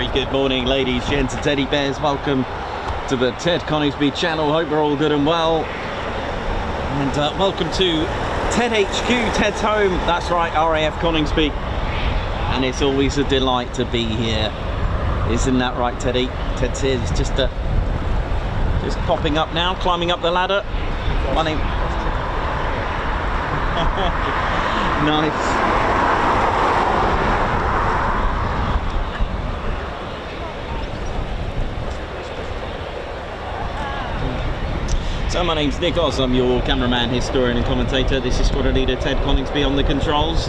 very good morning, ladies, gents and teddy bears. Welcome to the Ted Coningsby channel. Hope you're all good and well. And welcome to Ted HQ, Ted's home. That's right, RAF Coningsby. And it's always a delight to be here. Isn't that right, Teddy? Ted's here. It's just popping up now, climbing up the ladder. My name. Nice. So my name's Nick Oz, I'm your cameraman, historian and commentator. This is Squadron Leader Ted Coningsby on the controls.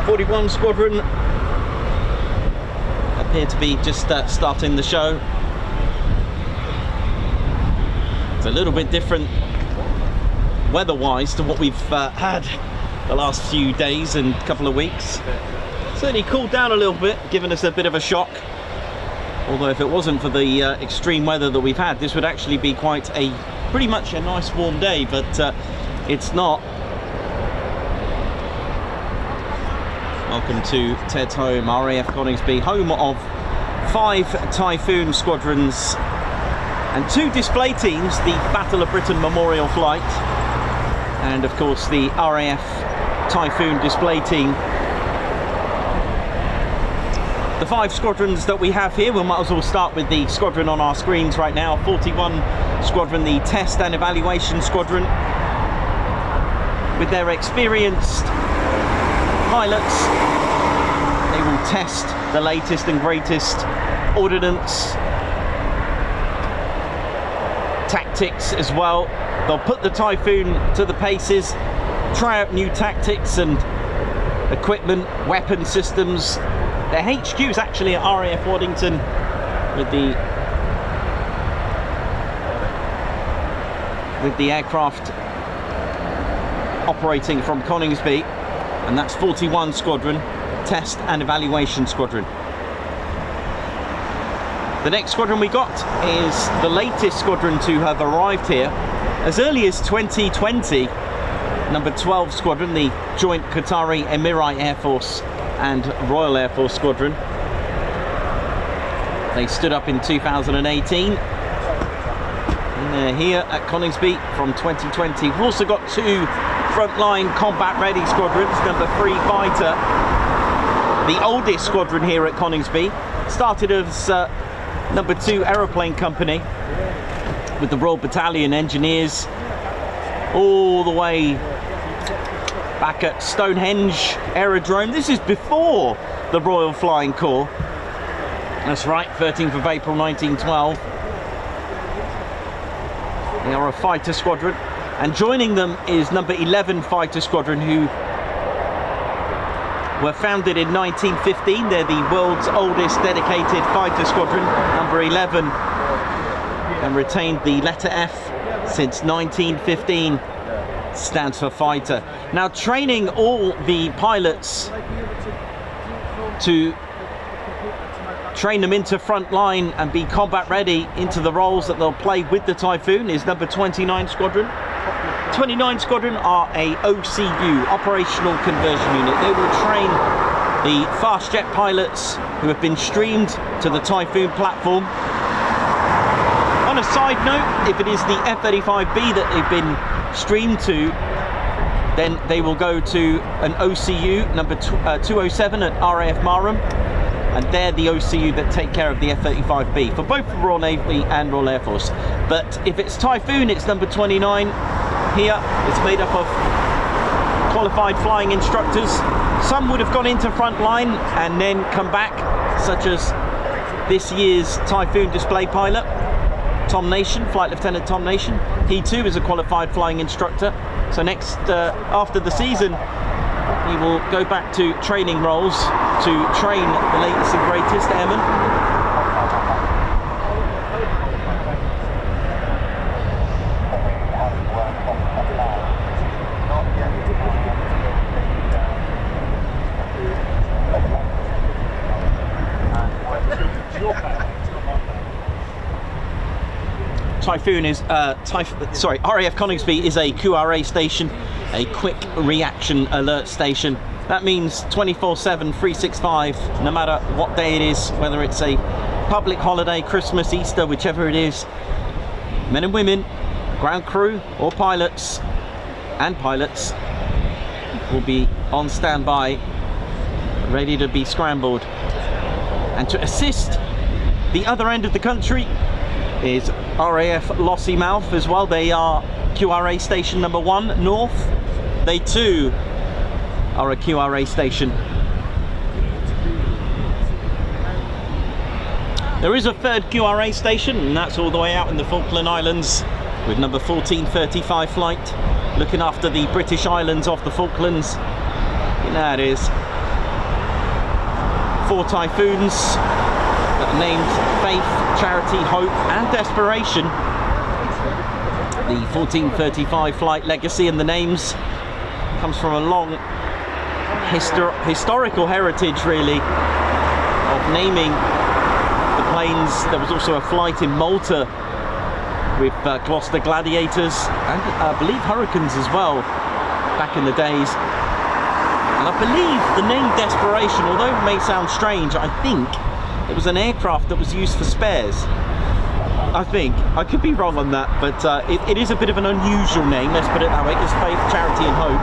'41 Squadron appear to be just starting the show. It's a little bit different weather-wise to what we've had the last few days and couple of weeks. Certainly cooled down a little bit, giving us a bit of a shock. Although if it wasn't for the extreme weather that we've had, this would actually be pretty much a nice warm day, but it's not. Welcome to Ted's home, RAF Coningsby, home of 5 Typhoon squadrons and 2 display teams, the Battle of Britain Memorial Flight and of course the RAF Typhoon display team. The 5 squadrons that we have here, we might as well start with the squadron on our screens right now. 41 Squadron, the Test and Evaluation Squadron, with their experienced pilots. They will test the latest and greatest ordnance, tactics as well. They'll put the Typhoon to the paces, try out new tactics and equipment, weapon systems. Their HQ is actually at RAF Waddington, with the aircraft operating from Coningsby, and that's 41 Squadron, Test and Evaluation Squadron. The next squadron we got is the latest squadron to have arrived here as early as 2020, number 12 Squadron, the Joint Qatari Emirati Air Force and Royal Air Force Squadron. They stood up in 2018 and they're here at Coningsby from 2020. We've also got 2 frontline combat ready squadrons. Number 3 Fighter, the oldest squadron here at Coningsby, started as number 2 Aeroplane Company with the Royal Battalion Engineers all the way back at Stonehenge Aerodrome. This is before the Royal Flying Corps. That's right, 13th of April 1912. They are a fighter squadron, and joining them is number 11 Fighter Squadron, who were founded in 1915. They're the world's oldest dedicated fighter squadron, number 11, and retained the letter F since 1915. Stands for fighter. Now, training all the pilots to train them into frontline and be combat ready into the roles that they'll play with the Typhoon is number 29 Squadron. 29 Squadron are a OCU, Operational Conversion Unit. They will train the fast jet pilots who have been streamed to the Typhoon platform. On a side note, if it is the F-35B that they've been streamed to, then they will go to an OCU, number 207 at RAF Marham, and they're the OCU that take care of the F-35B for both the Royal Navy and Royal Air Force. But if it's Typhoon, it's number 29 here. It's made up of qualified flying instructors. Some would have gone into frontline and then come back, such as this year's Typhoon display pilot, Tom Nation, Flight Lieutenant Tom Nation. He too is a qualified flying instructor. So next, after the season, he will go back to training roles to train the latest and greatest airmen. Typhoon is RAF Coningsby is a QRA station, a quick reaction alert station. That means 24/7, 365, no matter what day it is, whether it's a public holiday, Christmas, Easter, whichever it is. Men and women, ground crew or pilots will be on standby, ready to be scrambled. And to assist the other end of the country is RAF Lossiemouth as well. They are QRA station number 1 north. They too are a QRA station. There is a third QRA station, and that's all the way out in the Falkland Islands with number 1435 flight, looking after the British Islands off the Falklands. You know how it is. 4 Typhoons that are named Faith, Charity, Hope and Desperation. The 1435 flight legacy and the names comes from a long historical heritage, really, of naming the planes. There was also a flight in Malta with Gloucester Gladiators and I believe Hurricanes as well back in the days. And I believe the name Desperation, although it may sound strange, I think it was an aircraft that was used for spares. I think. I could be wrong on that, but it is a bit of an unusual name, let's put it that way, because Faith, Charity and Hope.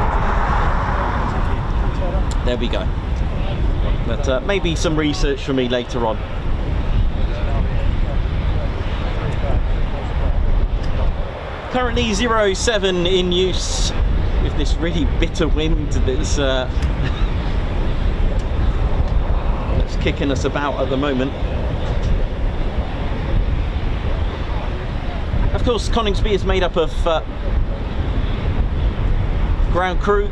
There we go. But maybe some research for me later on. Currently 07 in use with this really bitter wind that's kicking us about at the moment. Of course, Coningsby is made up of ground crew,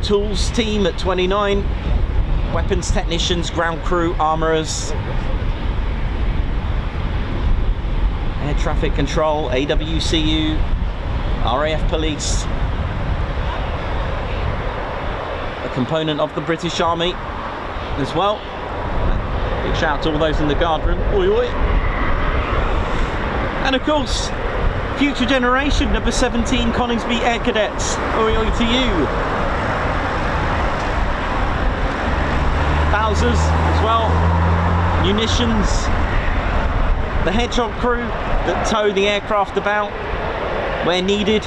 tools team at 29, weapons technicians, ground crew, armourers, air traffic control, AWCU, RAF police, a component of the British Army as well. Big shout out to all those in the guard room. Oi, oi. And of course, future generation, number 17 Coningsby Air Cadets. Oi, oi to you. Bowsers as well, munitions, the Hedgehog crew that tow the aircraft about where needed.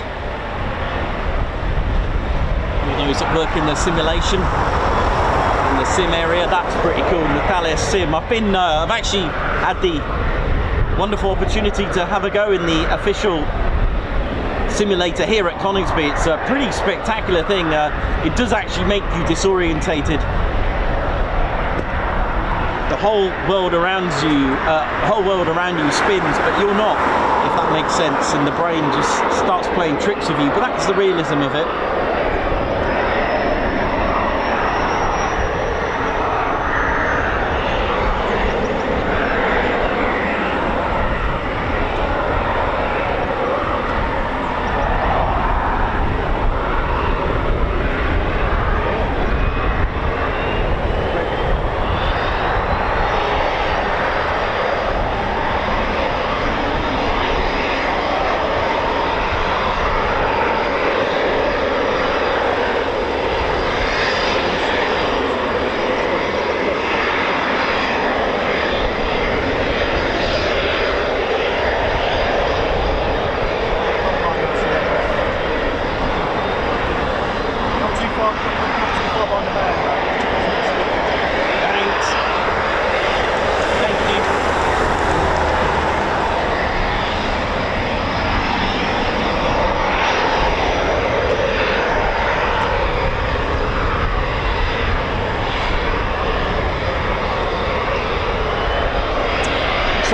All those that work in the simulation, in the sim area, that's pretty cool. Natalia Sim. I've actually had the wonderful opportunity to have a go in the official simulator here at Coningsby. It's a pretty spectacular thing. It does actually make you disorientated. The whole world around you, spins, but you're not, if that makes sense, and the brain just starts playing tricks with you. But that's the realism of it.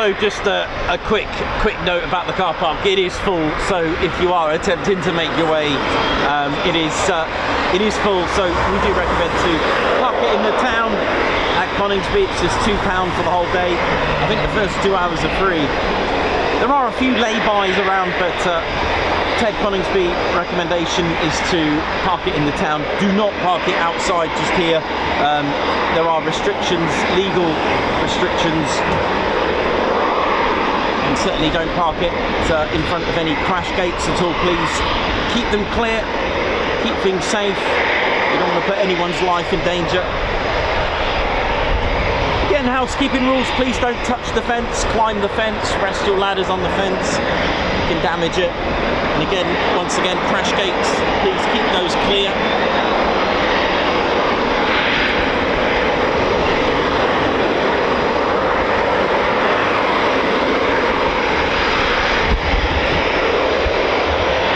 So just a quick note about the car park. It is full, so if you are attempting to make your way, it is full. So we do recommend to park it in the town at Coningsby. It's just £2 for the whole day. I think the first 2 hours are free. There are a few lay-bys around, but Ted Coningsby recommendation is to park it in the town. Do not park it outside just here. There are restrictions, legal restrictions and certainly don't park it in front of any crash gates at all, please. Keep them clear, keep things safe. You don't want to put anyone's life in danger. Again, housekeeping rules, please don't touch the fence, climb the fence, rest your ladders on the fence, you can damage it. And again, once again, crash gates, please keep those clear.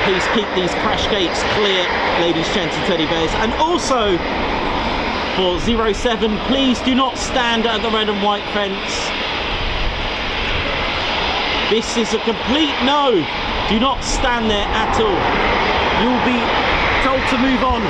Please keep these crash gates clear, ladies, gents and teddy bears. And also, for 07, please do not stand at the red and white fence. This is a complete no. Do not stand there at all. You'll be told to move on.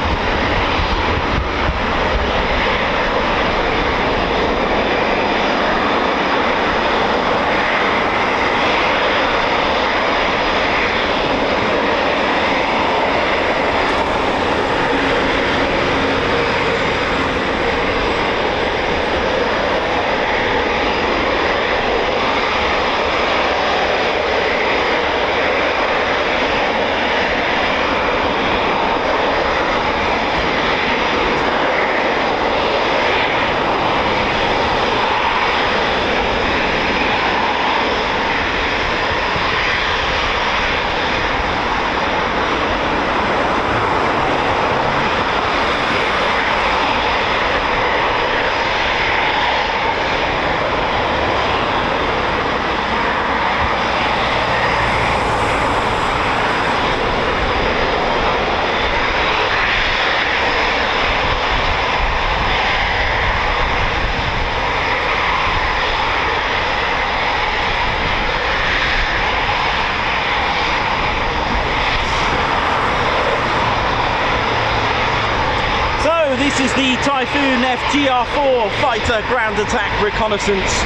This is the Typhoon FGR4 Fighter Ground Attack Reconnaissance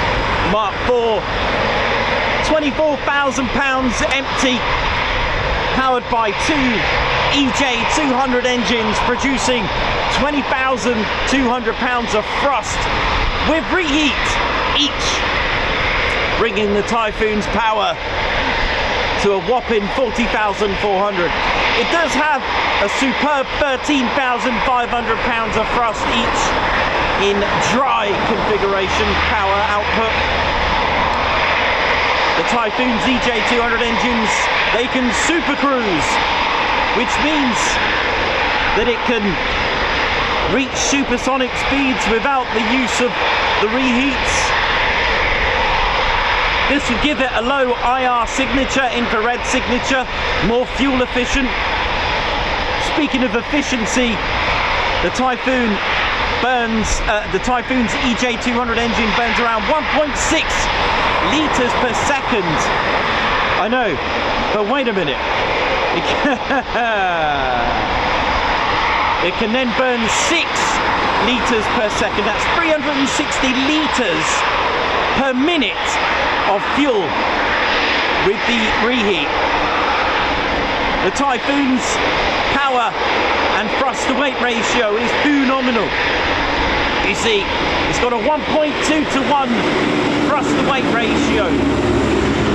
Mark IV. 24,000 pounds empty, powered by two EJ200 engines, producing 20,200 pounds of thrust with reheat each, bringing the Typhoon's power to a whopping 40,400. It does have a superb 13,500 pounds of thrust each in dry configuration power output. The Typhoon's EJ200 engines, they can super cruise, which means that it can reach supersonic speeds without the use of the reheats. This would give it a low IR signature, infrared signature, more fuel efficient. Speaking of efficiency, the Typhoon burns, the Typhoon's EJ200 engine burns around 1.6 litres per second. I know, but wait a minute. It can then burn 6 litres per second. That's 360 litres per minute of fuel with the reheat. The Typhoon's power and thrust to weight ratio is phenomenal. You see, it's got a 1.2 to 1 thrust to weight ratio,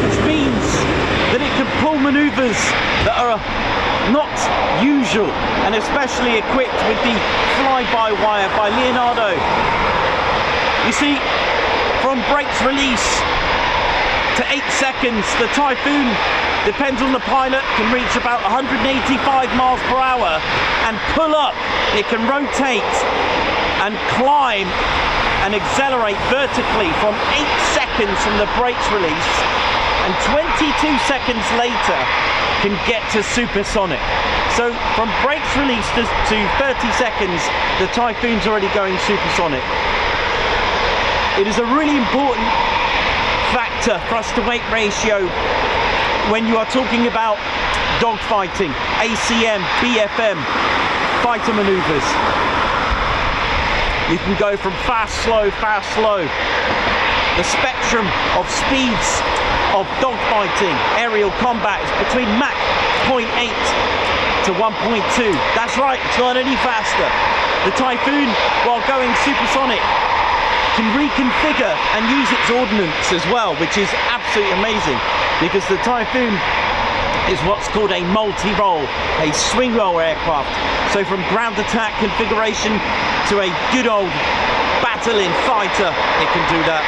which means that it can pull maneuvers that are not usual, and especially equipped with the fly-by-wire by Leonardo. You see, from brakes release to 8 seconds, the Typhoon, depends on the pilot, can reach about 185 miles per hour and pull up. It can rotate and climb and accelerate vertically from 8 seconds from the brakes release, and 22 seconds later can get to supersonic. So from brakes release to 30 seconds, the Typhoon's already going supersonic. It is a really important factor, thrust to weight ratio, when you are talking about dogfighting, ACM, BFM, fighter maneuvers. You can go from fast, slow, fast, slow. The spectrum of speeds of dogfighting, aerial combat, is between Mach 0.8 to 1.2. That's right, it's not any faster. The Typhoon, while going supersonic, can reconfigure and use its ordnance as well, which is absolutely amazing, because the Typhoon is what's called a multi-role, a swing role aircraft. So from ground attack configuration to a good old battling fighter, it can do that.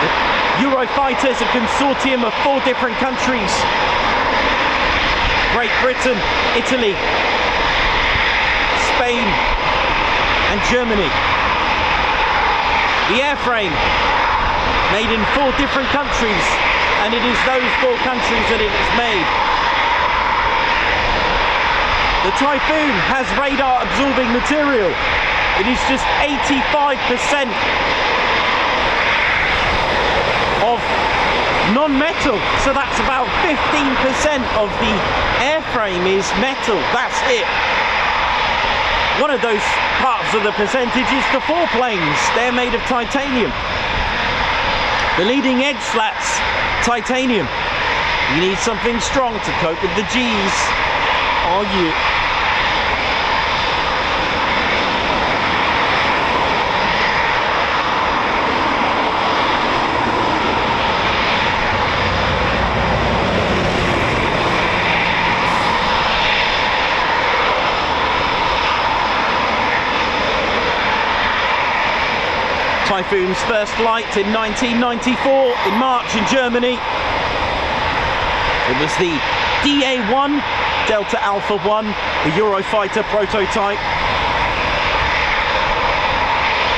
The Eurofighter is a consortium of 4 different countries: Great Britain, Italy, Spain and Germany. The airframe made in 4 different countries, and it is those 4 countries that it is made. The Typhoon has radar absorbing material. It is just 85% of non-metal, so that's about 15% of the airframe is metal. That's it. One of those parts of the percentage is the foreplanes. They're made of titanium. The leading edge slats, titanium. You need something strong to cope with the G's. Oh yeah. Typhoon's first flight in 1994 in March in Germany. It was the DA-1, Delta Alpha 1, the Eurofighter prototype.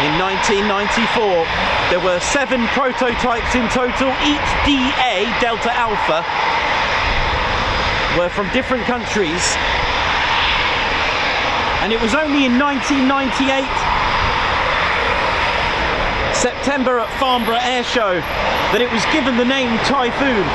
In 1994, there were 7 prototypes in total. Each DA, Delta Alpha, were from different countries. And it was only in 1998, September at Farnborough Air Show, that it was given the name Typhoon.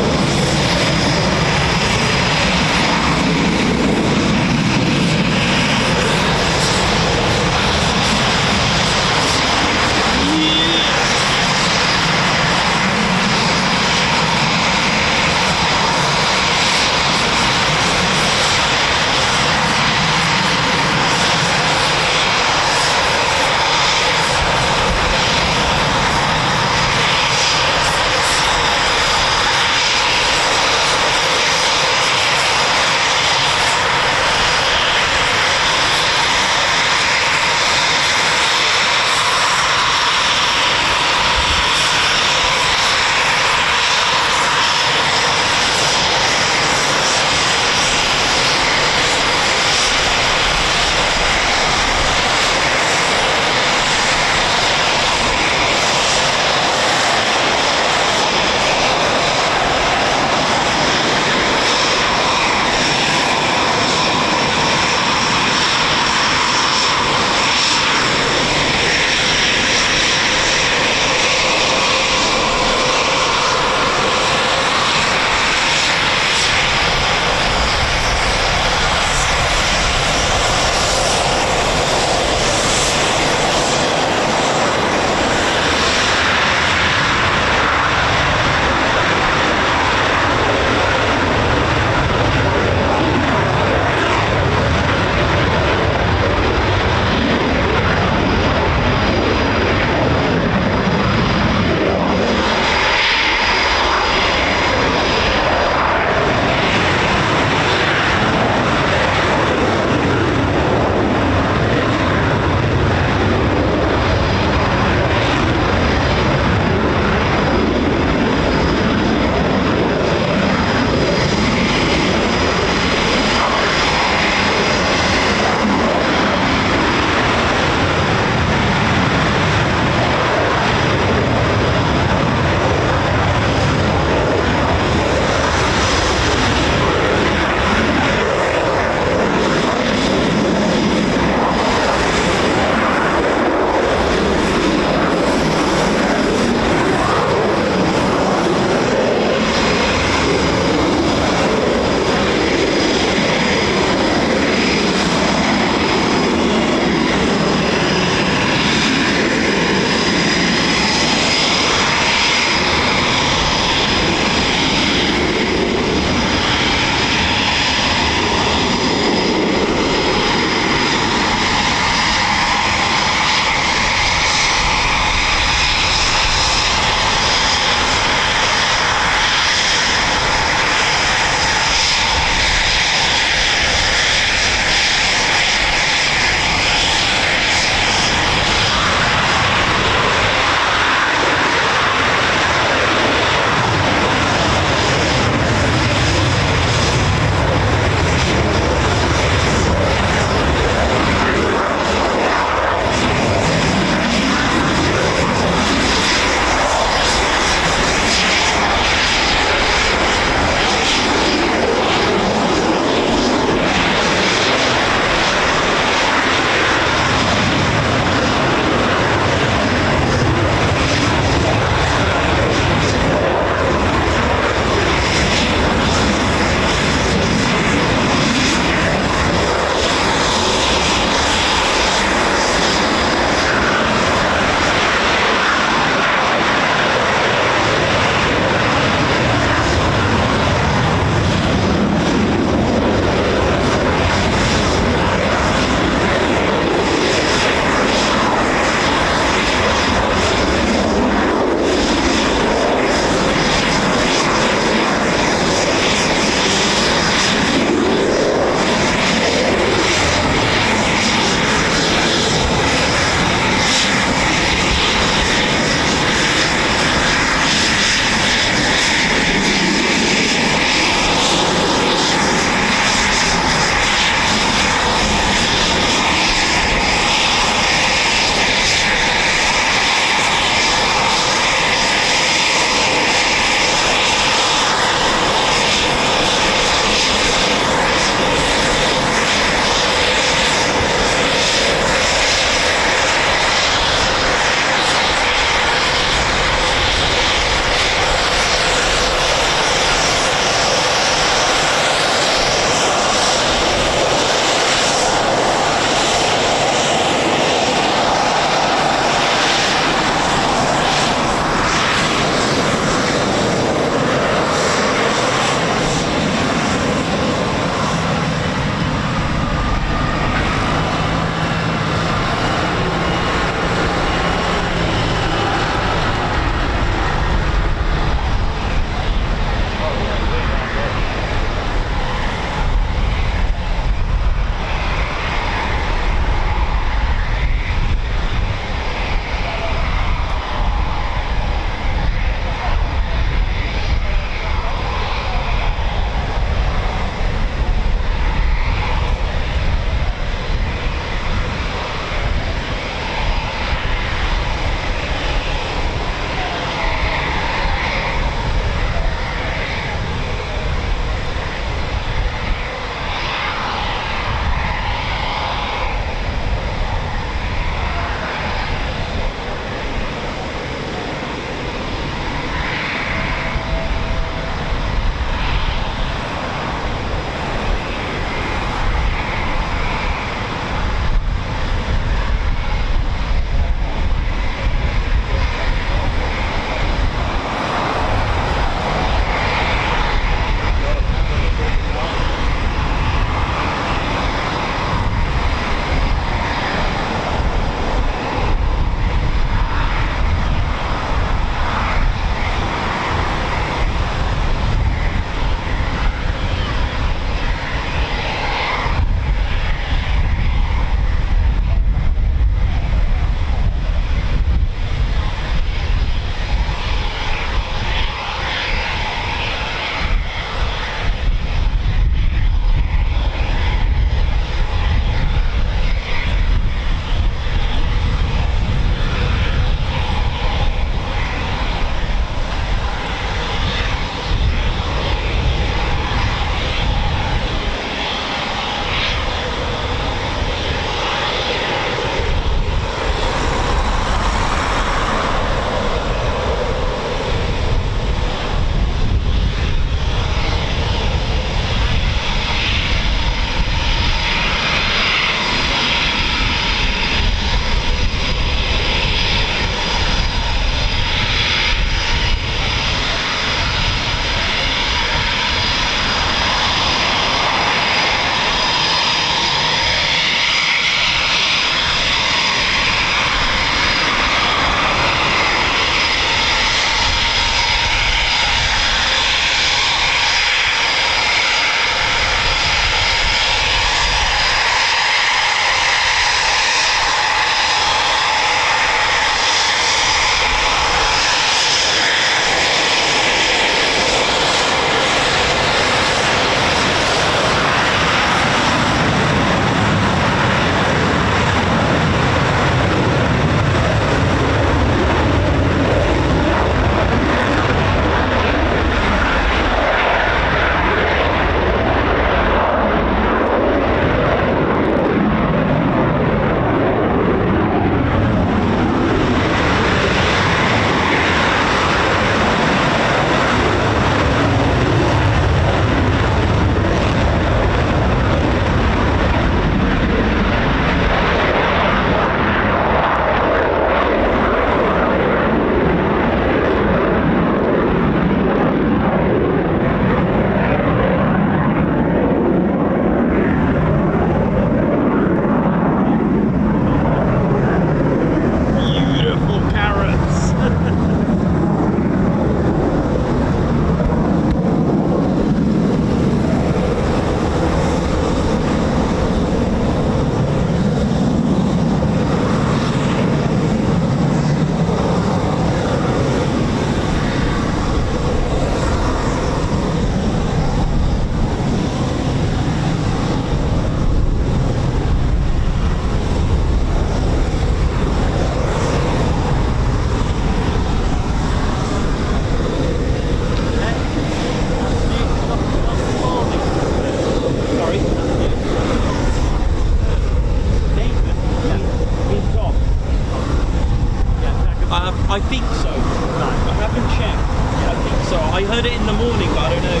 I think so. No, I haven't checked. I think so. I heard it in the morning, but I don't know.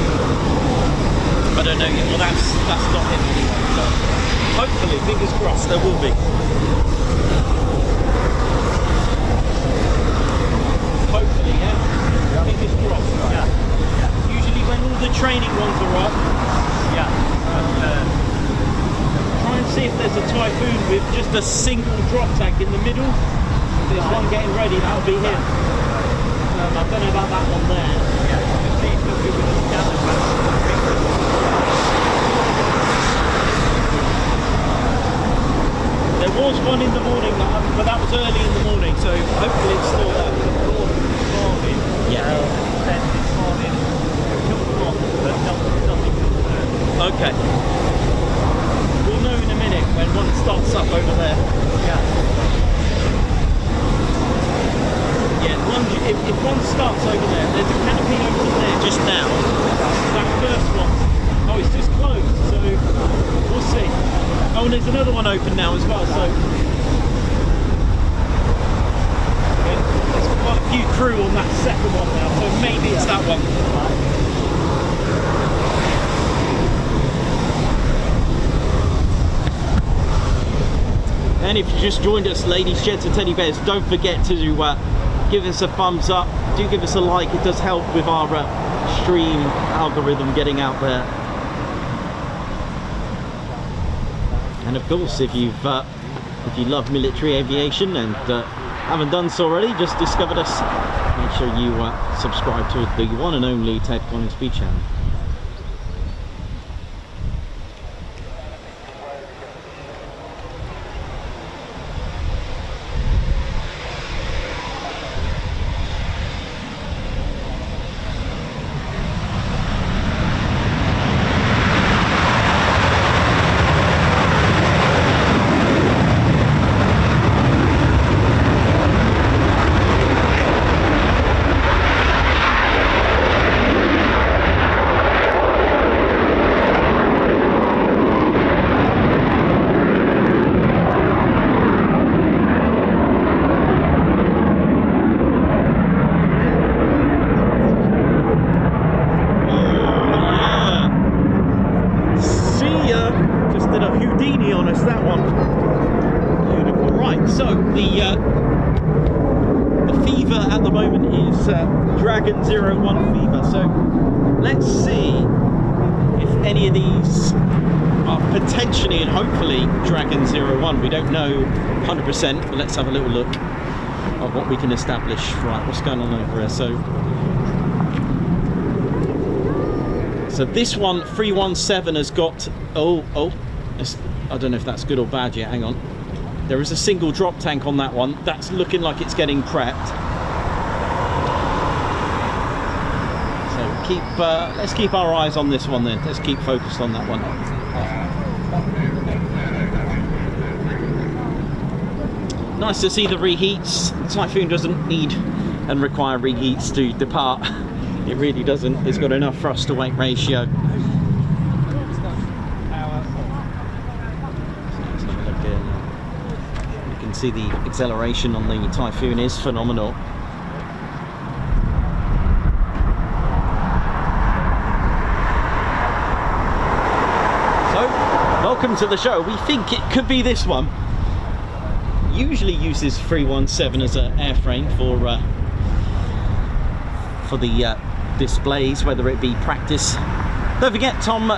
I don't know yet. Well, that's not him anyway. So hopefully, fingers crossed, there will be. Hopefully, yeah. Fingers crossed. Yeah. Usually, when all the training ones are up, try and see if there's a Typhoon with just a single drop tank in the middle. If there's one getting ready, that'll be him. I don't know about that one there. There was one in the morning, but that was early in the morning, so hopefully it's still there. Yeah. Okay. We'll know in a minute when one starts up over there. If one starts over there, there's a canopy open there just now. That first one. Oh, it's just closed, so we'll see. Oh, and there's another one open now as well, so there's quite a few crew on that second one now, so maybe it's that one. And if you just joined us, ladies, gents and teddy bears, don't forget to give us a thumbs up. Do give us a like. It does help with our stream algorithm getting out there. And of course, if you love military aviation and haven't done so already, just discovered us, make sure you subscribe to the one and only Ted Coningsby channel. Dragon 01 fever, so let's see if any of these are potentially and hopefully Dragon 01. We don't know 100%, but let's have a little look at what we can establish. Right, what's going on over here? So this one 317 has got I don't know if that's good or bad yet. Hang on, there is a single drop tank on that one. That's looking like it's getting prepped. Let's keep our eyes on this one then. Let's keep focused on that one. Nice to see the reheats. The Typhoon doesn't need and require reheats to depart. It really doesn't. It's got enough thrust to weight ratio. You can see the acceleration on the Typhoon is phenomenal. Welcome to the show. We think it could be this one. Usually uses 317 as an airframe for the displays, whether it be practice. Don't forget, Tom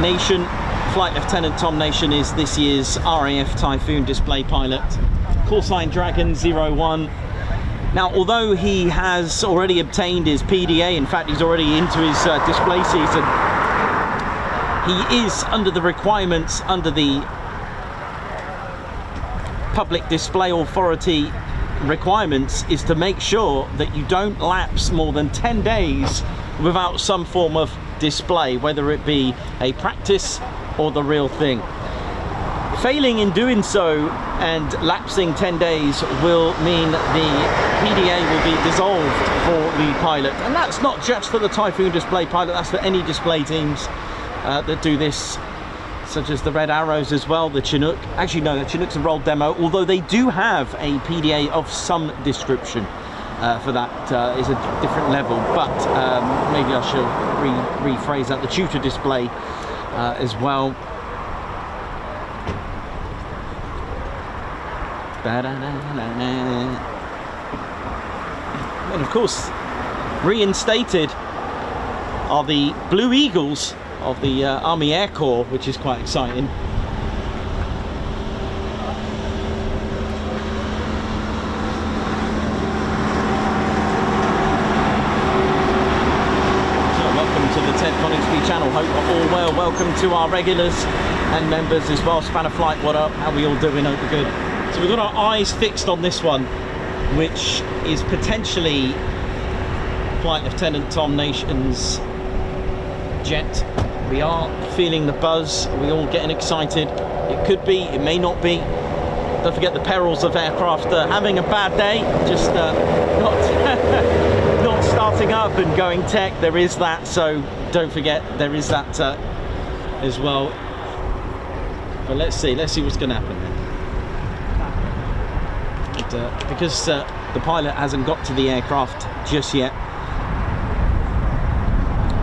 Nation, Flight Lieutenant Tom Nation, is this year's RAF Typhoon display pilot. Call sign Dragon 01. Now, although he has already obtained his PDA, in fact, he's already into his display season. He is under the requirements under the Public Display Authority requirements is to make sure that you don't lapse more than 10 days without some form of display, whether it be a practice or the real thing. Failing in doing so and lapsing 10 days will mean the PDA will be dissolved for the pilot. And that's not just for the Typhoon display pilot, that's for any display teams that do this. such as the Red Arrows as well, the Chinook. Actually, no, the Chinook's a rolled demo, although they do have a PDA of some description for that. Is a different level, but maybe I shall rephrase that. The tutor display as well. And of course, reinstated are the Blue Eagles of the Army Air Corps, which is quite exciting. So welcome to the Ted Coningsby channel. Hope you're all well. Welcome to our regulars and members as well. Spanner Flight, what up? How are we all doing? Hope we're good. So we've got our eyes fixed on this one, which is potentially Flight Lieutenant Tom Nation's jet. We are feeling the buzz. Are we all getting excited? It could be, it may not be. Don't forget the perils of aircraft having a bad day, just not not starting up and going tech. There is that, so don't forget there is that as well. But let's see what's going to happen then. But, because the pilot hasn't got to the aircraft just yet,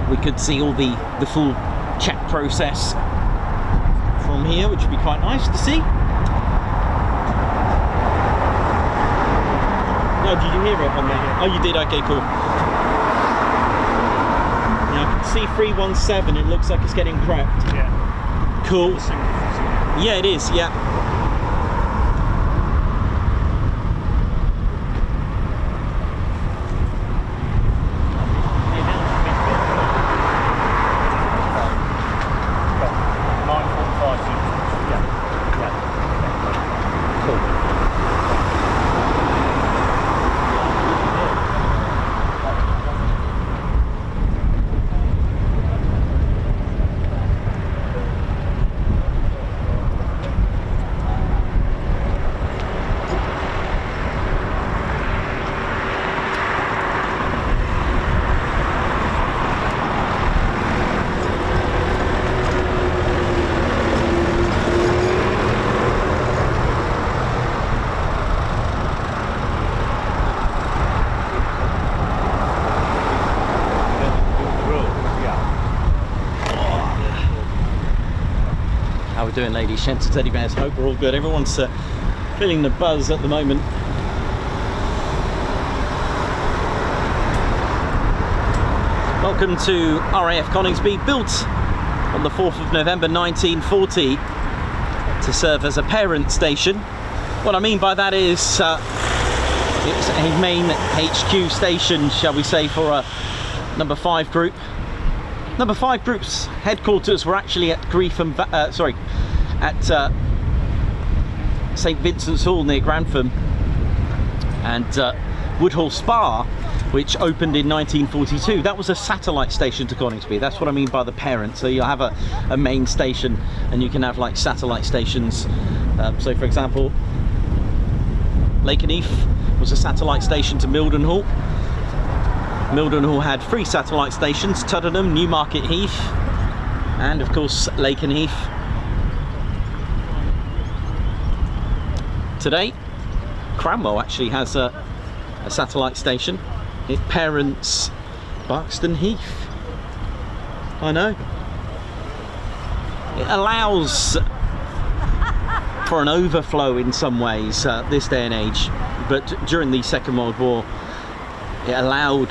we could see all the full check process from here, which would be quite nice to see. No, did you hear it on there? Oh, you did? Okay, cool. Now I can see 317, it looks like it's getting prepped. Yeah. Cool. Yeah, it is, yeah. How we doing, ladies, gents, and teddy bears? Hope we're all good. Everyone's feeling the buzz at the moment. Welcome to RAF Coningsby, built on the 4th of November 1940 to serve as a parent station. What I mean by that is it's a main HQ station, shall we say, for a number 5 group. Number 5 group's headquarters were actually at St Vincent's Hall near Grantham, and Woodhall Spa, which opened in 1942. That was a satellite station to Coningsby. That's what I mean by the parent. So you'll have a main station, and you can have like satellite stations. So for example, Lakenheath was a satellite station to Mildenhall. Mildenhall had 3 satellite stations: Tuddenham, Newmarket Heath, and of course Lakenheath. Today, Cranwell actually has a satellite station. It parents Buxton Heath. I know. It allows for an overflow in some ways this day and age, but during the Second World War, it allowed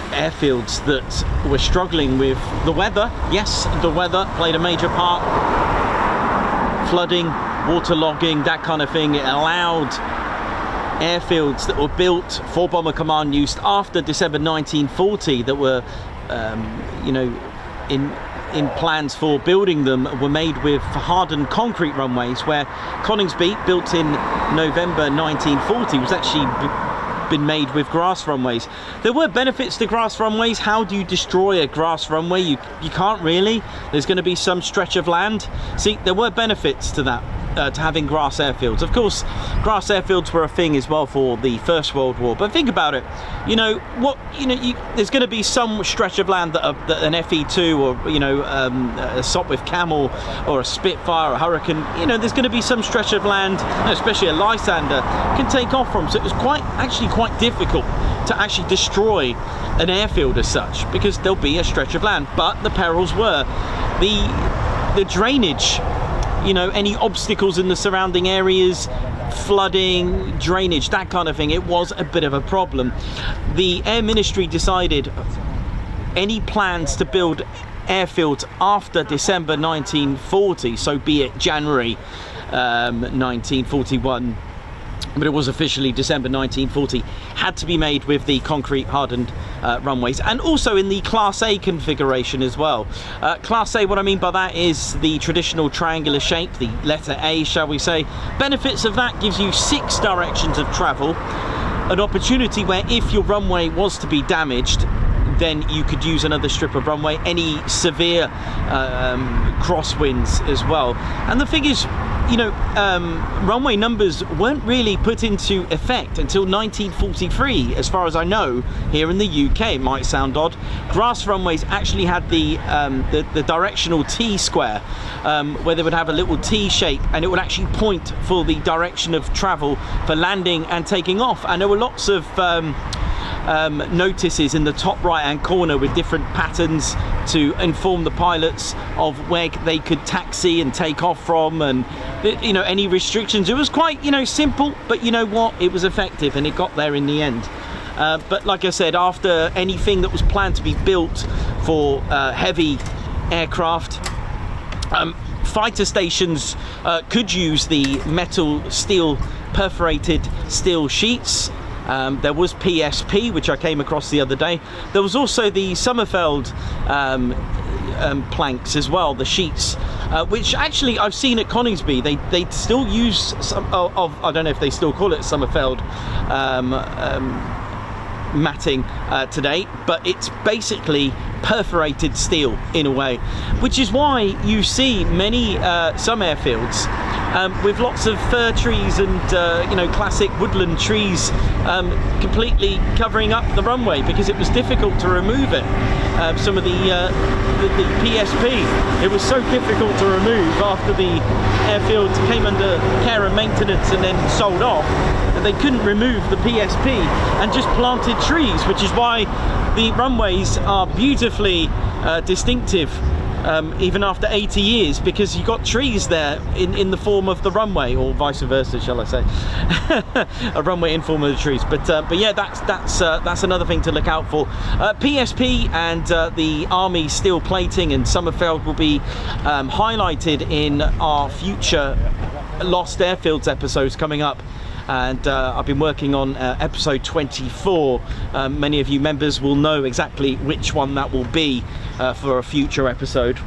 airfields that were struggling with the weather. Yes, the weather played a major part. Flooding, waterlogging, that kind of thing. It allowed airfields that were built for Bomber Command use after December 1940 that were, you know, in plans for building them were made with hardened concrete runways, where Coningsby, built in November 1940, was actually been made with grass runways. There were benefits to grass runways. How do you destroy a grass runway? You can't really. There's going to be some stretch of land. See, there were benefits to that. to having grass airfields. Of course, grass airfields were a thing as well for the First World War. But think about it. There's going to be some stretch of land that an FE2 or a Sopwith Camel or a Spitfire or a Hurricane. There's going to be some stretch of land, especially a Lysander, can take off from. So it was quite difficult to actually destroy an airfield as such, because there'll be a stretch of land. But the perils were the drainage, any obstacles in the surrounding areas, flooding, drainage, that kind of thing. It was a bit of a problem. The Air Ministry decided any plans to build airfields after December 1940, so be it January 1941, but it was officially December 1940, had to be made with the concrete hardened runways, and also in the Class A configuration as well. Class A, what I mean by that is the traditional triangular shape, the letter A, shall we say. Benefits of that gives you 6 directions of travel, an opportunity where if your runway was to be damaged, then you could use another strip of runway, any severe crosswinds as well. And the thing is, runway numbers weren't really put into effect until 1943, as far as I know. Here in the UK, it might sound odd, grass runways actually had the directional T square, where they would have a little T shape, and it would actually point for the direction of travel for landing and taking off. And there were lots of notices in the top right hand corner with different patterns to inform the pilots of where they could taxi and take off from, and any restrictions. It was quite simple, but it was effective, and it got there in the end. But like I said, after anything that was planned to be built for heavy aircraft, fighter stations could use the steel perforated steel sheets. There was PSP, which I came across the other day. There was also the Sommerfeld planks as well, the sheets, which actually I've seen at Coningsby. They still use some of I don't know if they still call it Sommerfeld matting today, but it's basically perforated steel in a way, which is why you see many some airfields with lots of fir trees and classic woodland trees completely covering up the runway, because it was difficult to remove it. Some of the PSP, it was so difficult to remove after the airfield came under care and maintenance and then sold off, that they couldn't remove the PSP and just planted trees, which is why the runways are beautifully distinctive even after 80 years, because you got trees there in the form of the runway, or vice versa, shall I say. A runway in form of the trees. But yeah, that's another thing to look out for. PSP and the Army steel plating and Sommerfeld will be highlighted in our future Lost Airfields episodes coming up. And I've been working on episode 24. Many of you members will know exactly which one that will be for a future episode.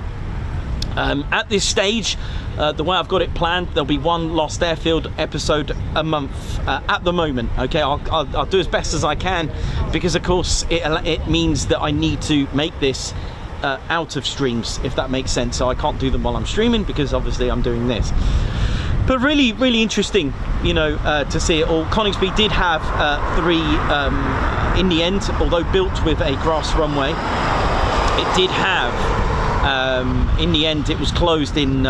At this stage, the way I've got it planned, there'll be one Lost Airfield episode a month at the moment. Okay, I'll do as best as I can, because of course it means that I need to make this out of streams, if that makes sense. So I can't do them while I'm streaming, because obviously I'm doing this. But really, really interesting, to see it all. Coningsby did have 3 in the end, although built with a grass runway. It did have, in the end, it was closed in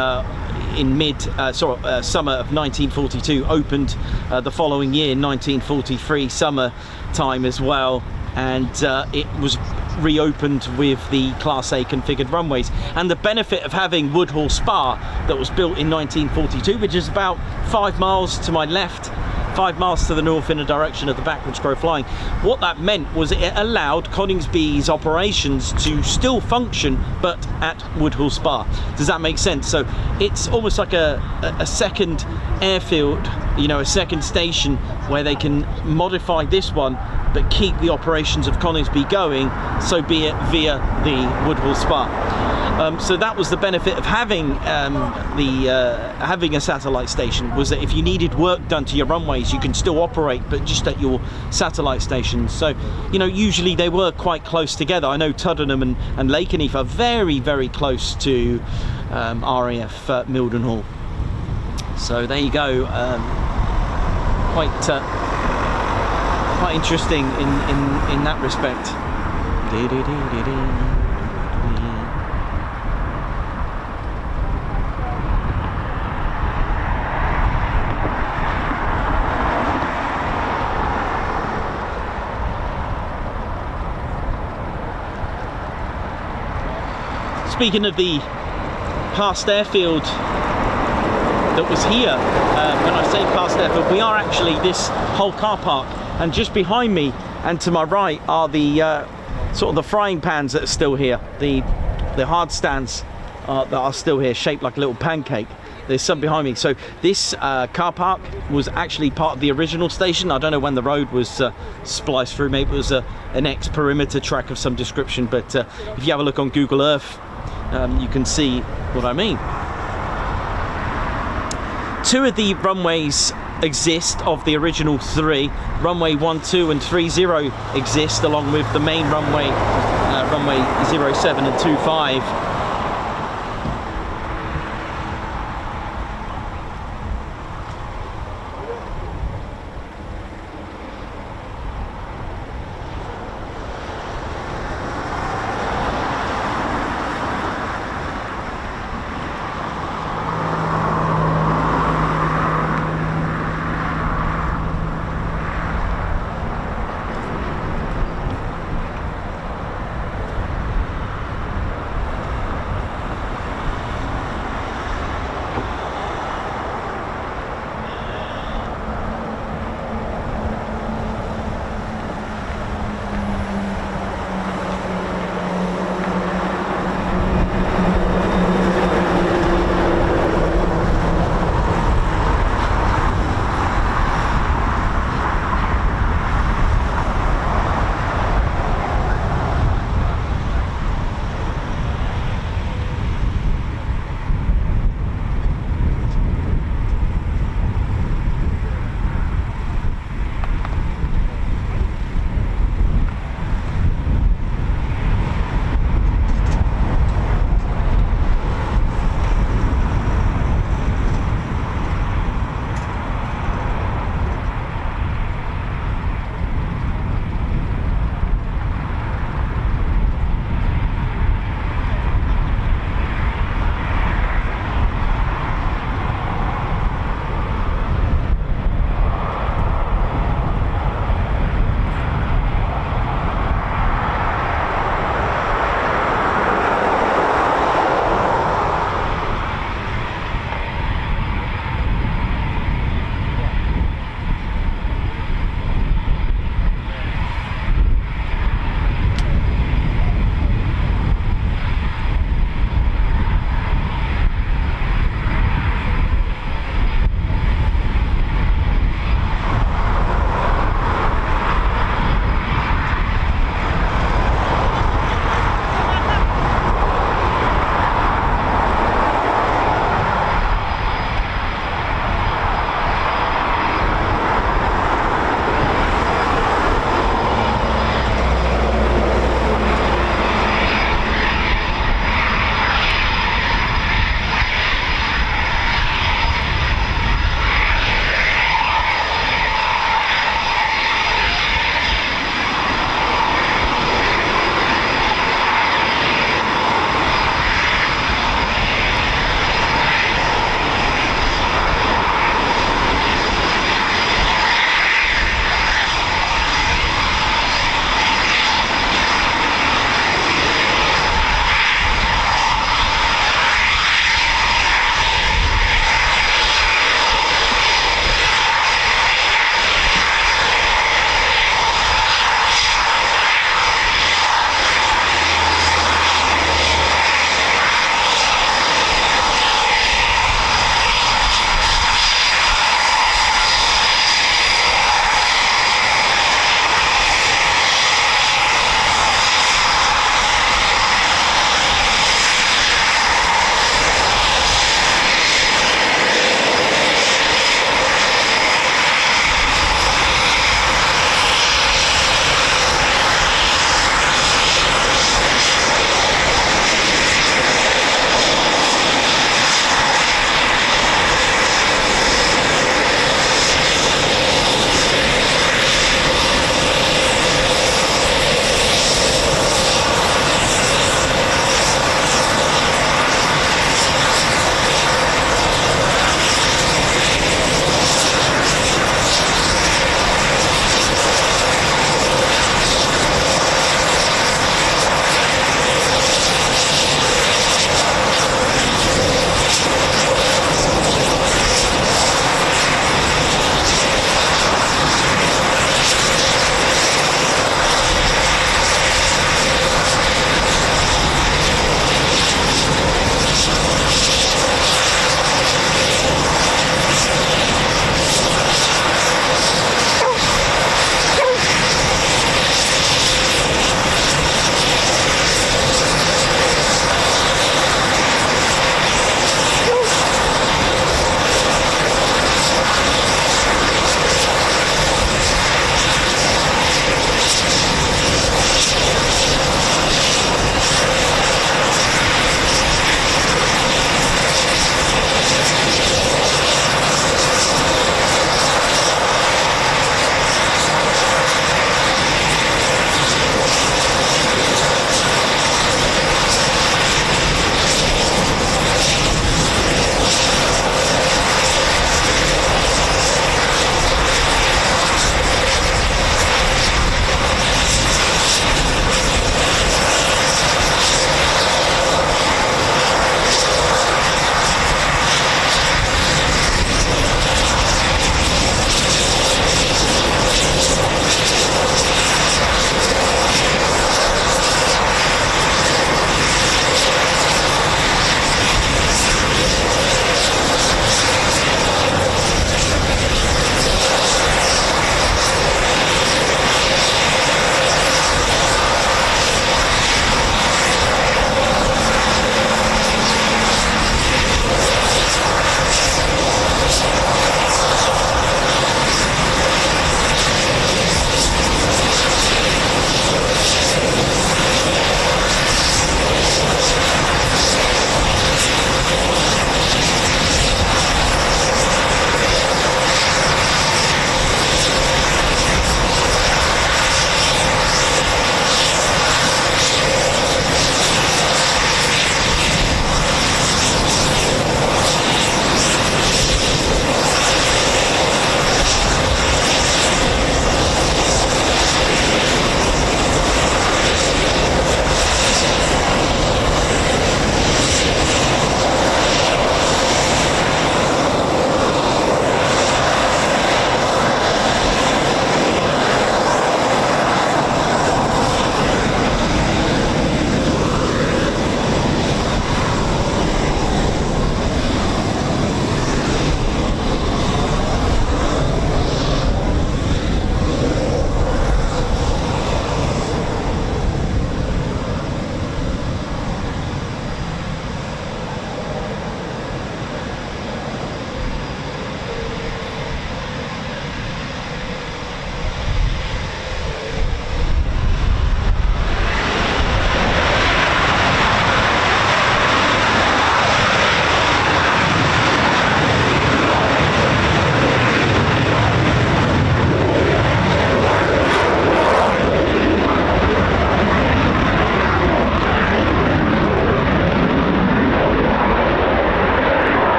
summer of 1942, opened the following year, 1943, summer time as well, and it was reopened with the Class A configured runways. And the benefit of having Woodhall Spa, that was built in 1942, which is about 5 miles to my left, 5 miles to the north in the direction of the backwards crow flying, what that meant was it allowed Coningsby's operations to still function, but at Woodhall Spa. Does that make sense? So it's almost like a second airfield, a second station where they can modify this one but keep the operations of Coningsby going, so be it via the Woodhall Spa. So that was the benefit of having having a satellite station, was that if you needed work done to your runways, you can still operate, but just at your satellite stations. So usually they were quite close together. I know Tuddenham and Lakenheath are very, very close to RAF Mildenhall. So there you go. Quite interesting in that respect. Speaking of the past airfield that was here, when I say past airfield, we are actually this whole car park, and just behind me and to my right are the sort of the frying pans that are still here, the hard stands that are still here, shaped like a little pancake. There's some behind me. So this car park was actually part of the original station. I don't know when the road was spliced through. Maybe it was an ex-perimeter track of some description, but if you have a look on Google Earth, you can see what I mean. Two of the runways exist of the original three. Runway 12 and 30 exist along with the main runway, runway 07 and 25.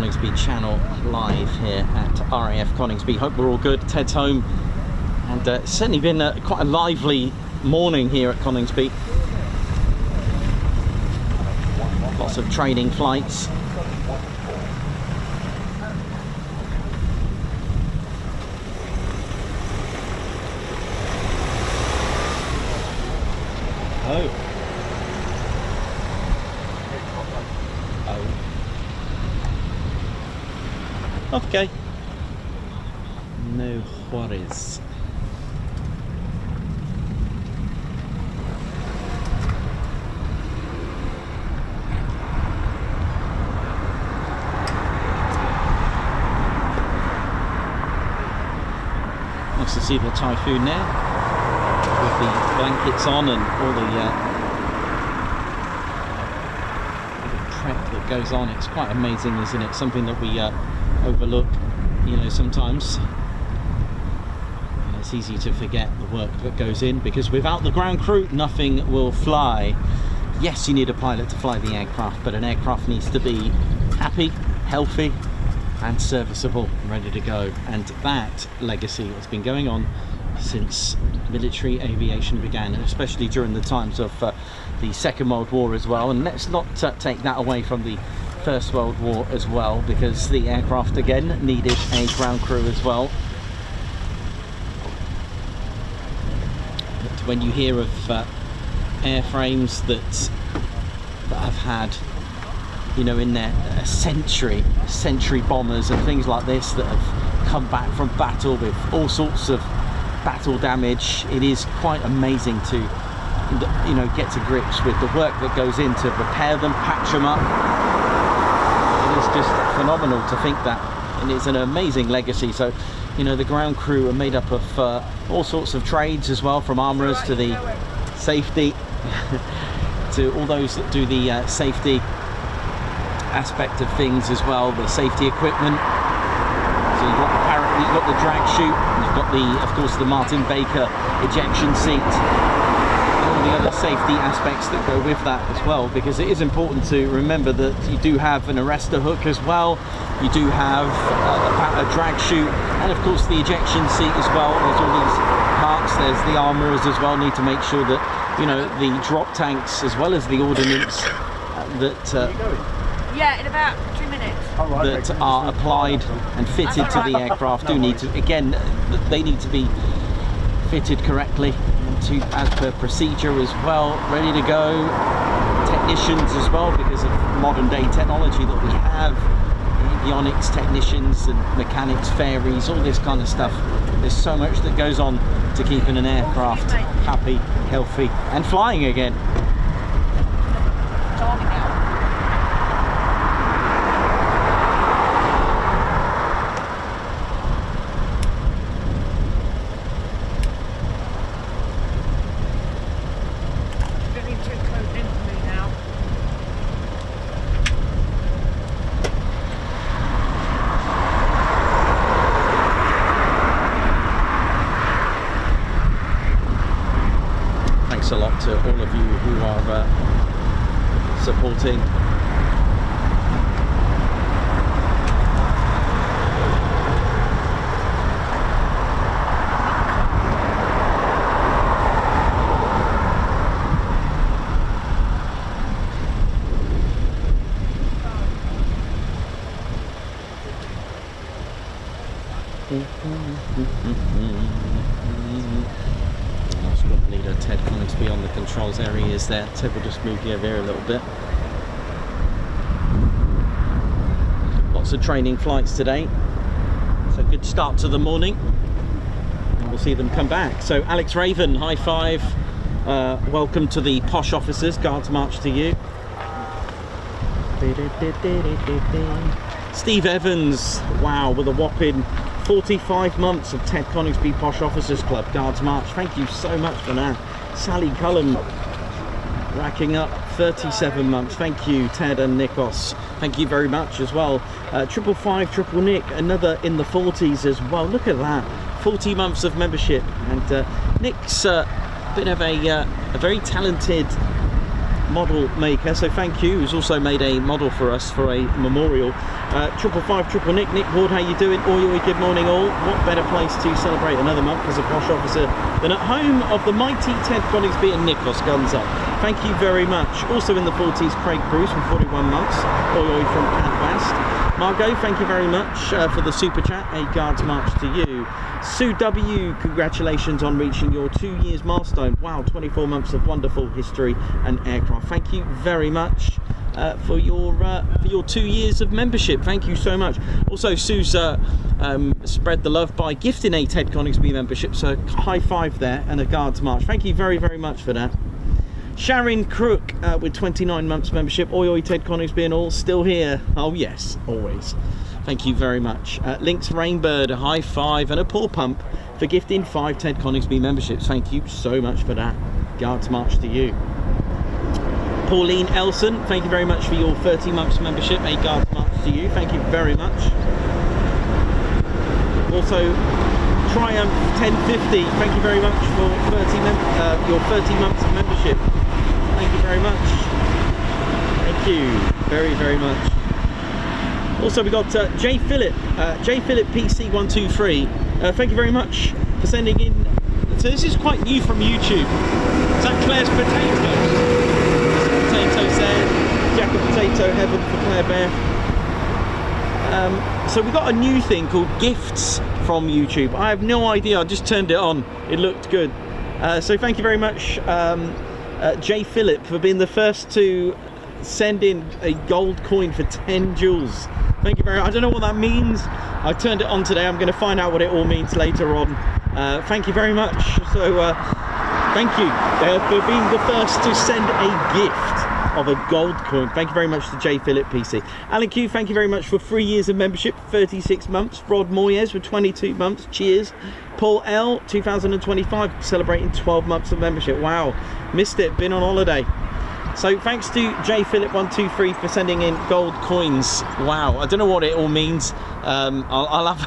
Coningsby channel live here at RAF Coningsby. Hope we're all good. Ted's home, and it's certainly been quite a lively morning here at Coningsby. Lots of training flights. Okay. No worries. Nice to see the Typhoon there, with the blankets on and all the prep that goes on. It's quite amazing, isn't it? Something that we overlook, you know, sometimes. And it's easy to forget the work that goes in, because without the ground crew, nothing will fly. Yes, you need a pilot to fly the aircraft, but an aircraft needs to be happy, healthy, and serviceable, and ready to go. And that legacy has been going on since military aviation began, and especially during the times of the Second World War as well. And let's not take that away from the First World War as well, because the aircraft again needed a ground crew as well. But when you hear of airframes that have had, you know, in there century bombers and things like this that have come back from battle with all sorts of battle damage, it is quite amazing to, you know, get to grips with the work that goes in to repair them, patch them up. It's just phenomenal to think that, and it's an amazing legacy. So, you know, the ground crew are made up of all sorts of trades as well, from armourers to the safety to all those that do the safety aspect of things as well, the safety equipment. So you've got the drag chute, you've got the, of course, the Martin Baker ejection seat, all the other safety aspects that go with that as well, because it is important to remember that you do have an arrestor hook as well, you do have a drag chute, and of course the ejection seat as well. There's all these parts, there's the armourers as well, need to make sure that, you know, the drop tanks as well as the ordnance yeah, in about 2 minutes. That are applied and fitted to the aircraft do need to, again, they need to be fitted correctly to as per procedure as well, ready to go. Technicians as well, because of modern day technology that we have, avionics technicians and mechanics, fairies, all this kind of stuff. There's so much that goes on to keeping an aircraft happy, healthy, and flying again. A lot to all of you who are supporting. Squad leader Ted Coningsby on the controls area is there. Ted will just move you over here a little bit. Lots of training flights today, so good start to the morning, and we'll see them come back. So Alex Raven, high five, welcome to the posh officers, guards march to you. Steve Evans, wow, with a whopping 45 months of Ted Coningsby Posh Officers Club Guards March. Thank you so much for that. Sally Cullen racking up 37 months. Thank you, Ted and Nikos. Thank you very much as well. 555 Triple Nick, another in the 40s as well. Look at that, 40 months of membership. And Nick's a bit of a very talented model maker, so thank you, who's also made a model for us for a memorial. 555 Nick Ward, how you doing? Oi, good morning all. What better place to celebrate another month as a posh officer than at home of the mighty Ted Coningsby and Nikos guns up. Thank you very much. Also in the 40s, Craig Bruce from 41 months. Oi from Cad West. Margot, thank you very much for the super chat. A Guards March to you. Sue W, congratulations on reaching your 2 years milestone. Wow, 24 months of wonderful history and aircraft. Thank you very much for your 2 years of membership. Thank you so much. Also, Sue's spread the love by gifting a Ted Coningsby membership, so high five there and a Guards March. Thank you very, very much for that. Sharon Crook with 29 months membership. Oi, Ted Coningsby and all, still here. Oh yes, always. Thank you very much. Links Rainbird, a high five and a paw pump for gifting 5 Ted Coningsby memberships. Thank you so much for that. Guards March to you. Pauline Elson, thank you very much for your 30 months membership. A Guards March to you. Thank you very much. Also, Triumph 1050, thank you very much for your 30 months of membership. Thank you very much. Thank you very, very much. Also, we got J Philip PC123. Thank you very much for sending in. So this is quite new from YouTube. Is that Claire's Potatoes? Potato said, Jack of Potato Heaven for Claire Bear. So we got a new thing called gifts from YouTube. I have no idea, I just turned it on. It looked good. So thank you very much, J Philip, for being the first to send in a gold coin for 10 joules. Thank you very much. I don't know what that means. I turned it on today. I'm going to find out what it all means later on. Thank you very much. So thank you for being the first to send a gift of a gold coin. Thank you very much to J Philip PC. Alan Q, thank you very much for 3 years of membership, 36 months. Rod Moyes with 22 months. Cheers. Paul L, 2025, celebrating 12 months of membership. Wow, missed it, been on holiday. So thanks to J Philip 123 for sending in gold coins. Wow, I don't know what it all means. I'll have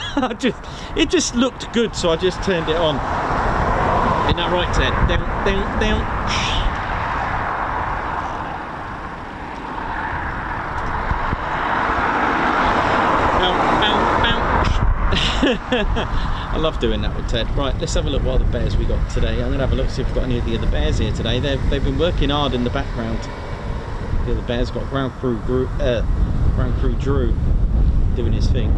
it just looked good, so I just turned it on. Isn't that right, Ted? Down. I love doing that with Ted. Right, let's have a look what other bears we got today. I'm going to have a look, see if we've got any of the other bears here today. They've been working hard in the background. The other bears got Ground Crew Drew doing his thing.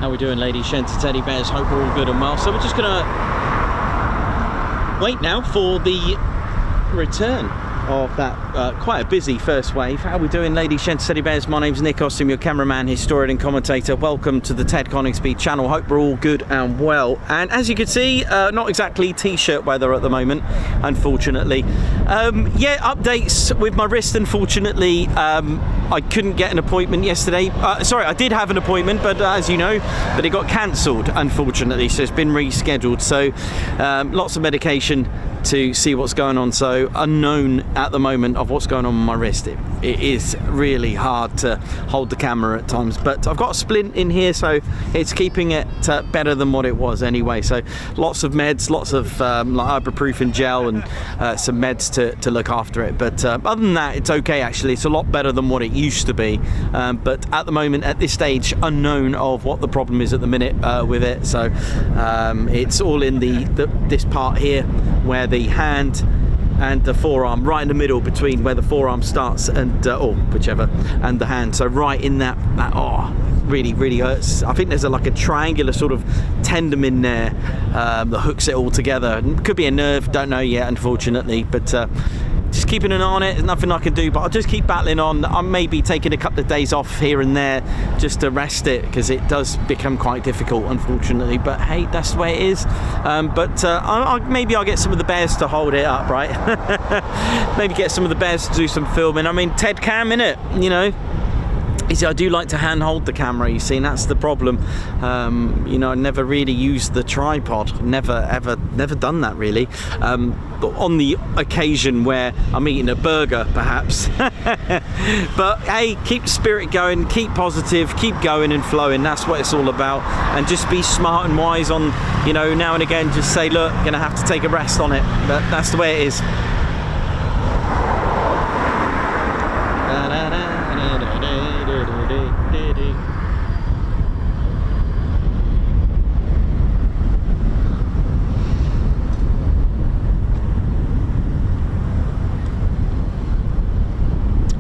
How we doing, ladies, gents, teddy bears? Hope we're all good and well. So we're just gonna wait now for the return of that quite a busy first wave. How are we doing, ladies, gents, teddy bears? My name's Nick Austin, your cameraman, historian and commentator. Welcome to the Ted Coningsby channel. Hope we're all good and well. And as you can see, not exactly t-shirt weather at the moment, unfortunately. Yeah, updates with my wrist, unfortunately. I couldn't get an appointment yesterday. Sorry, I did have an appointment, but as you know, but it got cancelled, unfortunately, so it's been rescheduled. So lots of medication to see what's going on, so unknown at the moment of what's going on with my wrist. It is really hard to hold the camera at times, but I've got a splint in here, so it's keeping it better than what it was anyway. So lots of meds, lots of like ibuprofen gel and some meds to look after it, but other than that, it's okay. Actually, it's a lot better than what it used to be, but at the moment, at this stage, unknown of what the problem is at the minute with it. So it's all in this part here where the hand and the forearm, right in the middle between where the forearm starts and or whichever, and the hand. So right in that oh, really hurts. I think there's like a triangular sort of tendon in there that hooks it all together. Could be a nerve, don't know yet, unfortunately, but just keeping an eye on it. There's nothing I can do, but I'll just keep battling on. I'm maybe taking a couple of days off here and there just to rest it, because it does become quite difficult, unfortunately, but hey, that's the way it is. Maybe I'll get some of the bears to hold it up, right? Maybe get some of the bears to do some filming. I mean, Ted Cam, innit, you know. You see, I do like to hand hold the camera, you see, and that's the problem. You know, I never really used the tripod, never done that really. But on the occasion where I'm eating a burger, perhaps. But hey, keep the spirit going, keep positive, keep going and flowing. That's what it's all about. And just be smart and wise on, you know, now and again, just say, look, gonna have to take a rest on it. But that's the way it is.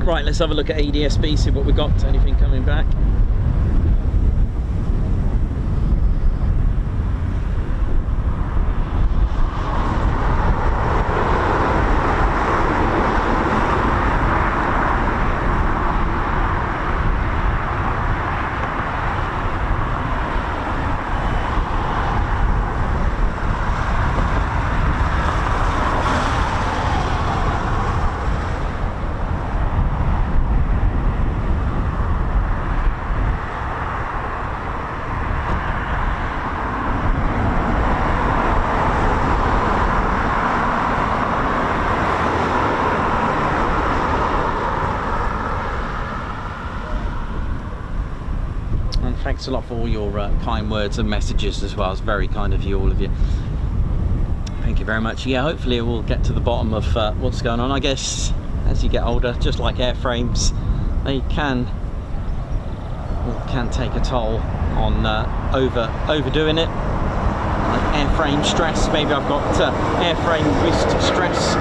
Right, let's have a look at ADSB, see what we've got. Anything coming back? Thanks a lot for all your kind words and messages as well. It's very kind of you, all of you. Thank you very much. Yeah, hopefully we'll get to the bottom of what's going on. I guess as you get older, just like airframes, they can take a toll on overdoing it. Like airframe stress. Maybe I've got airframe wrist stress.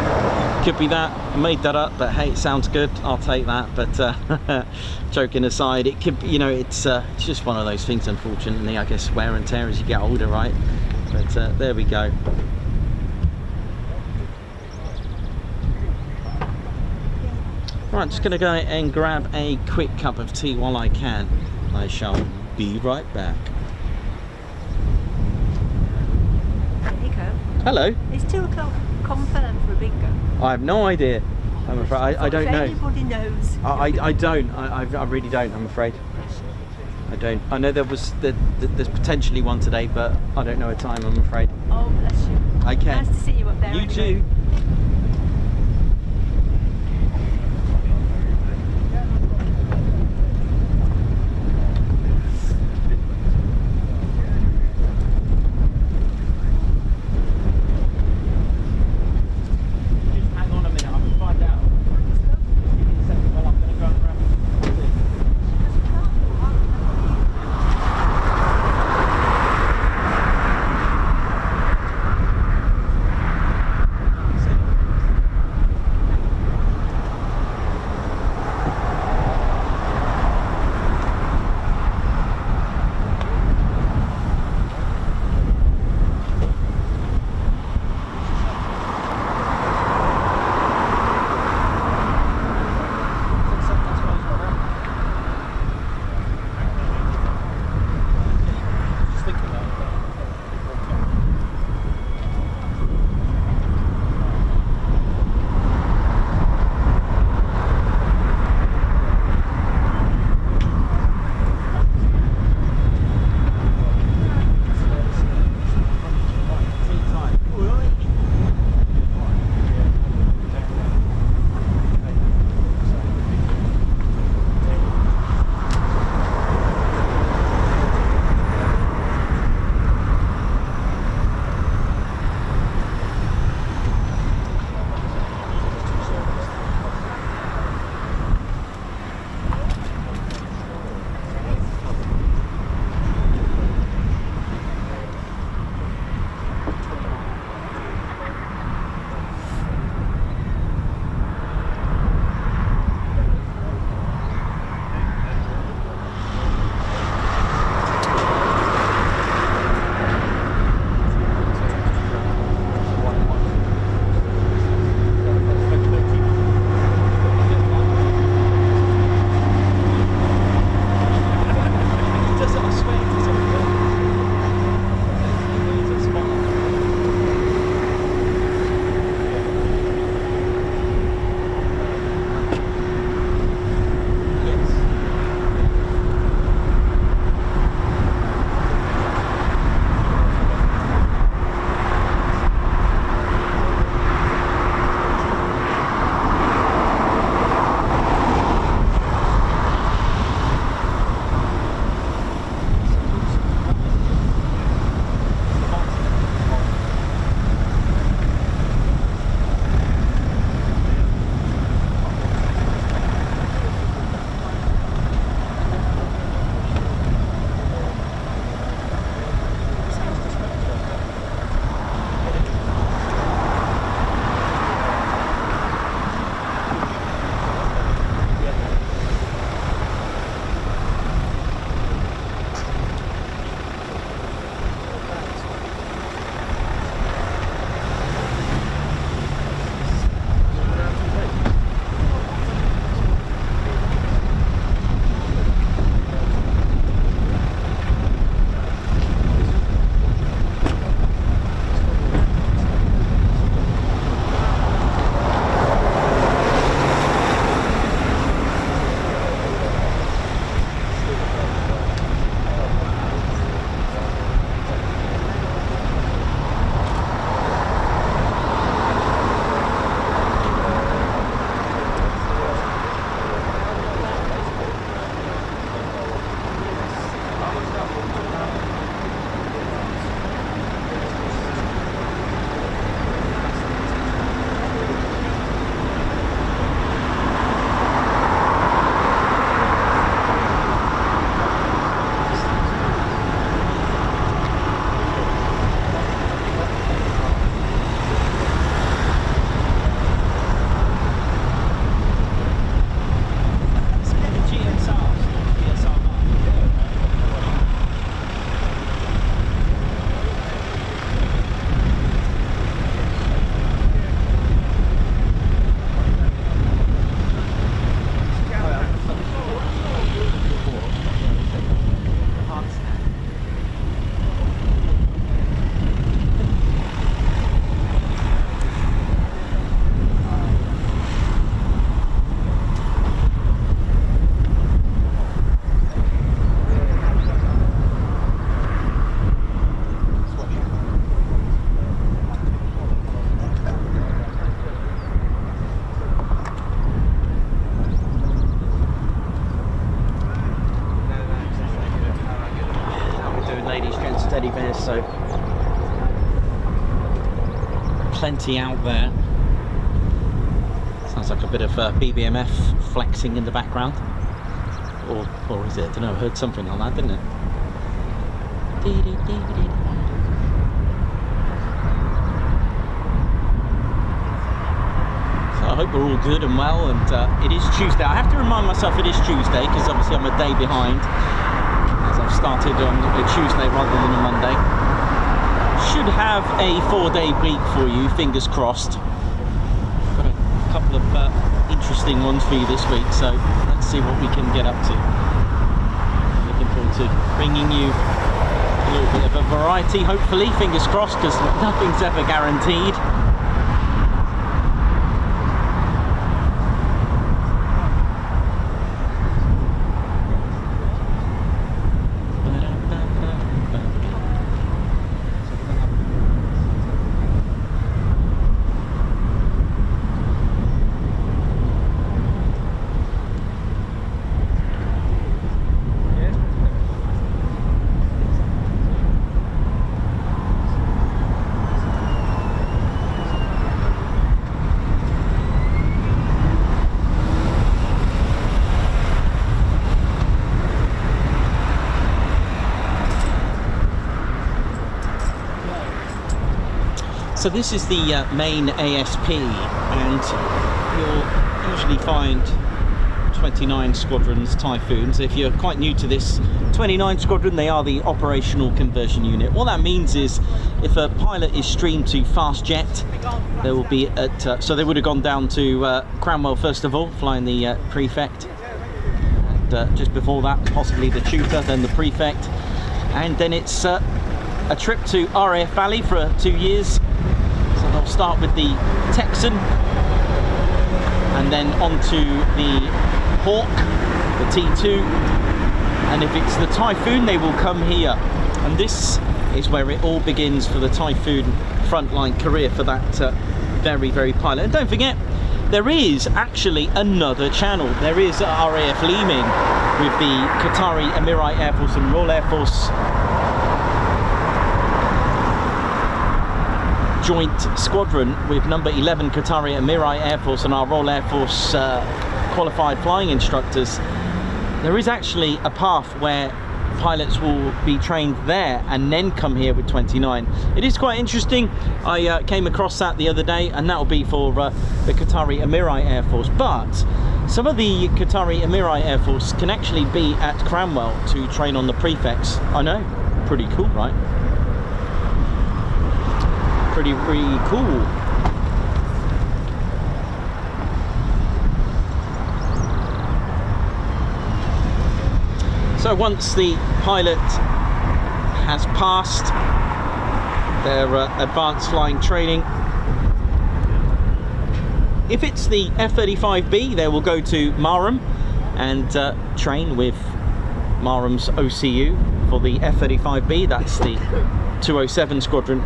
Could be that. I made that up, but hey, it sounds good. I'll take that. But joking aside, it could, you know, it's just one of those things. Unfortunately, I guess wear and tear as you get older, right? But there we go. Right, just gonna go and grab a quick cup of tea while I can. I shall be right back. Nico. Hello. It's 2 o'clock. Confirmed for a bingo. I have no idea. I'm afraid. I don't know. Anybody knows. I don't. I really don't. I'm afraid. I don't. I know there's potentially one today, but I don't know a time. I'm afraid. Oh, bless you. Okay. Nice to see you up there. You anyway. too. steady bears, so plenty out there. Sounds like a bit of BBMF flexing in the background, or is it? I don't know. I heard something like that, didn't it? So I hope we're all good and well, and it is Tuesday. I have to remind myself it is Tuesday because obviously I'm a day behind, as I've started on a Tuesday rather than a Monday. Should have a 4-day week for you, fingers crossed. Got a couple of interesting ones for you this week, so let's see what we can get up to. Looking forward to bringing you a little bit of a variety, hopefully, fingers crossed, because nothing's ever guaranteed. So this is the main ASP, and you'll usually find 29 Squadrons Typhoons. If you're quite new to this, 29 Squadron, they are the operational conversion unit. What that means is if a pilot is streamed to fast jet, there will be at so they would have gone down to Cranwell first of all, flying the prefect, and just before that possibly the tutor, then the prefect, and then it's a trip to RAF Valley for 2 years. So they'll start with the Texan and then onto the Hawk, the T2, and if it's the Typhoon they will come here, and this is where it all begins for the Typhoon frontline career for that very pilot. And don't forget, there is actually another channel. There is RAF Leeming with the Qatari Emirate Air Force and Royal Air Force joint squadron with number 11 Qatari Emirate Air Force and our Royal Air Force qualified flying instructors. There is actually a path where pilots will be trained there and then come here with 29. It is quite interesting. I came across that the other day, and that will be for the Qatari Emirate Air Force. But some of the Qatari Emirate Air Force can actually be at Cranwell to train on the prefects. I know, pretty cool, right? Pretty cool. So once the pilot has passed their advanced flying training, if it's the F-35B, they will go to Marham and train with Marham's OCU for the F-35B. That's the 207 Squadron.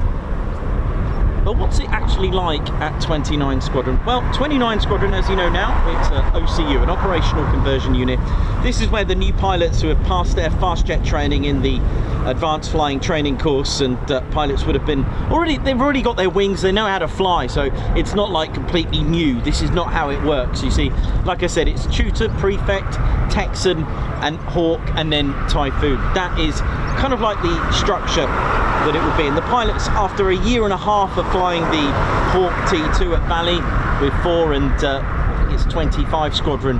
But what's it actually like at 29 Squadron? Well, 29 Squadron, as you know now, it's OCU, an operational conversion unit. This is where the new pilots who have passed their fast jet training in the advanced flying training course, and pilots would have been they've already got their wings, they know how to fly, so it's not like completely new. This is not how it works. You see, like I said, it's tutor, prefect, Texan and Hawk, and then Typhoon. That is kind of like the structure that it would be. And the pilots, after a year and a half of flying the Hawk T2 at Valley with 4 and I think it's 25 Squadron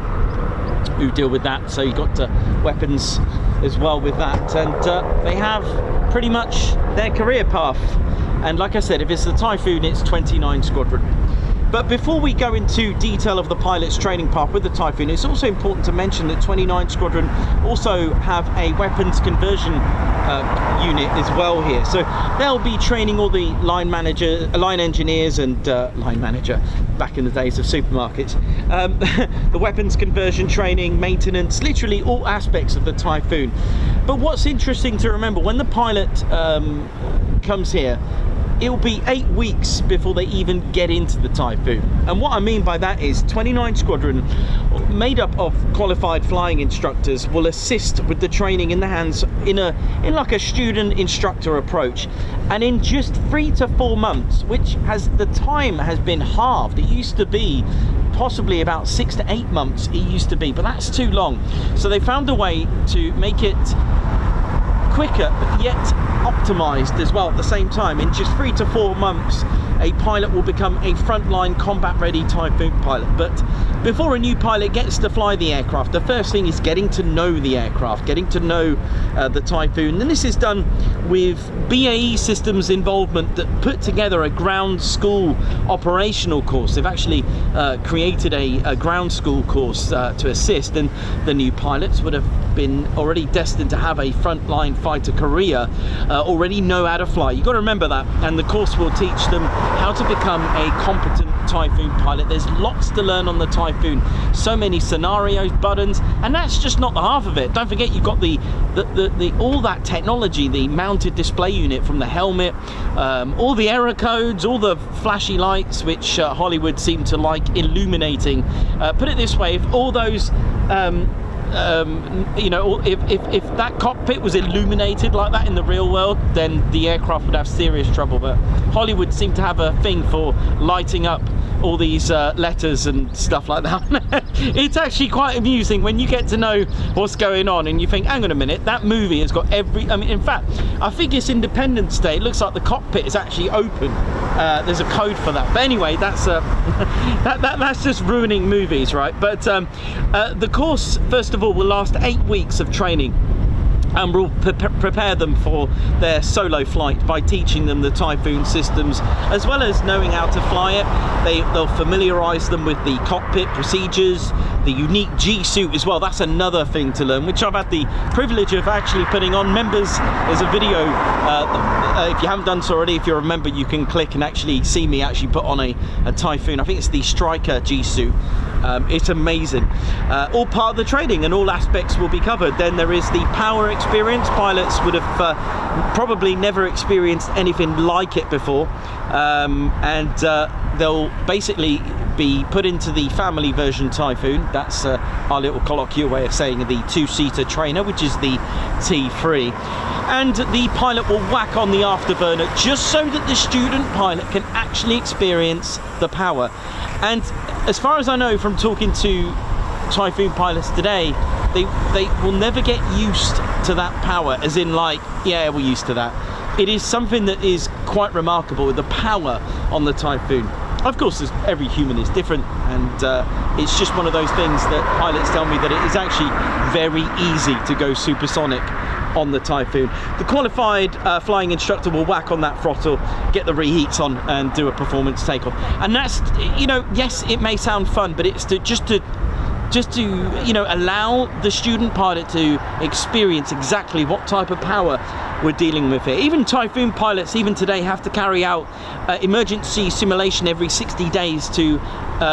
who deal with that, so you've got weapons as well with that, and they have pretty much their career path. And like I said, if it's the Typhoon, it's 29 Squadron. But before we go into detail of the pilot's training path with the Typhoon, it's also important to mention that 29 Squadron also have a weapons conversion unit as well here. So they'll be training all the line engineers and line manager back in the days of supermarkets. The weapons conversion training, maintenance, literally all aspects of the Typhoon. But what's interesting to remember, when the pilot comes here, it will be 8 weeks before they even get into the Typhoon. And what I mean by that is 29 Squadron, made up of qualified flying instructors, will assist with the training in the hands in like a student instructor approach. And in just 3 to 4 months, which the time has been halved. It used to be possibly about 6 to 8 months it used to be, but that's too long. So they found a way to make it quicker but yet optimized as well at the same time. In just 3 to 4 months, a pilot will become a frontline combat ready Typhoon pilot. But before a new pilot gets to fly the aircraft, the first thing is getting to know the aircraft, getting to know the Typhoon. And this is done with BAE Systems involvement that put together a ground school operational course. They've actually created a ground school course to assist, and the new pilots would have been already destined to have a frontline fighter career, already know how to fly. You've got to remember that, and the course will teach them how to become a competent Typhoon pilot. There's lots to learn on the Typhoon, so many scenarios, buttons, and that's just not the half of it. Don't forget, you've got the all that technology, the mounted display unit from the helmet, all the error codes, all the flashy lights which Hollywood seem to like illuminating. Put it this way, if all those you know, if that cockpit was illuminated like that in the real world, then the aircraft would have serious trouble. But Hollywood seemed to have a thing for lighting up all these letters and stuff like that. It's actually quite amusing when you get to know what's going on and you think, hang on a minute, that movie has got every, I mean, in fact, I think it's Independence Day. It looks like the cockpit is actually open. There's a code for that. But anyway, that's that's just ruining movies, right? But the course, first of all, will last 8 weeks of training, and we'll prepare them for their solo flight by teaching them the Typhoon systems, as well as knowing how to fly it. They'll familiarise them with the cockpit procedures, the unique G-suit as well. That's another thing to learn, which I've had the privilege of actually putting on. Members, there's a video, if you haven't done so already, if you're a member, you can click and actually see me actually put on a Typhoon. I think it's the Striker G-suit. It's amazing. All part of the training, and all aspects will be covered. Then there is the power experience. Pilots would have probably never experienced anything like it before, and they'll basically be put into the family version Typhoon. That's our little colloquial way of saying the 2-seater trainer, which is the T3. And the pilot will whack on the afterburner just so that the student pilot can actually experience the power. And as far as I know from talking to Typhoon pilots today, they will never get used to that power, as in like, yeah, we're used to that. It is something that is quite remarkable, the power on the Typhoon. Of course, every human is different, and it's just one of those things that pilots tell me that it is actually very easy to go supersonic on the Typhoon. The qualified flying instructor will whack on that throttle, get the reheats on, and do a performance takeoff. And that's, you know, yes, it may sound fun, but it's just to you know, allow the student pilot to experience exactly what type of power we're dealing with here. Even Typhoon pilots, even today, have to carry out emergency simulation every 60 days to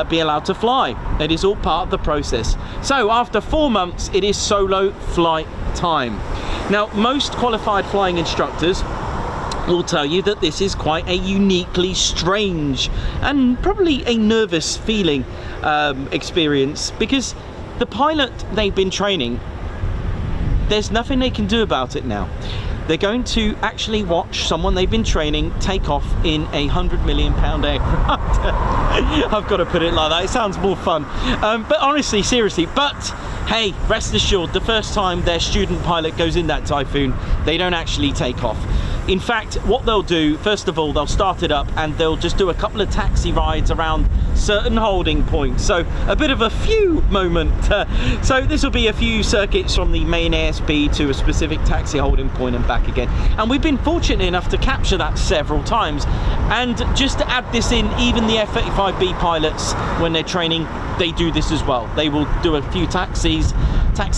be allowed to fly. It is all part of the process. So after 4 months, it is solo flight time. Now, most qualified flying instructors will tell you that this is quite a uniquely strange and probably a nervous feeling experience, because the pilot they've been training, there's nothing they can do about it now. They're going to actually watch someone they've been training take off in a £100 million aircraft. I've got to put it like that, it sounds more fun. But honestly, seriously, but hey, rest assured, the first time their student pilot goes in that Typhoon, they don't actually take off. In fact, what they'll do, first of all, they'll start it up and they'll just do a couple of taxi rides around certain holding points. So a bit of a few moment. So this will be a few circuits from the main ASP to a specific taxi holding point and back again. And we've been fortunate enough to capture that several times. And just to add this in, even the F-35B pilots, when they're training, they do this as well. They will do a few taxi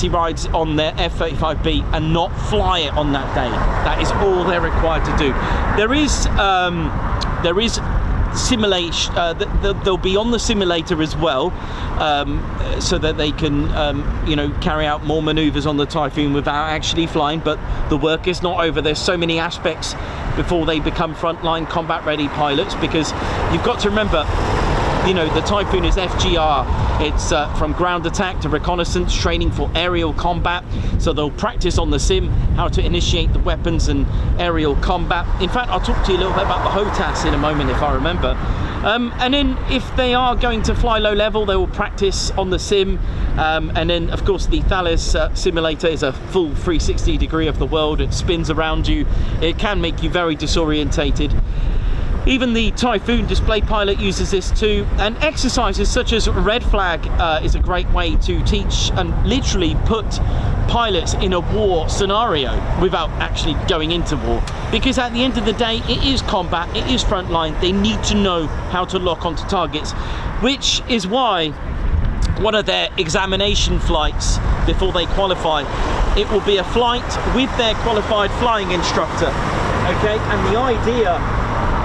rides on their F-35B and not fly it on that day. That is all they're required to do. There is simulation, they'll be on the simulator as well, so that they can you know, carry out more maneuvers on the Typhoon without actually flying. But the work is not over. There's so many aspects before they become frontline combat ready pilots, because you've got to remember, you know, the Typhoon is FGR. It's from ground attack to reconnaissance, training for aerial combat. So they'll practice on the sim how to initiate the weapons and aerial combat. In fact, I'll talk to you a little bit about the HOTAS in a moment if I remember. And then if they are going to fly low level, they will practice on the sim. And then of course the Thales simulator is a full 360 degree of the world. It spins around you. It can make you very disorientated. Even the Typhoon display pilot uses this too, and exercises such as red flag is a great way to teach and literally put pilots in a war scenario without actually going into war, because at the end of the day it is combat, it is frontline. They need to know how to lock onto targets, which is why one of their examination flights before they qualify, it will be a flight with their qualified flying instructor, okay? And the idea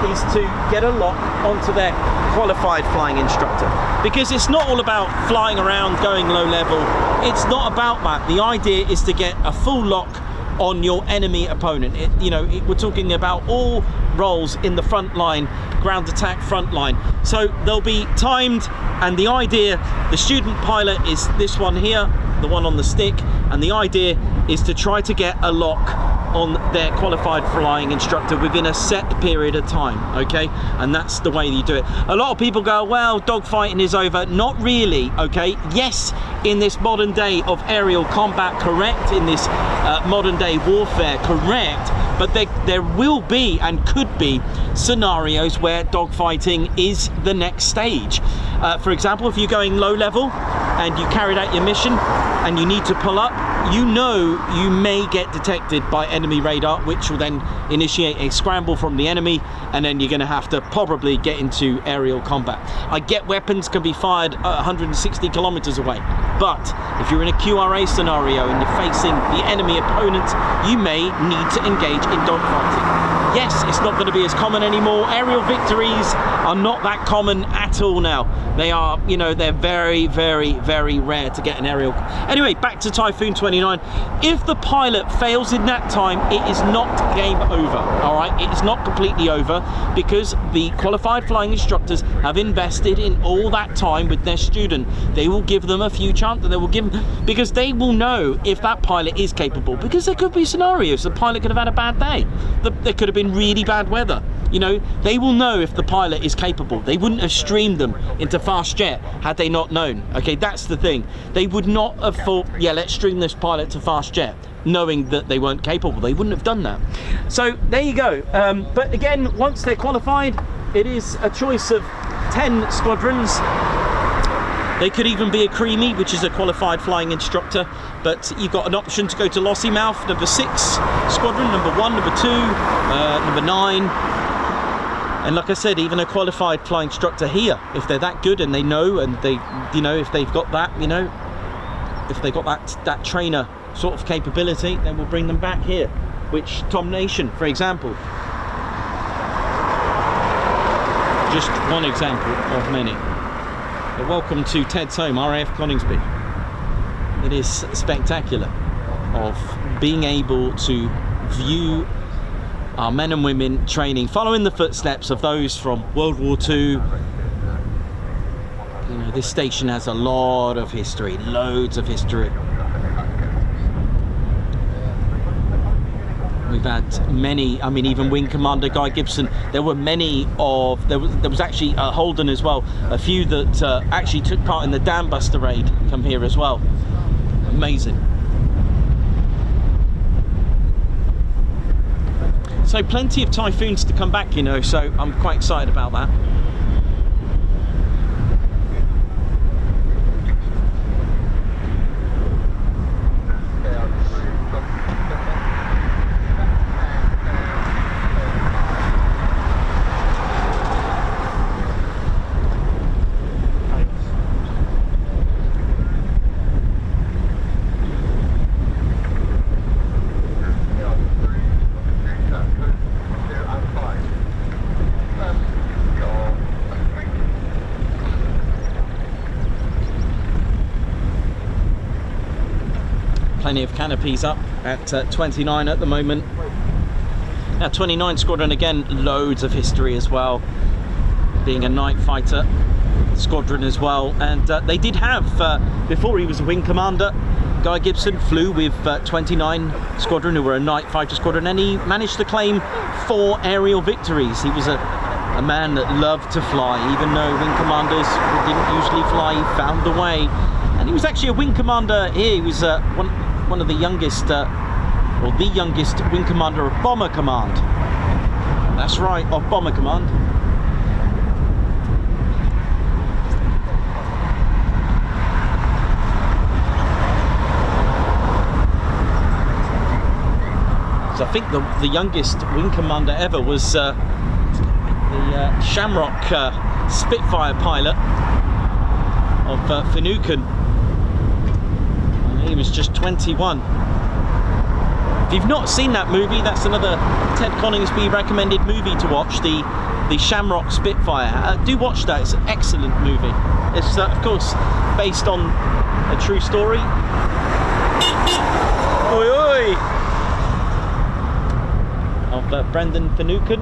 is to get a lock onto their qualified flying instructor, because it's not all about flying around going low level. It's not about that. The idea is to get a full lock on your enemy opponent. We're talking about all roles in the front line, ground attack front line. So they'll be timed, and the idea, the student pilot is this one here, the one on the stick, and the idea is to try to get a lock on their qualified flying instructor within a set period of time, okay? And that's the way you do it. A lot of people go, well, dogfighting is over. Not really, okay? Yes, in this modern day of aerial combat, correct, in this modern day warfare, correct, but there will be and could be scenarios where dogfighting is the next stage. For example, if you're going low level and you carried out your mission and you need to pull up, you know you may get detected by enemy radar, which will then initiate a scramble from the enemy, and then you're going to have to probably get into aerial combat. I get weapons can be fired 160 kilometers away, but if you're in a QRA scenario and you're facing the enemy opponent, you may need to engage in dogfighting. Yes, it's not going to be as common anymore. Aerial victories are not that common at all now. They are, they're very, very, very rare to get an aerial. Anyway, back to Typhoon 29. If the pilot fails in that time, it is not game over, all right? It is not completely over, because the qualified flying instructors have invested in all that time with their student. They will give them a few chances. They will give them, because they will know if that pilot is capable, because there could be scenarios. The pilot could have had a bad day. There could have been really bad weather. They will know if the pilot is capable. They wouldn't have streamed them into fast jet had they not known. Okay, that's the thing. They would not have thought, yeah, let's stream this pilot to fast jet, knowing that they weren't capable. They wouldn't have done that. So there you go. But again, once they're qualified, it is a choice of 10 squadrons. They could even be a creamy, which is a qualified flying instructor, but you've got an option to go to Lossiemouth, number 6 squadron, number 1, number 2, number 9. And like I said, even a qualified flying instructor here, if they're that good and they know, and they, if they've got that, if they've got that trainer sort of capability, then we'll bring them back here, which Tom Nation, for example. Just one example of many. But welcome to Ted's home, RAF Coningsby. It is spectacular of being able to view our men and women training, following the footsteps of those from World War II. This station has a lot of history, loads of history. We've had many, even Wing Commander Guy Gibson, there were many of, there was actually Holden as well, a few that actually took part in the Dam Buster raid come here as well. Amazing. So plenty of Typhoons to come back, so I'm quite excited about that. Plenty of canopies up at 29 at the moment. Now 29 Squadron, again, loads of history as well. Being a night fighter, squadron as well, and they did have, before he was a wing commander, Guy Gibson flew with 29 Squadron, who were a night fighter squadron, and he managed to claim 4 aerial victories. He was a man that loved to fly, even though wing commanders didn't usually fly. He found the way, and he was actually a wing commander here. He was one of the youngest, or the youngest wing commander of Bomber Command. That's right, of Bomber Command. I think the youngest wing commander ever was the Shamrock Spitfire pilot of Finucane. And he was just 21. If you've not seen that movie, that's another Ted Coningsby recommended movie to watch, the Shamrock Spitfire. Do watch that, it's an excellent movie. It's of course based on a true story. Oi, oi! Of Brendan Finucane.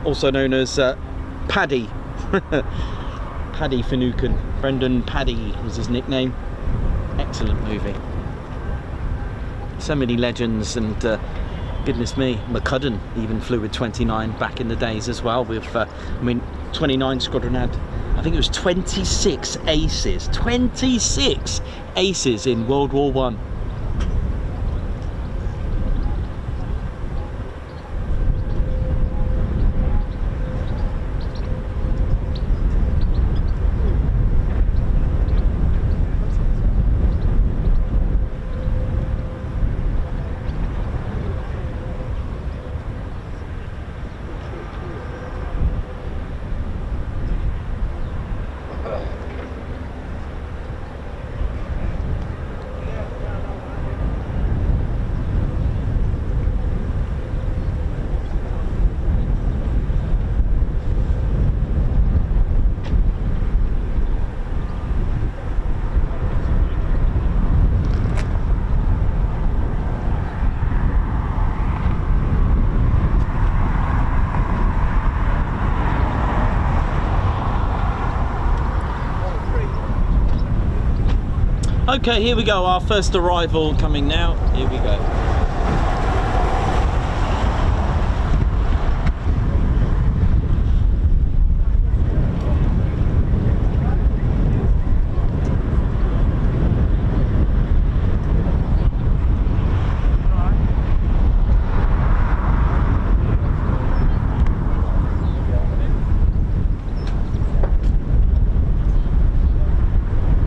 Also known as Paddy. Paddy Finucane. Brendan Paddy was his nickname. Excellent movie. So many legends, and goodness me, McCudden even flew with 29 back in the days as well. With, 29 Squadron had, I think it was 26 aces. 26 aces in World War I. Okay, here we go, our first arrival coming now. Here we go.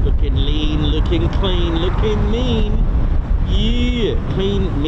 Looking lean, looking clean, looking mean. Yeah, clean,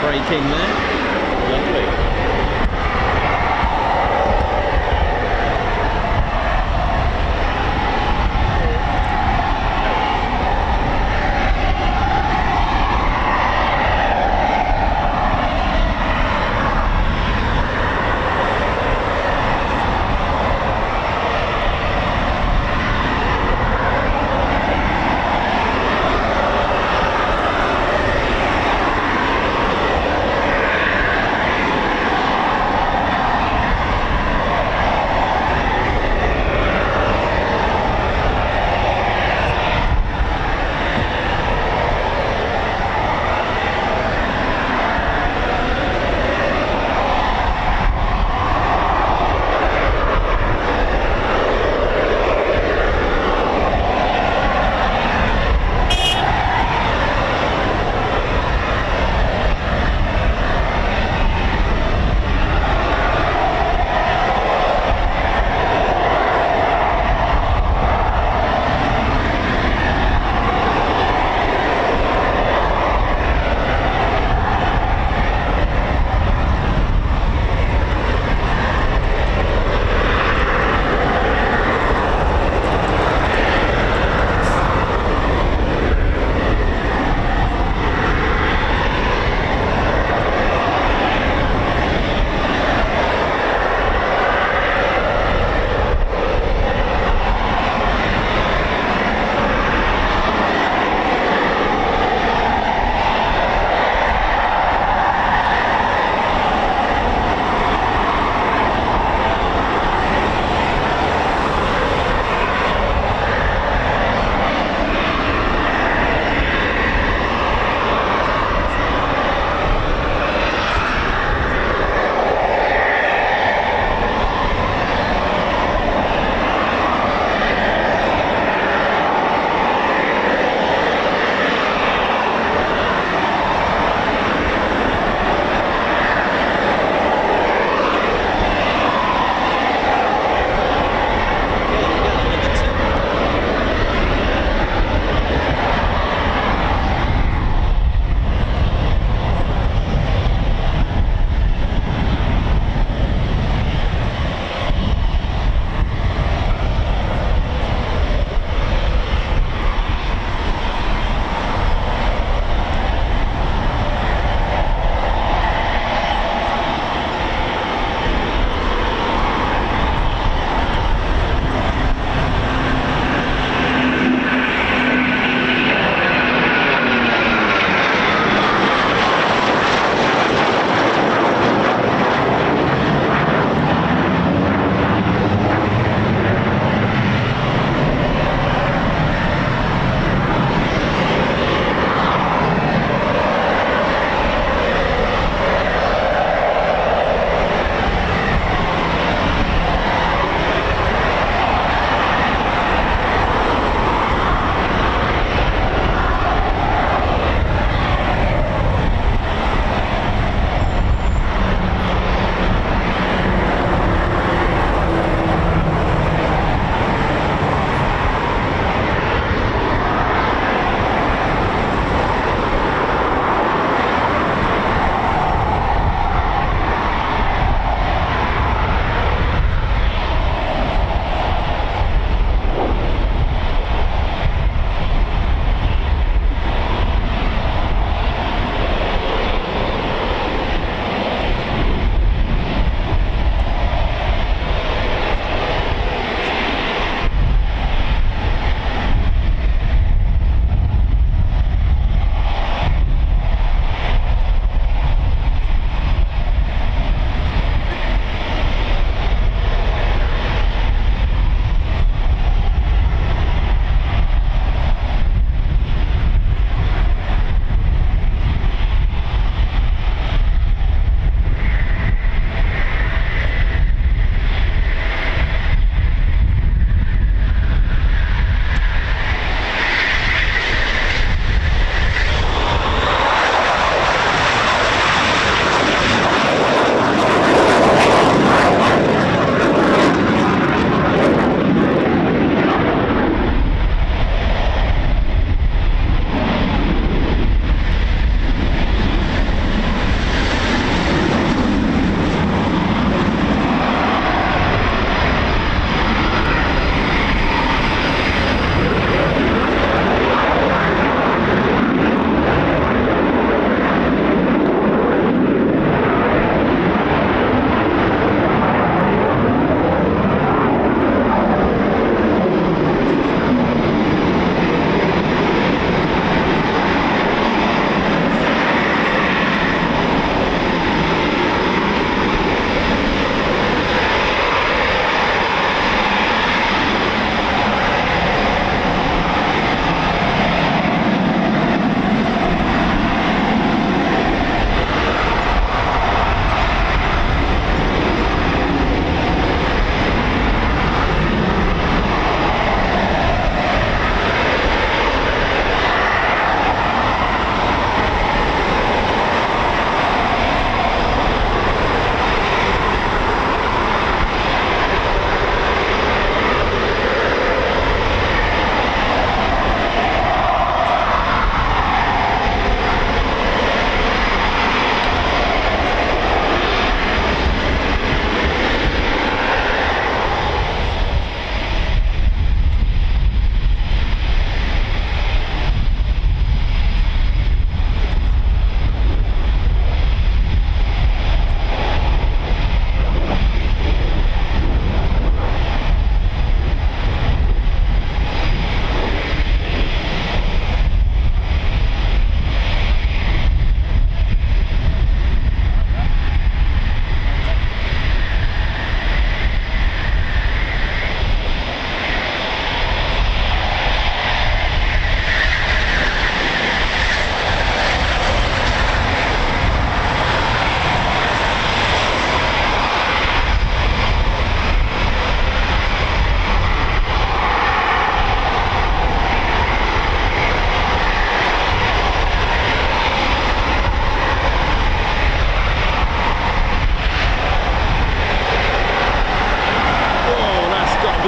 Braking there. Lovely.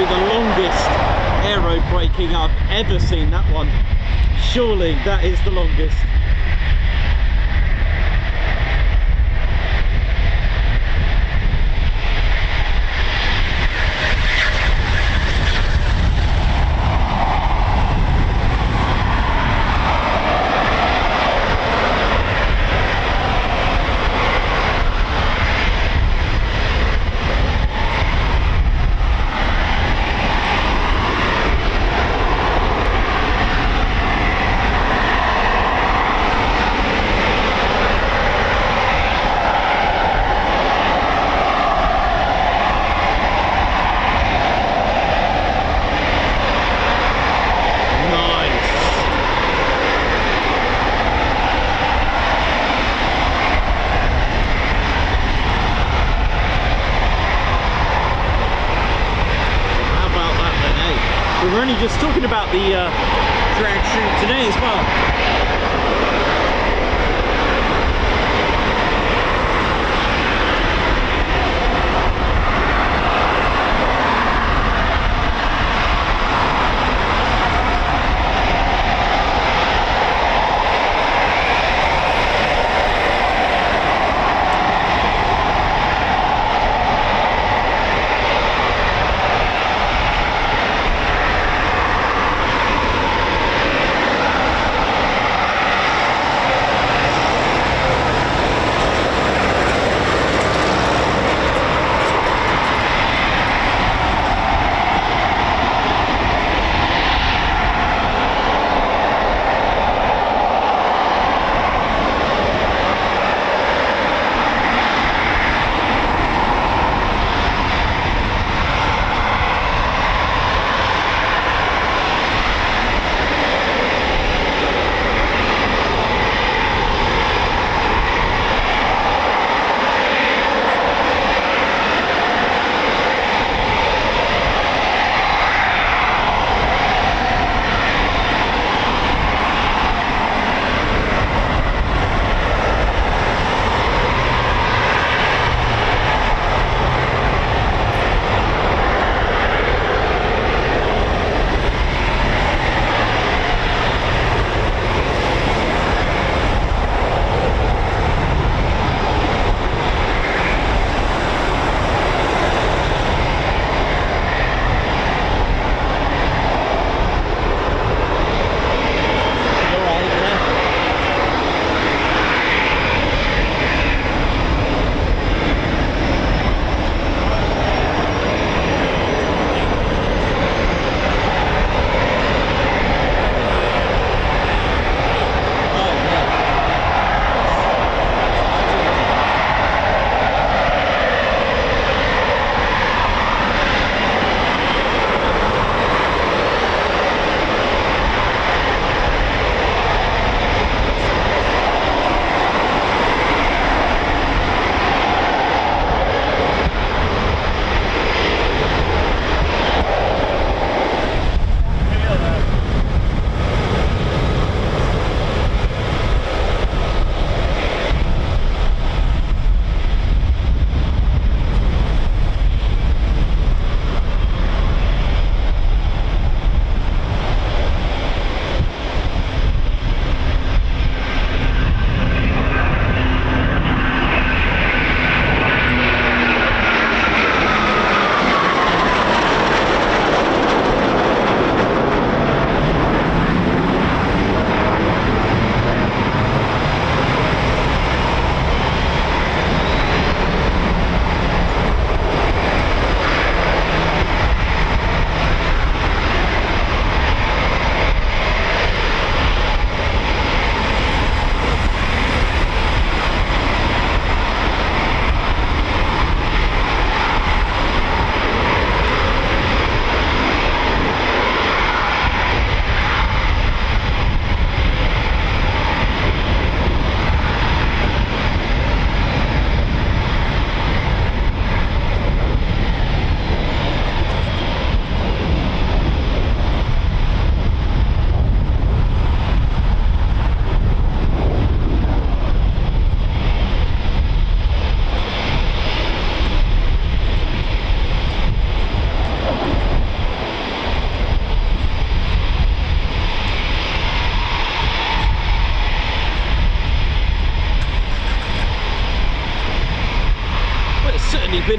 be the longest aero braking I've ever seen, that one. Surely that is the longest. We're only just talking about the drag chute today as well.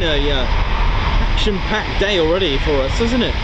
been a action-packed day already for us, hasn't it?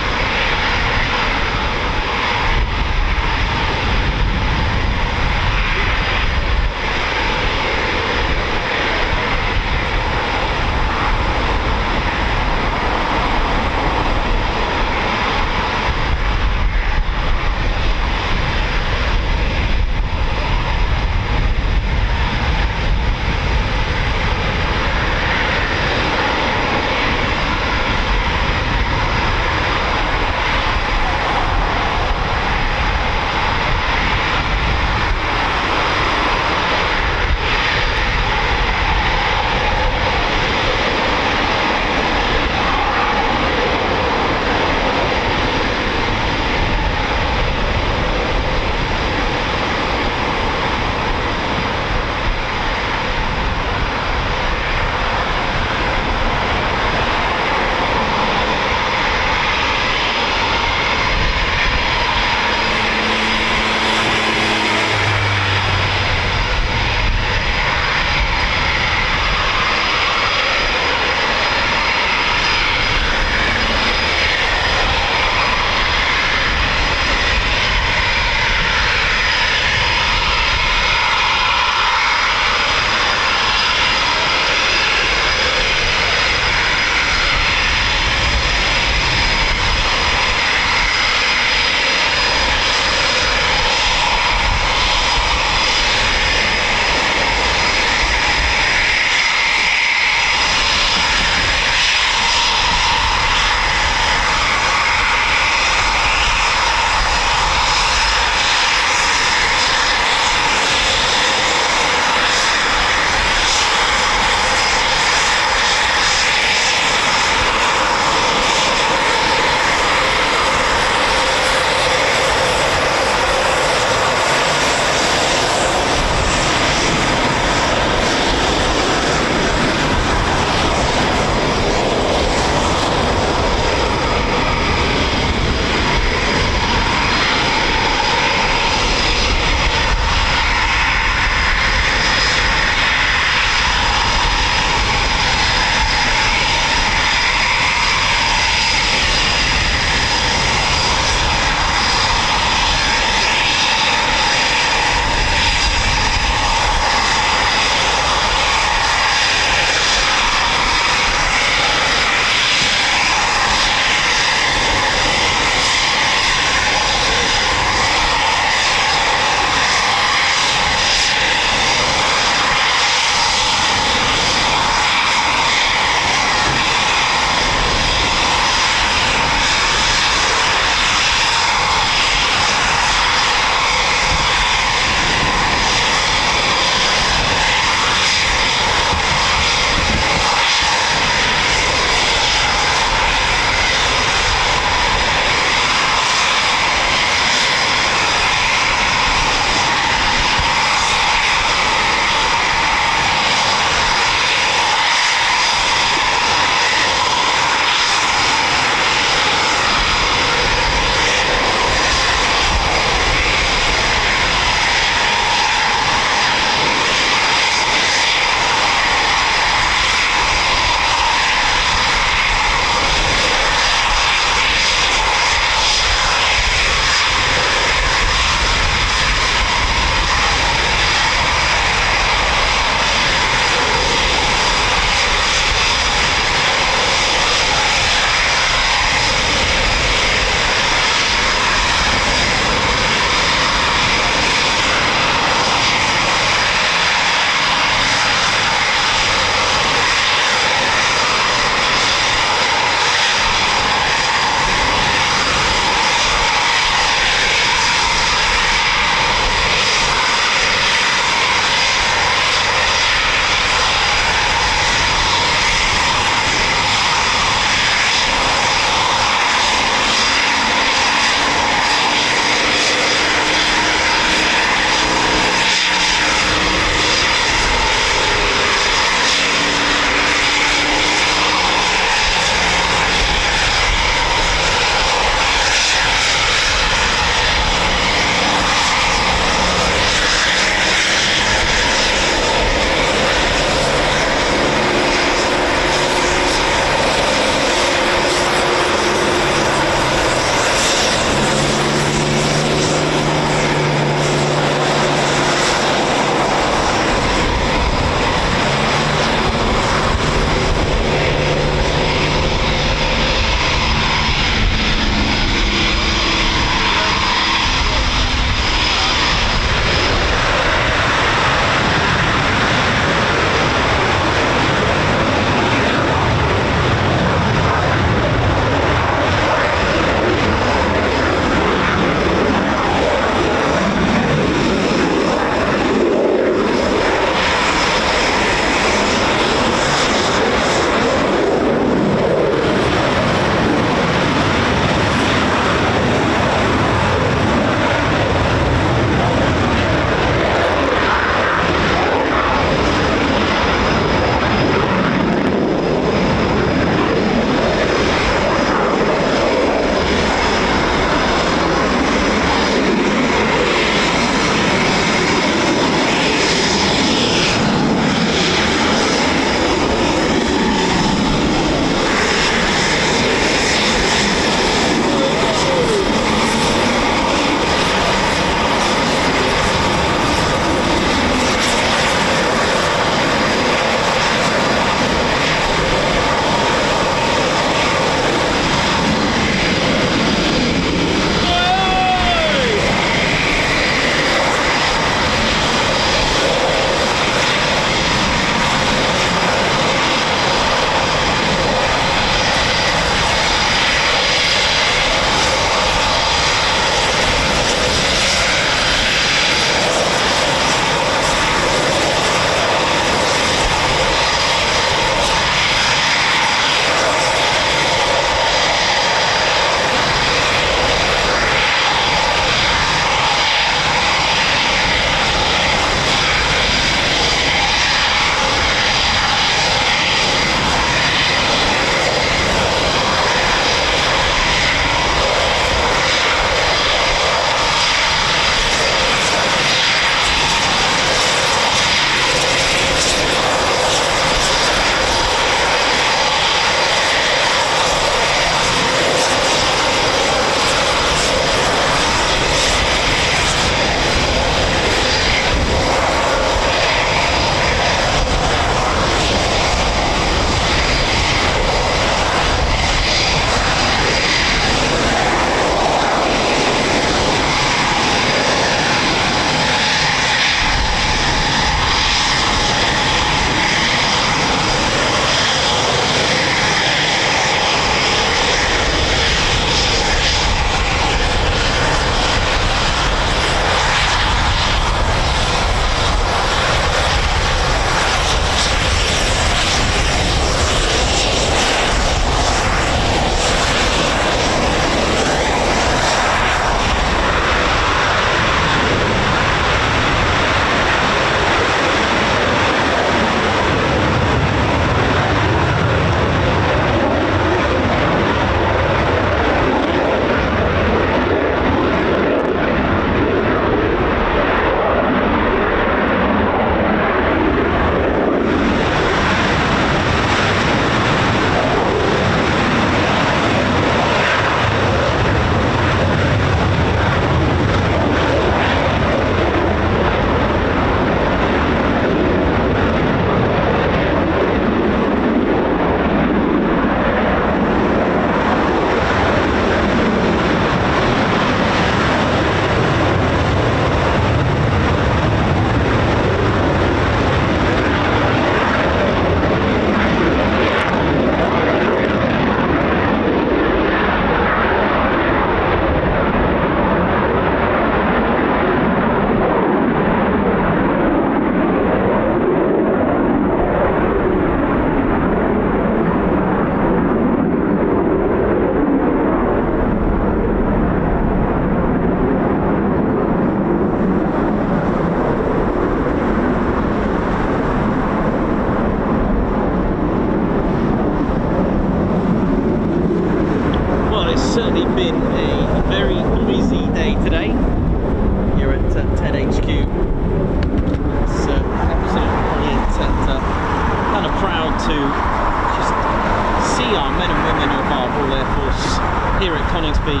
are men and women of our Royal Air Force here at Coningsby,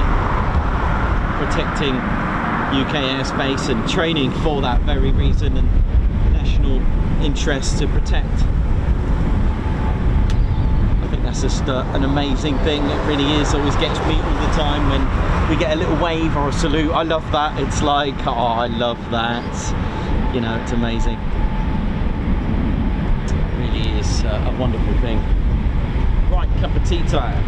protecting UK airspace and training for that very reason and national interest to protect. I think that's just an amazing thing. It really is. Always gets me all the time when we get a little wave or a salute. I love that. It's like, oh, I love that. You know, it's amazing. It really is a wonderful thing. Right, cup of tea time.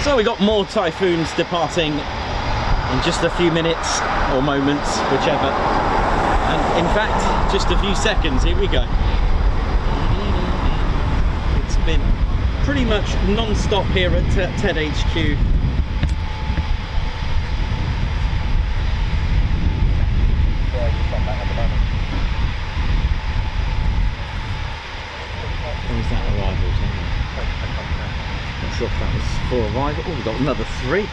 So we got more Typhoons departing in just a few minutes or moments, whichever. And in fact, just a few seconds. Here we go. It's been pretty much non-stop here at TED HQ. Where's that arrivals? Not sure if that was for arrival. Oh, we've got another three.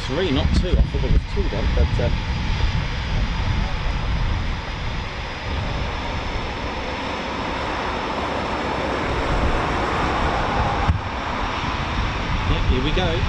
Three, not two. I thought there was two then, but yeah, here we go.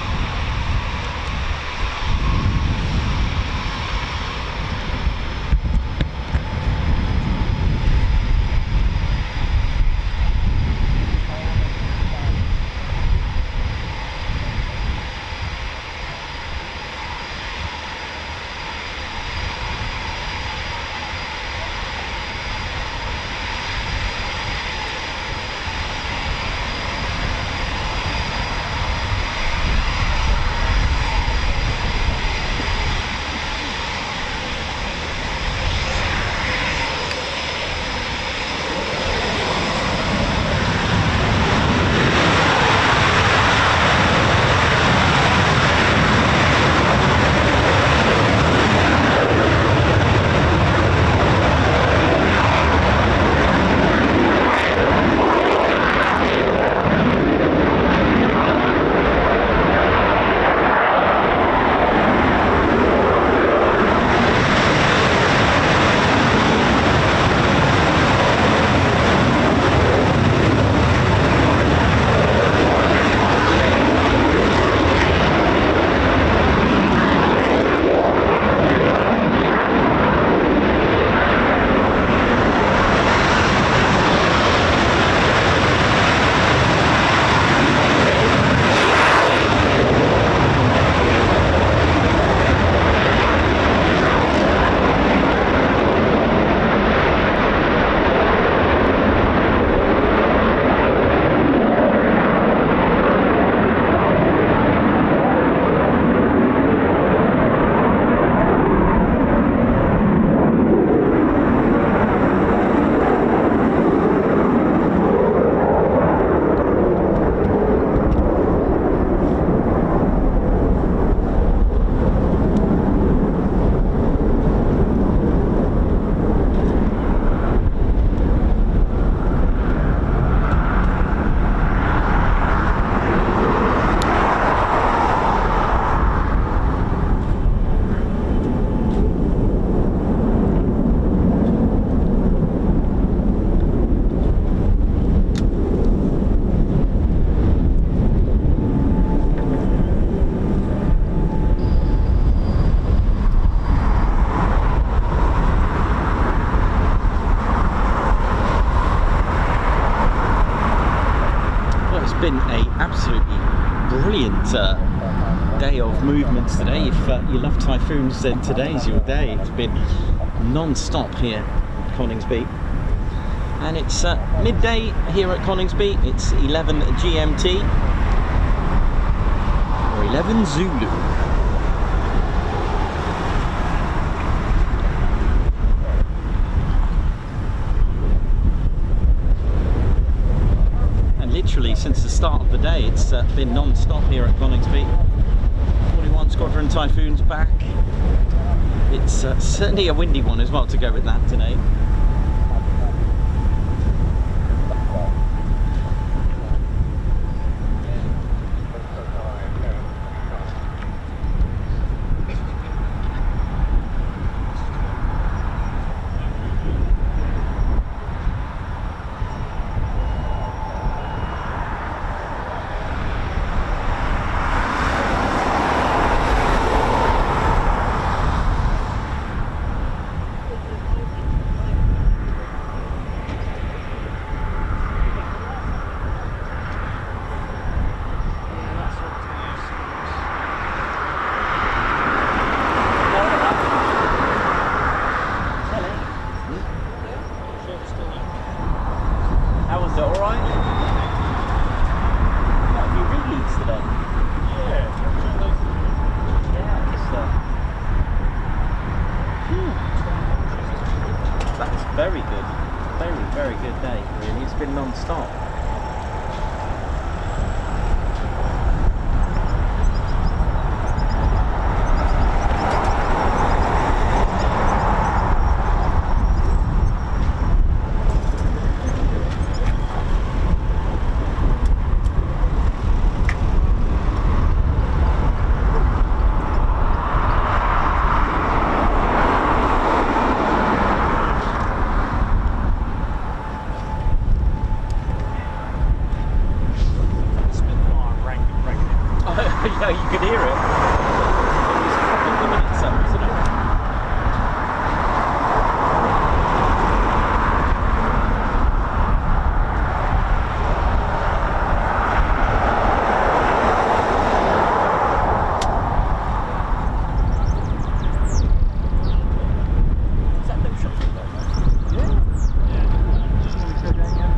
day of movements today. If you love typhoons, then today's your day. It's been non-stop here at Coningsby. And it's midday here at Coningsby. It's 11 GMT or 11 Zulu. And literally since the start of the day, it's been non-stop here at Coningsby. 41 Squadron Typhoons back. It's certainly a windy one as well to go with that today. Very good, very good day, really. It's been non-stop. Yeah, you could hear it. It was a couple of minutes up, isn't it? Is that no shot? Yeah. Just want to go down again.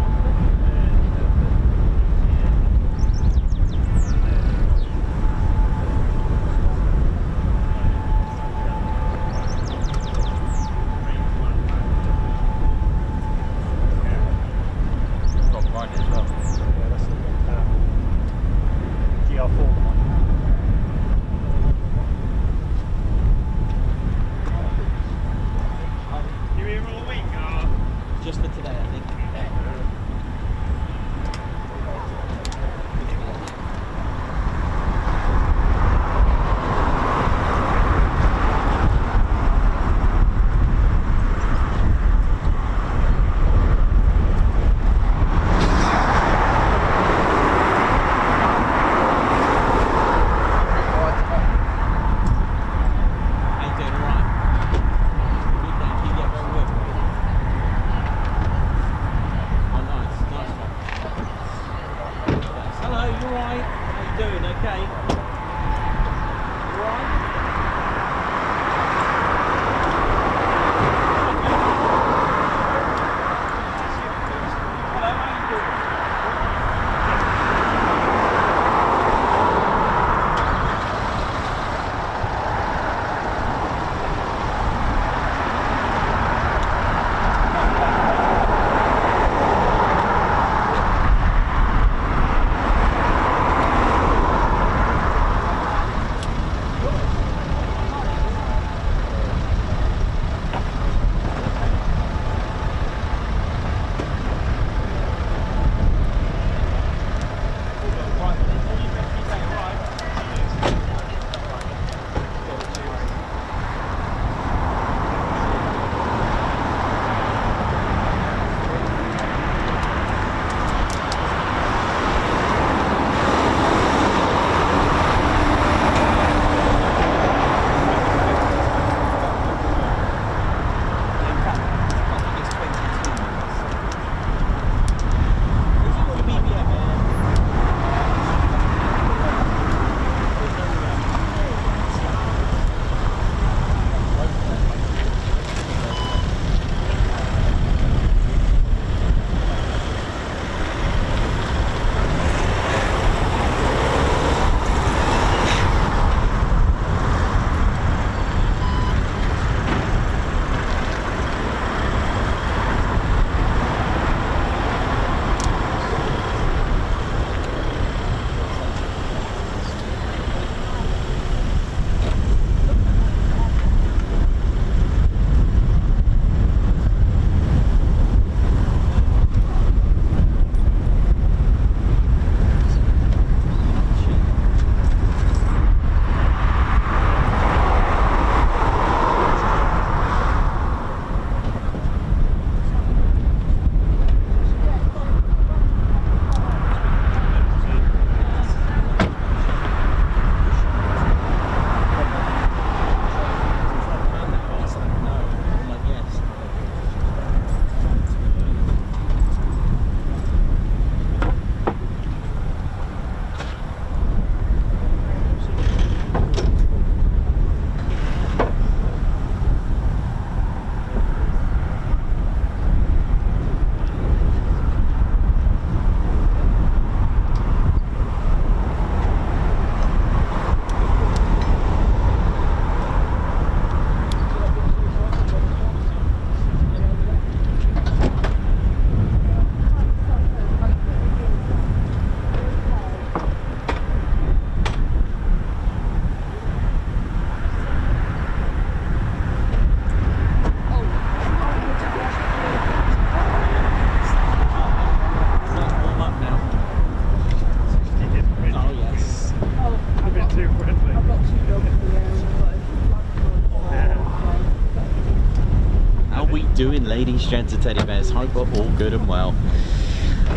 doing, ladies, gents and teddy bears? Hope we're all good and well.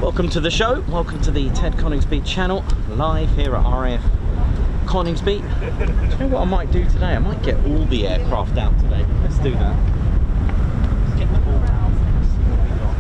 Welcome to the show. Welcome to the Ted Coningsby channel, live here at RAF Coningsby. Do you know what I might do today? I might get all the aircraft out today. Let's do that. Let's get them all out. Let's see what we got.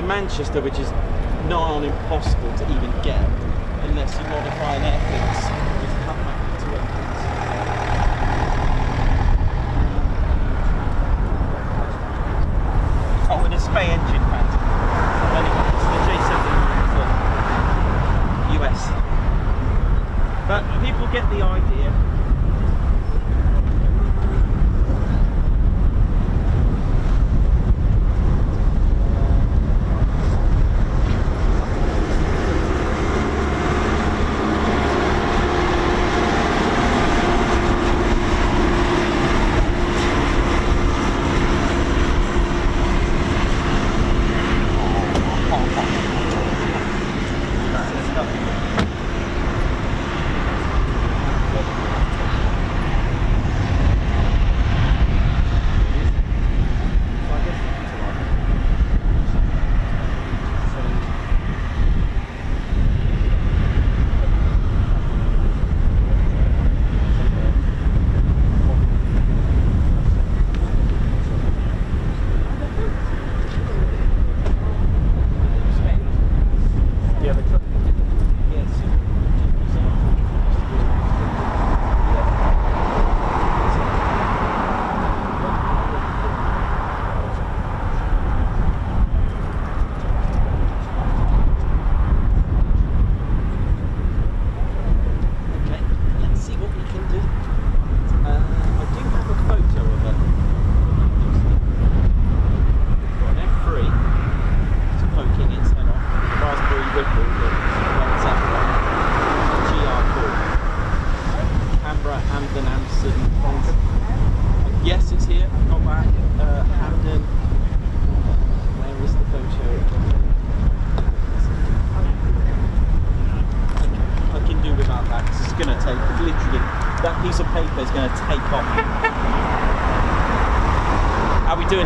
Manchester, which is nigh on impossible to even get unless you modify an airfix with cut back into engines. Oh, and a spay engine pad. Anyway, it's the J7 for US. But people get the idea.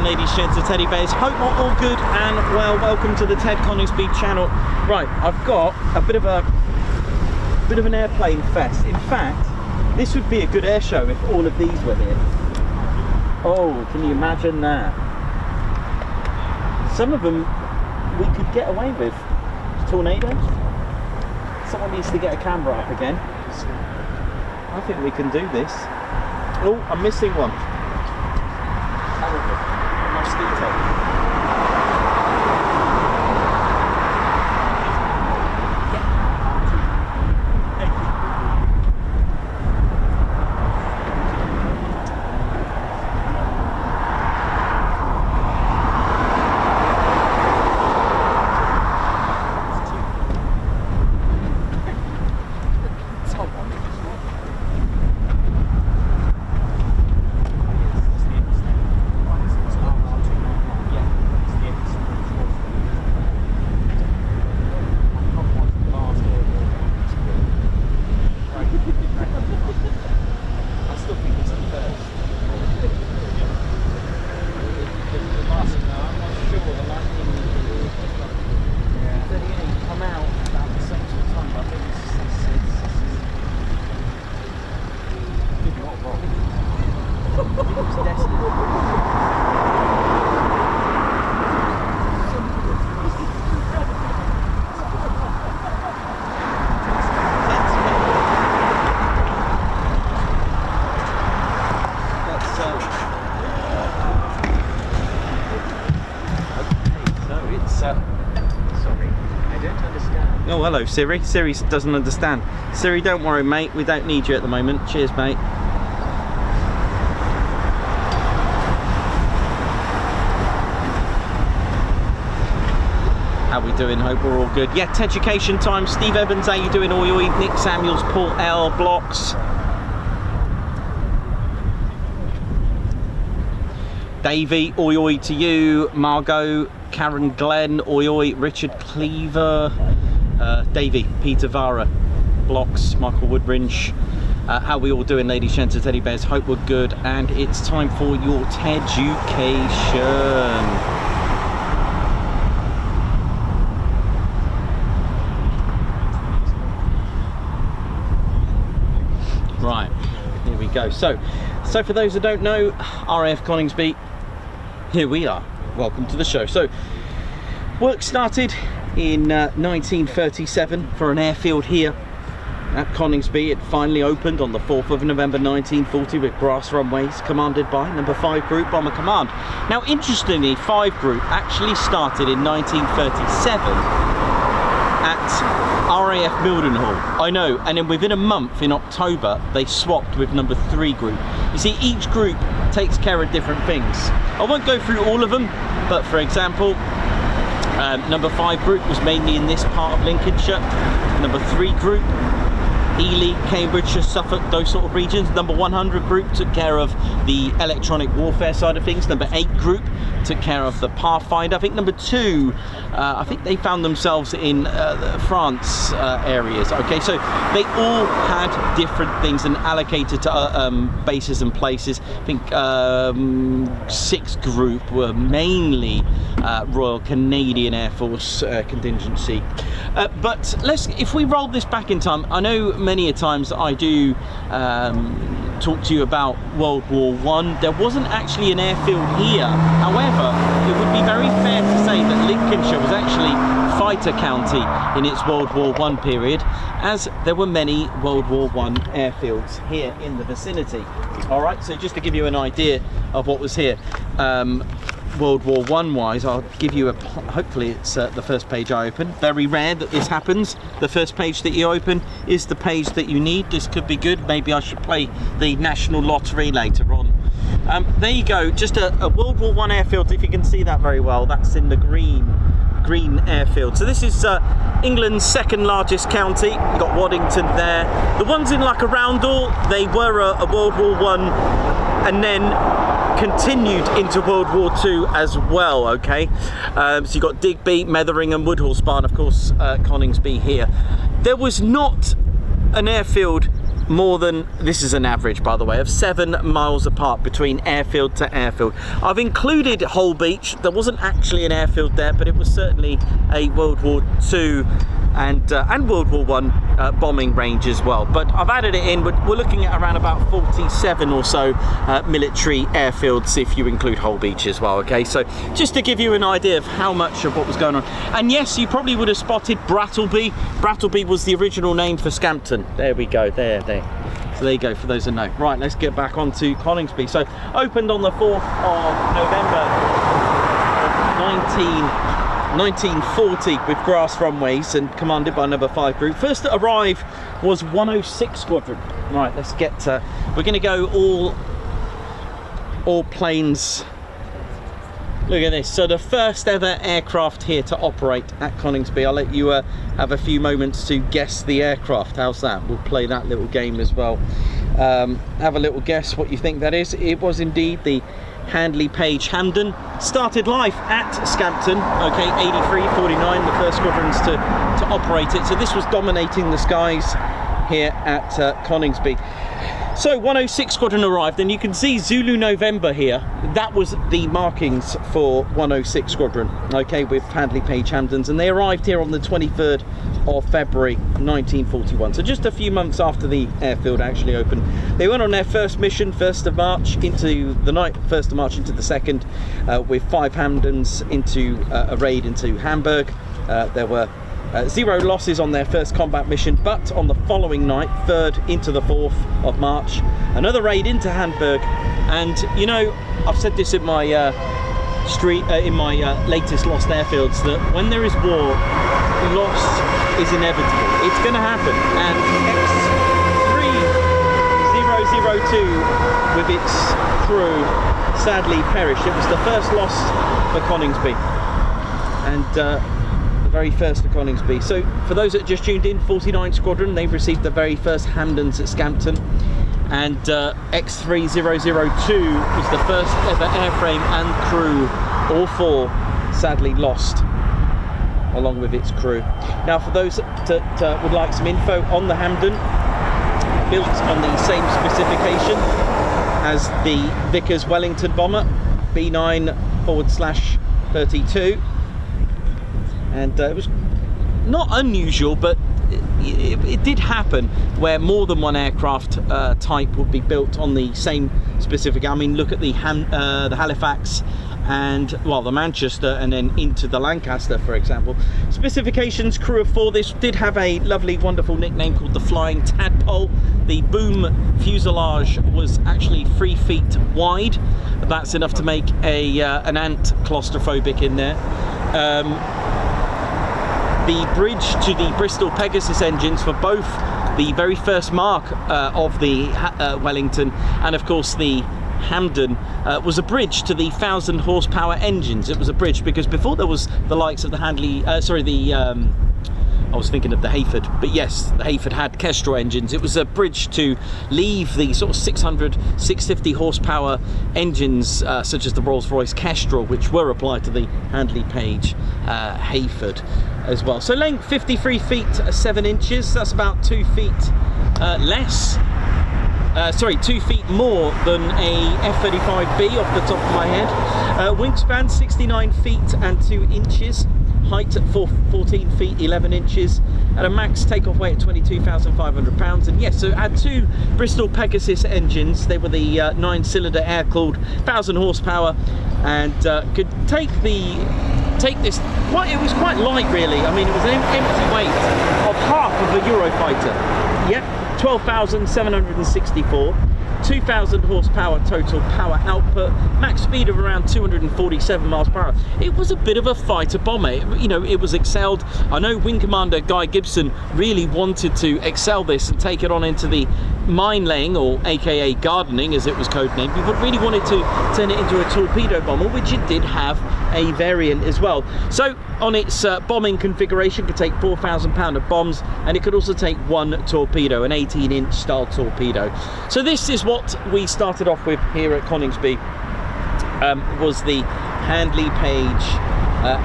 Ladies, gents and teddy bears, hope we're all good and well. Welcome to the Ted Coningsby channel. Right, I've got a bit of an airplane fest. In fact, this would be a good air show if all of these were here. Oh, can you imagine that? Some of them we could get away with. Tornadoes. Someone needs to get a camera up again. I think we can do this. Oh, I'm missing one. Siri. Siri doesn't understand. Siri, don't worry, mate. We don't need you at the moment. Cheers, mate. How we doing? Hope we're all good. Yeah, education time. Steve Evans, how you doing? Oii, Nick Samuels, Paul L, Blocks. Davey, Oii to you. Margot, Karen Glenn, Oii, Richard Cleaver, Davey, Peter Vara, Blocks, Michael Woodbridge. How we all doing, ladies, gents, teddy bears? Hope we're good. And it's time for your TEDucation. Right, here we go. So for those who don't know, RAF Coningsby, here we are. Welcome to the show. So, work started in 1937 for an airfield here at Coningsby. It finally opened on the 4th of November 1940 with grass runways, commanded by number 5 Group Bomber Command. Now, interestingly, 5 Group actually started in 1937 at RAF Mildenhall. I know, and then within a month in October they swapped with number 3 Group. You see, each group takes care of different things. I won't go through all of them, but for example, number 5 Group was mainly in this part of Lincolnshire. Number 3 Group, Ely, Cambridgeshire, Suffolk, those sort of regions. Number 100 Group took care of the electronic warfare side of things. Number 8 Group took care of the Pathfinder. I think number 2, I think they found themselves in France areas. Okay, so they all had different things and allocated to bases and places. I think 6th Group were mainly Royal Canadian Air Force contingency. But if we roll this back in time, I know many a times I do talk to you about World War I. There wasn't actually an airfield here. However, it would be very fair to say that Lincolnshire was actually fighter county in its World War I period, as there were many World War I airfields here in the vicinity. All right, so just to give you an idea of what was here. World War I wise, I'll give you hopefully it's the first page I open. Very rare that this happens. The first page that you open is the page that you need. This could be good. Maybe I should play the National Lottery later on. There you go, just a World War I airfield, if you can see that very well. That's in the green airfield. So this is England's 2nd largest county. You've got Waddington there. The ones in like a Roundel, they were a World War I and then continued into World War II as well, okay? So you've got Digby, Methering and Woodhall Spa, and of course Coningsby here. There was not an airfield more than, this is an average by the way, of 7 miles apart between airfield to airfield. I've included Holbeach. There wasn't actually an airfield there, but it was certainly a World War II and World War I bombing range as well. But I've added it in. We're looking at around about 47 or so military airfields if you include Holbeach as well, okay? So just to give you an idea of how much of what was going on. And yes, you probably would have spotted Brattleby. Brattleby was the original name for Scampton. There we go, there. So there you go, for those who know. Right, let's get back onto Coningsby. So opened on the 4th of November 1940 with grass runways and commanded by number 5 Group. First to arrive was 106 Squadron. Right, let's get we're going to go all planes. Look at this. So the first ever aircraft here to operate at Coningsby. I'll let you have a few moments to guess the aircraft. How's that? We'll play that little game as well. Have a little guess what you think that is. It was indeed the Handley Page Hampden. Started life at Scampton, okay, 83-49, the first squadrons to operate it. So this was dominating the skies here at Coningsby. So 106 Squadron arrived, and you can see Zulu November here. That was the markings for 106 Squadron, okay, with Handley Page Hampdens, and they arrived here on the 23rd of February 1941. So just a few months after the airfield actually opened. They went on their first mission, 1st of March into the night, 1st of March into the 2nd, with 5 Hampdens into a raid into Hamburg. There were 0 losses on their first combat mission, but on the following night, 3rd into the 4th of March, another raid into Hamburg. And you know, I've said this in my latest Lost Airfields that when there is war, loss is inevitable. It's going to happen, and X3002 with its crew sadly perished. It was the first loss for Coningsby, and the very first for Coningsby. So for those that just tuned in, 49 Squadron, they've received the very first Hamdens at Scampton, and X3002 was the first ever airframe and crew, all four sadly lost along with its crew. Now for those that would like some info on the Hamden, built on the same specification as the Vickers Wellington bomber, B9/32, and it was not unusual, but it did happen where more than one aircraft type would be built on the same specific. I mean, look at the Halifax and, well, the Manchester, and then into the Lancaster, for example. Specifications, crew of 4. This did have a lovely, wonderful nickname called the Flying Tadpole. The boom fuselage was actually 3 feet wide. That's enough to make an ant claustrophobic in there. The bridge to the Bristol Pegasus engines for both the very first mark of the Wellington and of course the Hamden was a bridge to the 1,000 horsepower engines. It was a bridge because before there was the likes of the I was thinking of the Hayford, but yes, the Hayford had Kestrel engines. It was a bridge to leave the sort of 600, 650 horsepower engines such as the Rolls-Royce Kestrel, which were applied to the Handley Page Hayford as well. So length 53 feet 7 inches, that's about 2 feet less. 2 feet more than a F-35B off the top of my head. Wingspan 69 feet and 2 inches. Height at 14 feet 11 inches, at a max takeoff weight at 22,500 pounds. And yes, so it had 2 Bristol Pegasus engines. They were the 9-cylinder air-cooled 1,000 horsepower, and could take this it was quite light, really. I mean, it was an empty weight of half of a Eurofighter. Yep, 12,764. 2,000 horsepower total power output, max speed of around 247 miles per hour. It was a bit of a fighter bomber. It was excelled. I know Wing Commander Guy Gibson really wanted to excel this and take it on into the mine laying, or aka gardening as it was codenamed. He really wanted to turn it into a torpedo bomber, which it did have a variant as well. So on its bombing configuration, could take 4,000 pound of bombs, and it could also take 1 torpedo, an 18-inch style torpedo. So this is what we started off with here at Coningsby, was the Handley Page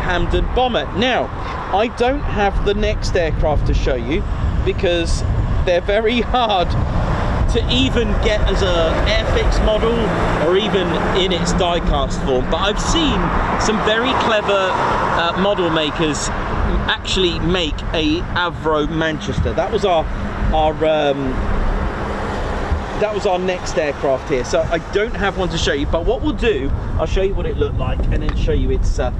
Hamden bomber. Now, I don't have the next aircraft to show you because they're very hard to even get as a airfix model or even in its die-cast form, but I've seen some very clever model makers actually make a Avro Manchester. That was our next aircraft here. So I don't have one to show you, but what we'll do, I'll show you what it looked like and then show you its successor.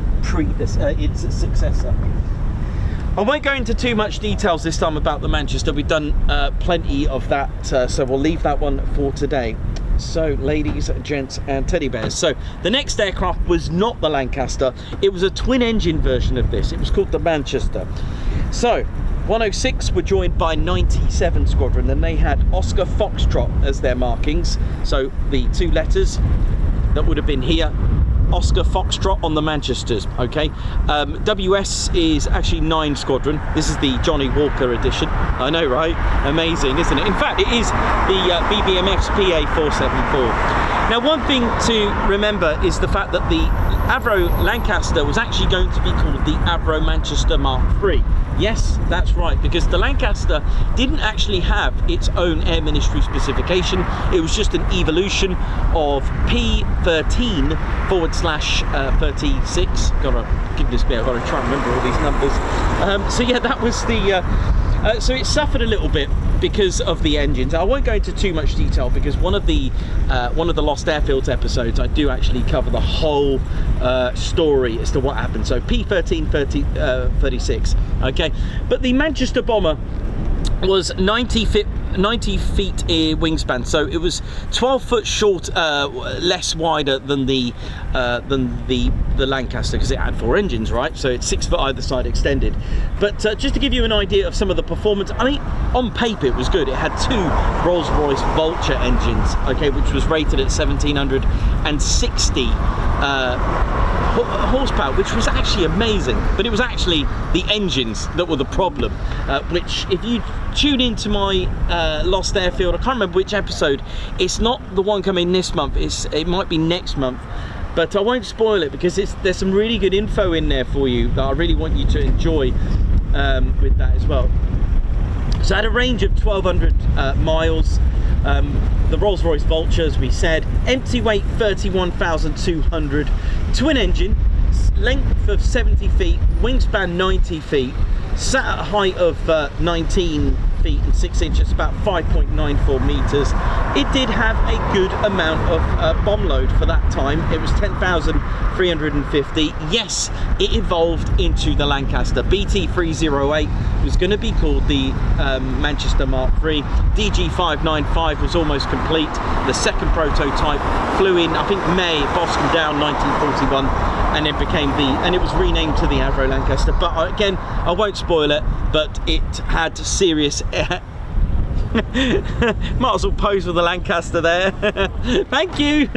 I won't go into too much details this time about the Manchester. We've done plenty of that, so we'll leave that one for today. So, ladies, gents, and teddy bears. So, the next aircraft was not the Lancaster. It was a twin-engine version of this. It was called the Manchester. So, 106 were joined by 97 Squadron, and they had Oscar Foxtrot as their markings. So, the 2 letters that would have been here, Oscar Foxtrot on the Manchesters, okay? WS is actually 9 Squadron. This is the Johnny Walker edition. I know, right? Amazing, isn't it? In fact, it is the BBMX PA474. Now, one thing to remember is the fact that the Avro Lancaster was actually going to be called the Avro Manchester Mark III. Yes, that's right, because the Lancaster didn't actually have its own Air Ministry specification. It was just an evolution of P13/36. Goodness me, I've got to try and remember all these numbers. So yeah, that was the so it suffered a little bit because of the engines. I won't go into too much detail because one of the Lost Airfields episodes, I do actually cover the whole story as to what happened. So P13/36, okay. But the Manchester bomber was 90 feet wingspan, so it was 12 foot short, less wider than the Lancaster, because it had 4 engines, right? So it's 6 foot either side extended. But just to give you an idea of some of the performance, I mean, on paper it was good. It had 2 Rolls-Royce Vulture engines, okay, which was rated at 1760 horsepower, which was actually amazing. But it was actually the engines that were the problem, which, if you tune into my Lost Airfield, I can't remember which episode, it's not the one coming this month, it might be next month, but I won't spoil it, because there's some really good info in there for you that I really want you to enjoy with that as well. So I had a range of 1,200 miles. The Rolls-Royce Vulture, as we said, empty weight 31,200, twin engine, length of 70 feet, wingspan 90 feet, sat at a height of 19 feet and 6 inches, about 5.94 meters. It did have a good amount of bomb load for that time. It was 10,350. Yes, it evolved into the Lancaster. BT308 was going to be called the Manchester Mark III. DG595 was almost complete. The second prototype flew in, I think, May, Boscombe Down, 1941, and then and it was renamed to the Avro Lancaster. But again, I won't spoil it, but it had serious might as well pose with the Lancaster there. Thank you.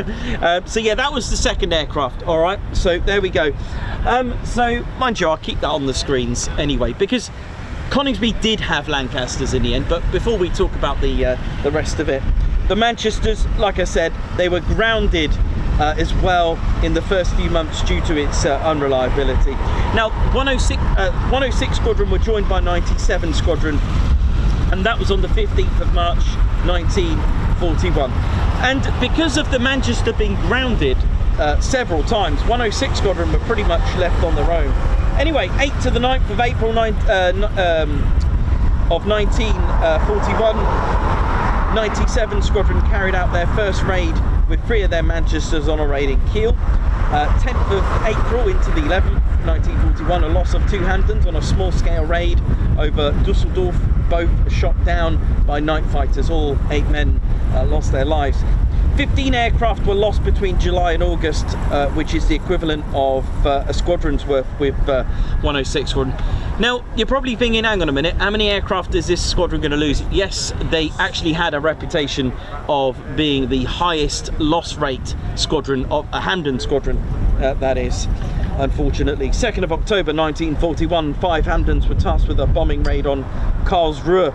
So yeah, that was the second aircraft. All right, so there we go. So mind you, I'll keep that on the screens anyway, because Coningsby did have Lancasters in the end. But before we talk about the rest of it, the Manchesters, like I said, they were grounded as well in the first few months due to its unreliability. Now 106 Squadron were joined by 97 Squadron, and that was on the 15th of March 1941. And because of the Manchester being grounded several times, 106 Squadron were pretty much left on their own. Anyway, 8th to the 9th of April of 1941, 97 Squadron carried out their first raid with 3 of their Manchesters on a raid in Kiel. 10th of April into the 11th, 1941, a loss of 2 Hamdens on a small-scale raid over Dusseldorf, both shot down by night fighters. All 8 men lost their lives. 15 aircraft were lost between July and August, which is the equivalent of a squadron's worth with 106 Squadron. Now, you're probably thinking, hang on a minute, how many aircraft is this squadron going to lose? Yes, they actually had a reputation of being the highest loss rate squadron, of a Hamden squadron, that is, unfortunately. 2nd of October 1941, 5 Hamdens were tasked with a bombing raid on Karlsruhe.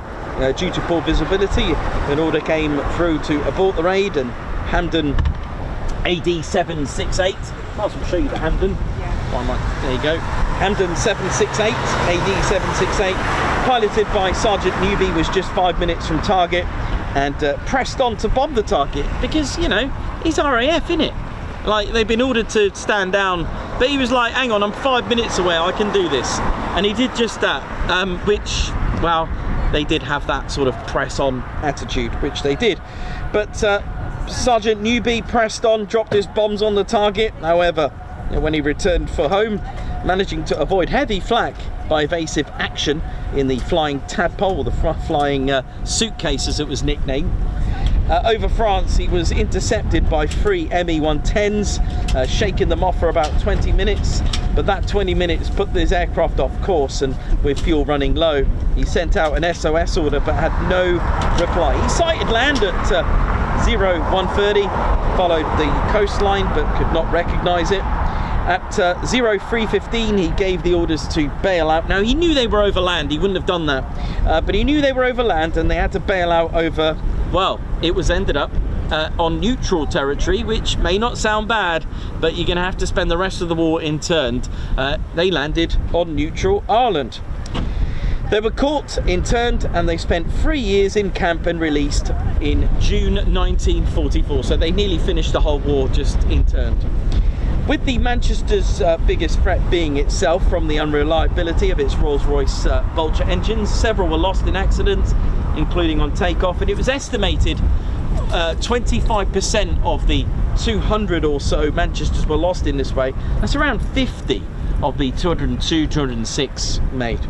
Due to poor visibility, an order came through to abort the raid, and Hamden AD768, might as well show you the Hamden. There you go. Hamden 768, AD768, piloted by Sergeant Newby, was just 5 minutes from target and pressed on to bomb the target, because, you know, he's RAF, innit? Like, they've been ordered to stand down, but he was like, hang on, I'm 5 minutes away, I can do this. And he did just that, which, well, they did have that sort of press-on attitude, which they did. But Sergeant Newby pressed on, dropped his bombs on the target. However, when he returned for home, managing to avoid heavy flak by evasive action in the flying tadpole, or the flying suitcase as it was nicknamed. Over France, he was intercepted by 3 ME-110s, shaking them off for about 20 minutes, but that 20 minutes put his aircraft off course, and with fuel running low, he sent out an SOS order but had no reply. He sighted land at 0130, followed the coastline but could not recognise it. At 0315, he gave the orders to bail out. Now, he knew they were over land, he wouldn't have done that, but he knew they were over land, and they had to bail out over, well, it was ended up on neutral territory, which may not sound bad, but you're going to have to spend the rest of the war interned. They landed on neutral Ireland. They were caught, interned, and they spent 3 years in camp and released in June 1944. So they nearly finished the whole war just interned. With the Manchester's biggest threat being itself from the unreliability of its Rolls-Royce Vulture engines, several were lost in accidents, including on takeoff, and it was estimated 25% of the 200 or so Manchesters were lost in this way. That's around 50 of the 202, 206 made.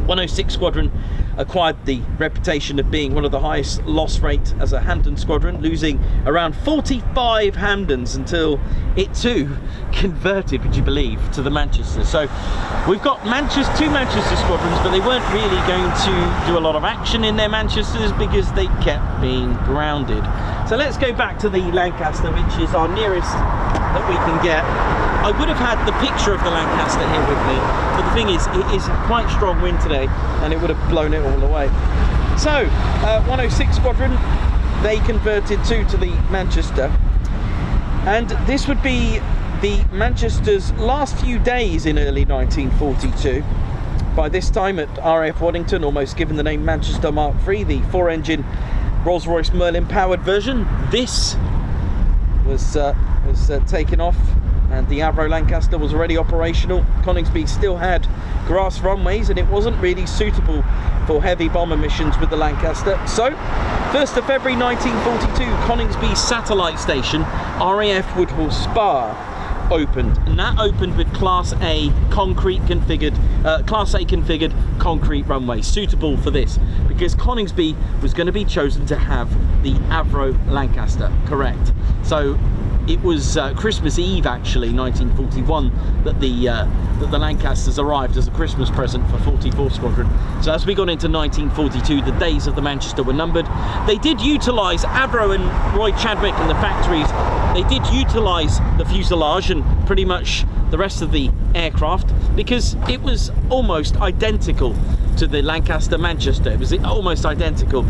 106 Squadron acquired the reputation of being one of the highest loss rate as a Hampden squadron, losing around 45 Hampdens until it too converted, would you believe, to the Manchester. So we've got two Manchester squadrons, but they weren't really going to do a lot of action in their Manchesters because they kept being grounded. So let's go back to the Lancaster, which is our nearest that we can get. I would have had the picture of the Lancaster here with me, but the thing is, it is quite strong wind today and it would have blown it all away. So 106 Squadron, they converted to the Manchester, and this would be the Manchester's last few days in early 1942. By this time at RAF Waddington, almost given the name Manchester Mark III, the 4-engine Rolls-Royce Merlin powered version, this was taken off, and the Avro Lancaster was already operational. Coningsby still had grass runways and it wasn't really suitable for heavy bomber missions with the Lancaster. So 1st of February 1942, Coningsby satellite station, RAF Woodhall Spa, opened, and that opened with Class A configured concrete runway, suitable for this, because Coningsby was going to be chosen to have the Avro Lancaster, correct? So it was Christmas Eve, actually, 1941, that the Lancasters arrived as a Christmas present for 44 Squadron. So as we got into 1942, the days of the Manchester were numbered. They did utilise Avro and Roy Chadwick and the factories. They did utilise the fuselage and pretty much the rest of the aircraft, because it was almost identical to the Lancaster Manchester. It was almost identical.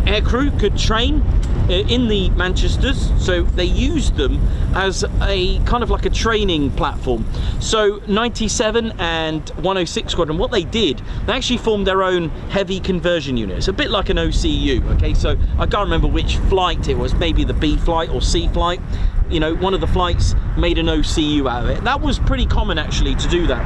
Aircrew could train in the Manchesters, so they used them as a kind of like a training platform. So 97 and 106 Squadron, what they did, they actually formed their own heavy conversion unit. It's a bit like an OCU, okay? So I can't remember which flight it was, maybe the B flight or C flight. You know, one of the flights made an OCU out of it. That was pretty common, actually, to do that.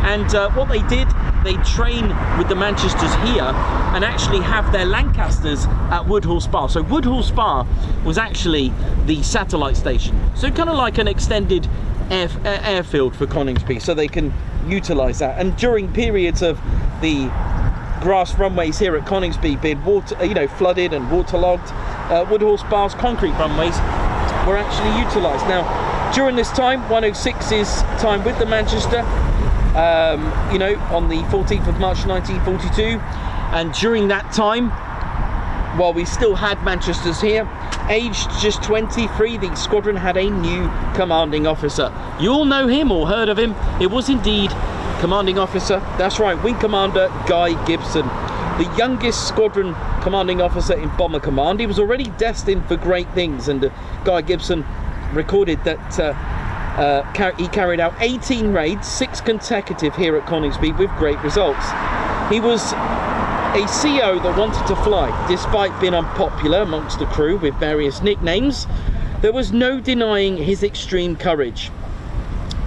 And what they did, they train with the Manchesters here and actually have their Lancasters at Woodhall Spa. So Woodhall Spa was actually the satellite station. So kind of like an extended airfield for Coningsby, so they can utilise that. And during periods of the grass runways here at Coningsby being flooded and waterlogged, Woodhall Spa's concrete runways were actually utilised. Now, during this time, 106's time with the Manchester, on the 14th of March 1942, and during that time, while we still had Manchesters here, aged just 23, the squadron had a new commanding officer. You all know him or heard of him. It was indeed commanding officer, that's right, Wing Commander Guy Gibson, the youngest squadron commanding officer in Bomber Command. He was already destined for great things, and Guy Gibson recorded that he carried out 18 raids, 6 consecutive here at Coningsby, with great results. He was a CO that wanted to fly, despite being unpopular amongst the crew with various nicknames. There was no denying his extreme courage.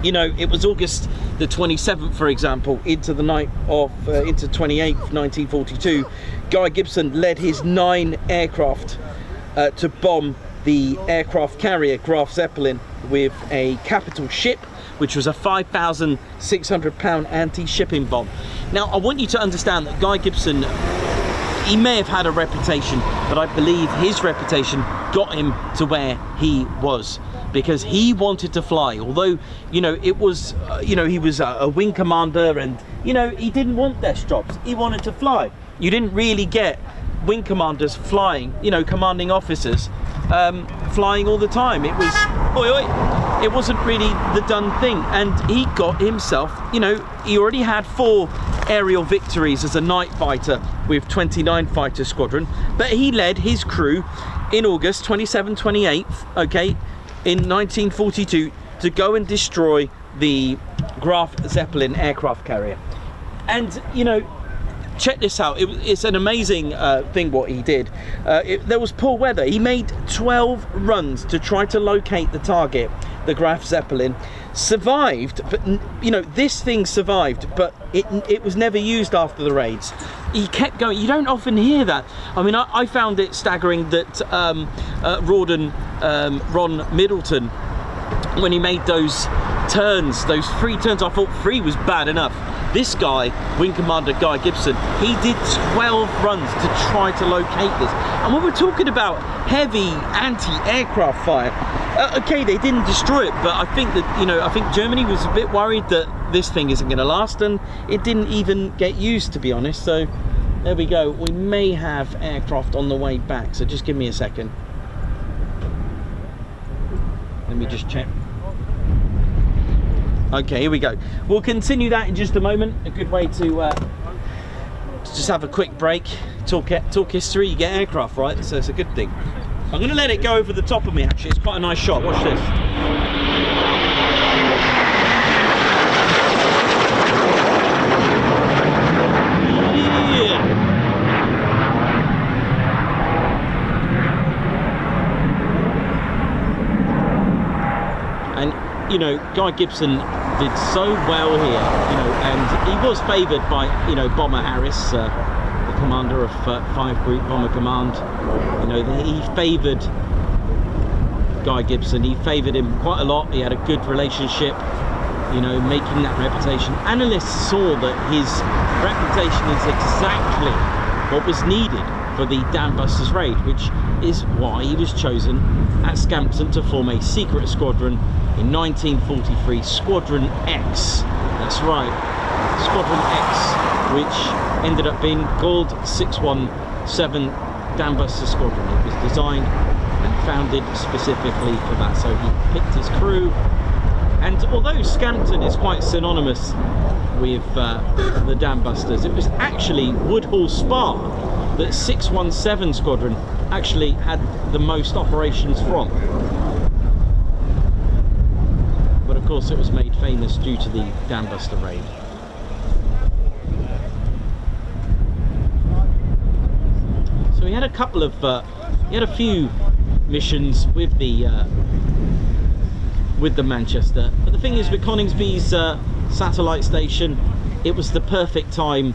You know, it was August the 27th, for example, into the night of into 28th 1942. Guy Gibson led his 9 aircraft to bomb the aircraft carrier Graf Zeppelin with a capital ship, which was a 5,600 pound anti-shipping bomb. Now, I want you to understand that Guy Gibson, he may have had a reputation, but I believe his reputation got him to where he was, because he wanted to fly. Although, you know, it was, he was a wing commander, and, you know, he didn't want desk jobs. He wanted to fly. You didn't really get wing commanders flying, commanding officers flying all the time. It was, it wasn't really the done thing. And he got himself, he already had 4 aerial victories as a night fighter with 29 Fighter Squadron, but he led his crew in August 27th, 28th, okay, in 1942 to go and destroy the Graf Zeppelin aircraft carrier. And, check this out, it's an amazing thing what he did. There was poor weather. He made 12 runs to try to locate the target, the Graf Zeppelin. Survived, but this thing survived, but it was never used after the raids. He kept going. You don't often hear that. I mean, I found it staggering that Ron Middleton, when he made those turns, those 3 turns, I thought 3 was bad enough. This guy, Wing Commander Guy Gibson, he did 12 runs to try to locate this. And when we're talking about heavy anti-aircraft fire, okay, they didn't destroy it, but I think that, you know, I think Germany was a bit worried that this thing isn't going to last, and it didn't even get used, to be honest. So there we go. We may have aircraft on the way back, so just give me a second. Let me just check. Okay, here we go. We'll continue that in just a moment. A good way to just have a quick break, talk history, you get aircraft, right? So it's a good thing. I'm going to let it go over the top of me, actually. It's quite a nice shot. Watch this. Yeah. And, you know, Guy Gibson did so well here, you know, and he was favoured by, you know, Bomber Harris, the commander of 5 Group Bomber Command. You know, he favoured Guy Gibson. He favoured him quite a lot. He had a good relationship, you know, making that reputation. Analysts saw that his reputation is exactly what was needed for the Dam Busters raid, which is why he was chosen at Scampton to form a secret squadron in 1943, Squadron X. That's right, Squadron X, which ended up being called 617 Dam Busters Squadron. It was designed and founded specifically for that, so he picked his crew. And although Scampton is quite synonymous with the Dam Busters, it was actually Woodhall Spa that 617 Squadron actually had the most operations from. But of course it was made famous due to the Dam Buster raid. So he had a couple of, he had a few missions with the Manchester. But the thing is, with Coningsby's satellite station, it was the perfect time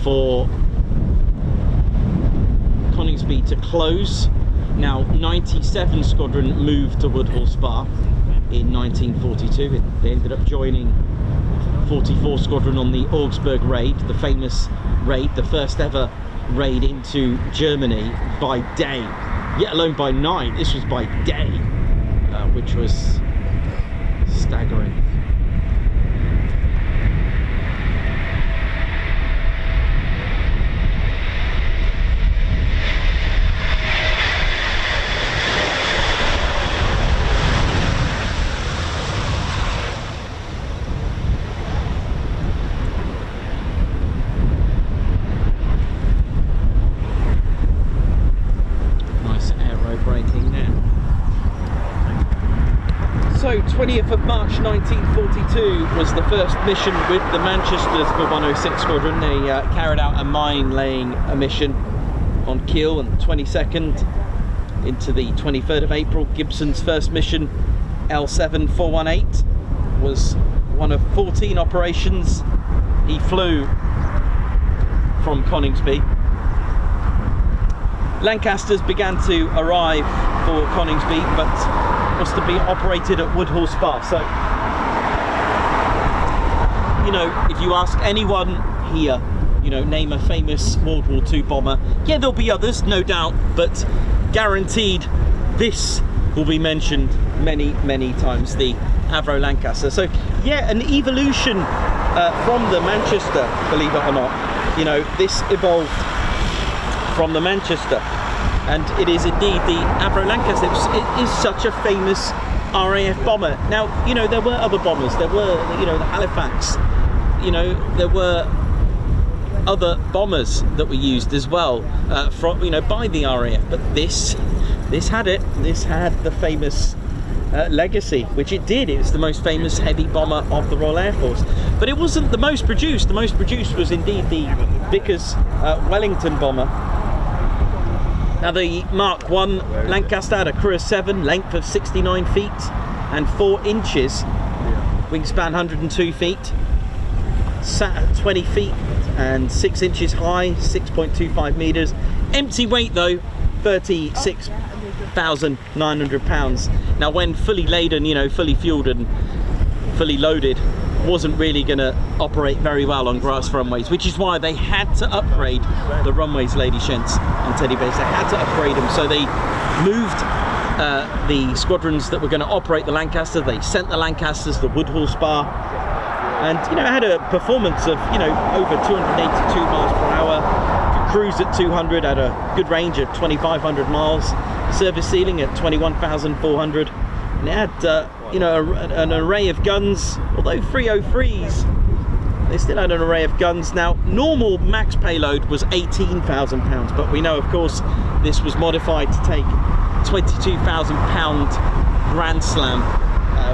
for Coningsby to close. Now 97 Squadron moved to Woodhall Spa in 1942. They ended up joining 44 Squadron on the Augsburg raid, the famous raid, the first ever raid into Germany by day, yet alone by night. This was by day, which was staggering. So 20th of March 1942 was the first mission with the Manchester's 106 Squadron. They carried out a mine laying mission on Kiel, and 22nd into the 23rd of April, Gibson's first mission, L7418, was one of 14 operations he flew from Coningsby. Lancasters began to arrive for Coningsby, but was to be operated at Woodhall Spa. So, you know, if you ask anyone here, you know, name a famous World War II bomber, yeah, there'll be others, no doubt, but guaranteed this will be mentioned many, many times, the Avro Lancaster. So, yeah, an evolution from the Manchester, believe it or not. You know, this evolved from the Manchester. And it is indeed the Avro Lancaster. It is such a famous RAF bomber. Now, you know, there were other bombers. There were, you know, the Halifax. You know, there were other bombers that were used as well, from, you know, by the RAF. But this had it. This had the famous legacy, which it did. It was the most famous heavy bomber of the Royal Air Force. But it wasn't the most produced. The most produced was indeed the Vickers Wellington bomber. Now the Mark 1 Lancaster had a crew of 7, length of 69 feet and 4 inches, wingspan 102 feet, sat at 20 feet and 6 inches high, 6.25 meters. Empty weight though, 36,900 pounds. Now when fully laden, you know, fully fueled and fully loaded, wasn't really going to operate very well on grass runways, which is why they had to upgrade the runways, Lady Shents and Teddy Bears. They had to upgrade them, so they moved the squadrons that were going to operate the Lancaster. They sent the Lancasters the Woodhall Spar, and you know, had a performance of, you know, over 282 miles per hour, could cruise at 200, had a good range of 2,500 miles, service ceiling at 21,400, and it had you know, an array of guns. Although 303s, they still had an array of guns. Now, normal max payload was 18,000 pounds, but we know, of course, this was modified to take 22,000 pound Grand Slam,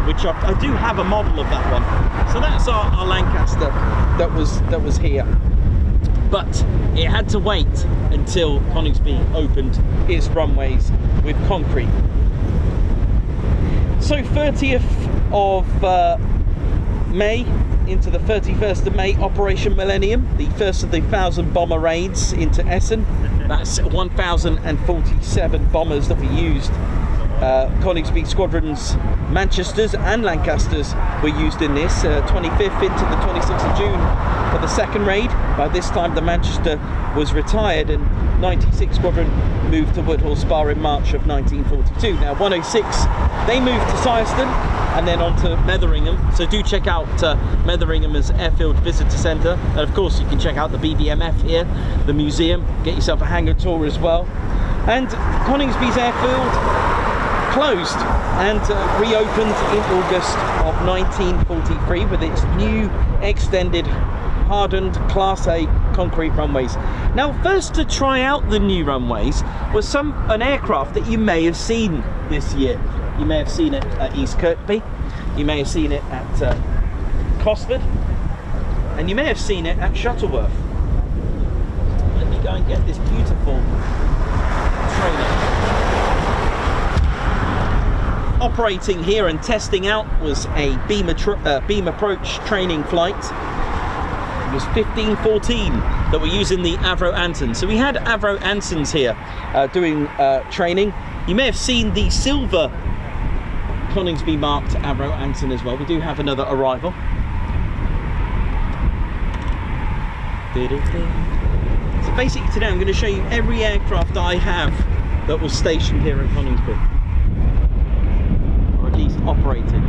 which I do have a model of that one. So that's our Lancaster that was here, but it had to wait until Coningsby opened its runways with concrete. So 30th of May into the 31st of May, Operation Millennium, the first of the 1,000 bomber raids into Essen. That's 1,047 bombers that we used. Coningsby Squadrons, Manchesters and Lancasters were used in this. 25th into the 26th of June for the second raid. By this time the Manchester was retired, and 96 Squadron moved to Woodhall Spa in March of 1942. Now 106, they moved to Syerston and then on to Metheringham, so do check out Metheringham's Airfield Visitor Centre, and of course you can check out the BBMF here, the museum, get yourself a hangar tour as well. And Coningsby's airfield closed and reopened in August of 1943 with its new extended hardened Class A concrete runways. Now, first to try out the new runways was an aircraft that you may have seen this year. You may have seen it at East Kirkby, you may have seen it at Cosford, and you may have seen it at Shuttleworth. Let me go and get this beautiful trailer. Operating here and testing out was a beam approach training flight. It was 1514 that were using the Avro Anton. So we had Avro Antons here doing training. You may have seen the silver Coningsby marked Avro Anton as well. We do have another arrival. So basically today I'm going to show you every aircraft I have that was stationed here in Coningsby, or at least operating.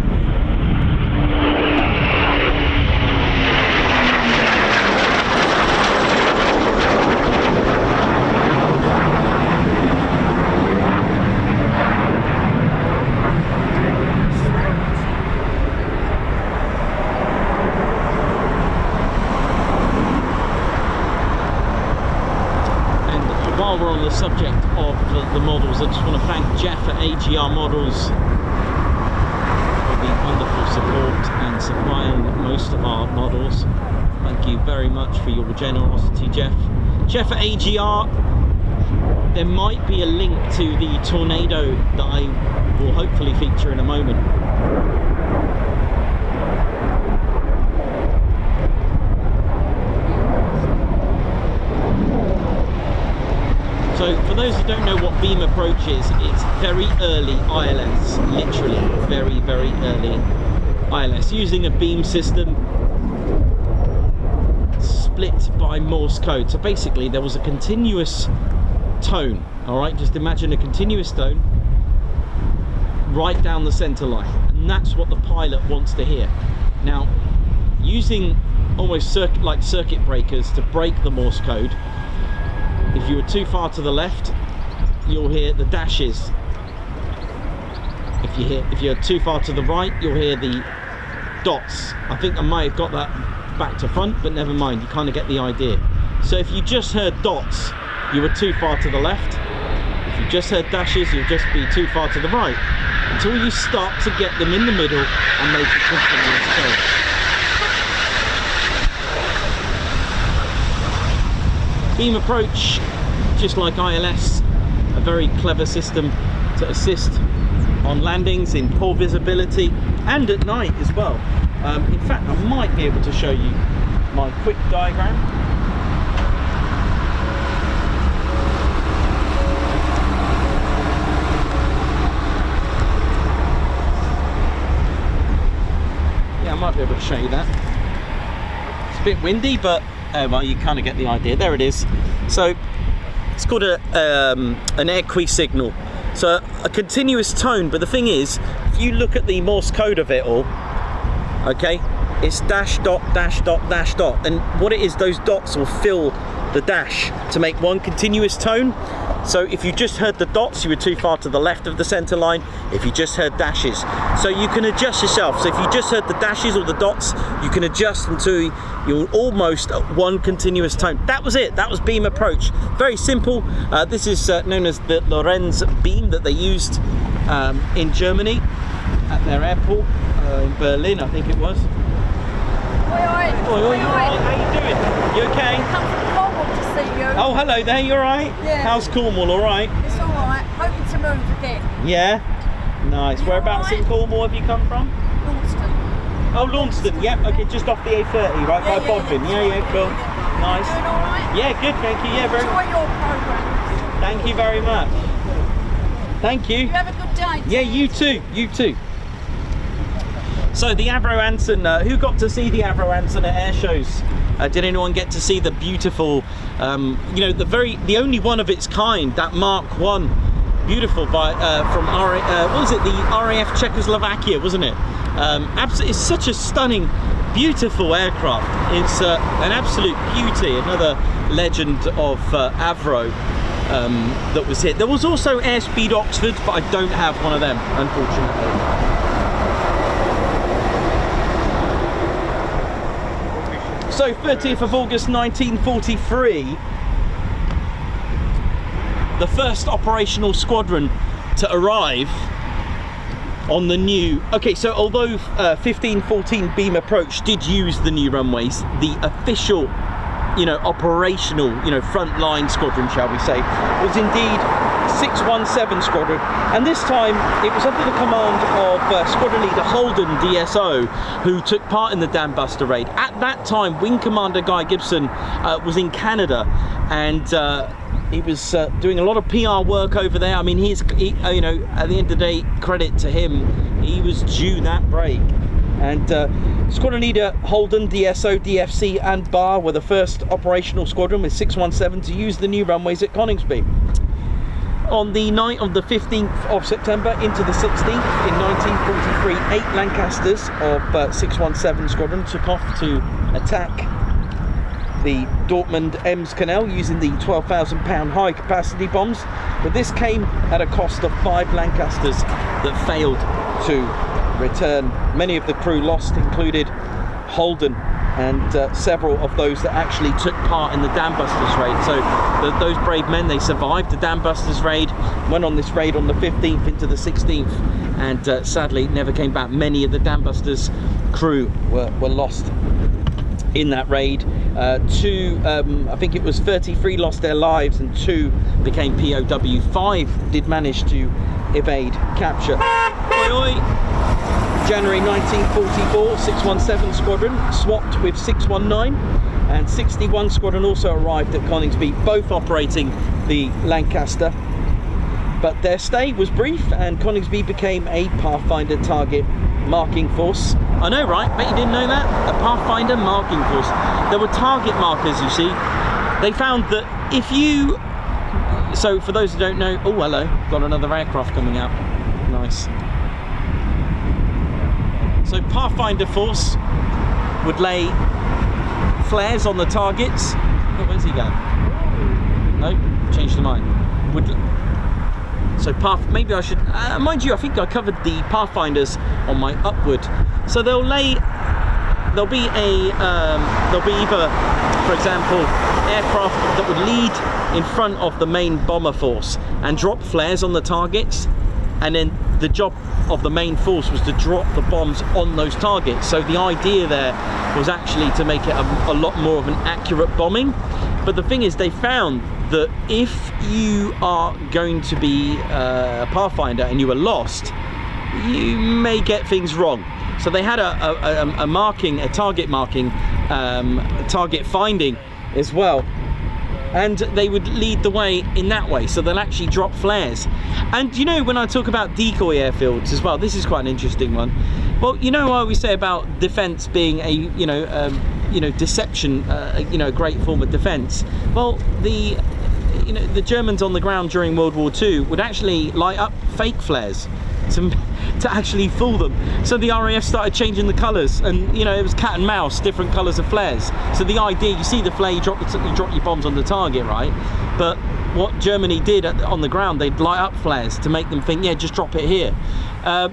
While we're on the subject of the models, I just want to thank Jeff at AGR Models for the wonderful support and supplying most of our models. Thank you very much for your generosity, Jeff. Jeff at AGR, there might be a link to the Tornado that I will hopefully feature in a moment. So for those who don't know what beam approach is, it's very early ILS, literally very, very early ILS, using a beam system split by Morse code. So basically there was a continuous tone, all right, just imagine a continuous tone right down the center line, and that's what the pilot wants to hear. Now, using almost like circuit breakers to break the Morse code, if you were too far to the left, you'll hear the dashes. If you're too far to the right, you'll hear the dots. I think I might have got that back to front, but never mind, you kind of get the idea. So if you just heard dots, you were too far to the left. If you just heard dashes, you'll just be too far to the right, until you start to get them in the middle and make a continuous tone. Beam approach, just like ILS, a very clever system to assist on landings in poor visibility and at night as well. In fact, I might be able to show you my quick diagram. Yeah, I might be be able to show you that. It's a bit windy, but well, you kind of get the idea. There it is. So it's called an air signal. So a continuous tone, but the thing is, if you look at the Morse code of it all, okay, it's dash dot dash dot dash dot, and what it is, those dots will fill the dash to make one continuous tone. So if you just heard the dots, you were too far to the left of the center line. If you just heard dashes, so you can adjust yourself. So if you just heard the dashes or the dots, you can adjust until you're almost at one continuous tone. That was it. That was beam approach. Very simple. This is known as the Lorenz beam that they used in Germany at their airport in Berlin, I think it was. Oi, oi. How you doing? You okay? Come from Cornwall to see you. Oh, hello there. You all right? Yeah. How's Cornwall? All right? It's all right. Hoping to move again. Yeah. Nice. You Whereabouts all right? in Cornwall have you come from? Launceston. Oh, Launceston. Yep. Okay, just off the A30, right by Bodmin. Yeah, cool. Nice. Doing all right? Yeah, good. Thank you. Yeah, very. Enjoy your program. Thank you very much. Thank you. You have a good day. Yeah, you too. You too. So the Avro Anson, who got to see the Avro Anson at air shows? Did anyone get to see the beautiful, you know, the only one of its kind, that Mark 1, beautiful by from what was it, the RAF Czechoslovakia, wasn't it? It's such a stunning, beautiful aircraft. It's an absolute beauty. Another legend of Avro that was hit. There was also Airspeed Oxford, but I don't have one of them, unfortunately. So 30th of August 1943, the first operational squadron to arrive on the new, okay, so although 15-14 beam approach did use the new runways, the official, you know, operational, you know, frontline squadron, shall we say, was indeed 617 Squadron, and this time it was under the command of Squadron Leader Holden, DSO, who took part in the Dam Buster raid. At that time, Wing Commander Guy Gibson was in Canada, and he was doing a lot of PR work over there. I mean, you know, at the end of the day, credit to him, he was due that break. And Squadron Leader Holden, DSO, DFC and Bar were the first operational squadron with 617 to use the new runways at Coningsby. On the night of the 15th of September into the 16th in 1943, 8 Lancasters of 617 Squadron took off to attack the Dortmund Ems Canal using the 12,000-pound high capacity bombs, but this came at a cost of 5 Lancasters that failed to return. Many of the crew lost included Holden and several of those that actually took part in the Dam Busters raid. So those brave men, they survived the Dam Busters raid, went on this raid on the 15th into the 16th, and sadly never came back. Many of the Dam Busters crew were lost in that raid. I think it was 33 lost their lives and 2 became POW. 5 did manage to evade capture. Oi, oi. January 1944, 617 Squadron swapped with 619, and 61 Squadron also arrived at Coningsby, both operating the Lancaster. But their stay was brief, and Coningsby became a Pathfinder target marking force. I know, right? Bet you didn't know that? A Pathfinder marking force. There were target markers, you see. They found that if you... So, for those who don't know... Oh, hello. Got another aircraft coming out. Nice. So Pathfinder Force would lay flares on the targets. Oh, where's he going? No, changed the mind. So maybe I should, mind you, I think I covered the Pathfinders on my upward. So there'll be either, for example, aircraft that would lead in front of the main bomber force and drop flares on the targets, and then the job of the main force was to drop the bombs on those targets. So the idea there was actually to make it a lot more of an accurate bombing. But the thing is, they found that if you are going to be a Pathfinder and you are lost, you may get things wrong. So they had a target marking, target finding as well. and they would lead the way in that way, so they'll actually drop flares. And you know, when I talk about decoy airfields as well, this is quite an interesting one. Well, you know, I always say about defense being a deception, a great form of defense. Well, the Germans on the ground during World War II would actually light up fake flares to actually fool them. So the RAF started changing the colours, and it was cat and mouse, different colours of flares. So the idea, you see the flare, you drop your bombs on the target, right? But what Germany did on the ground, they'd light up flares to make them think, yeah, just drop it here.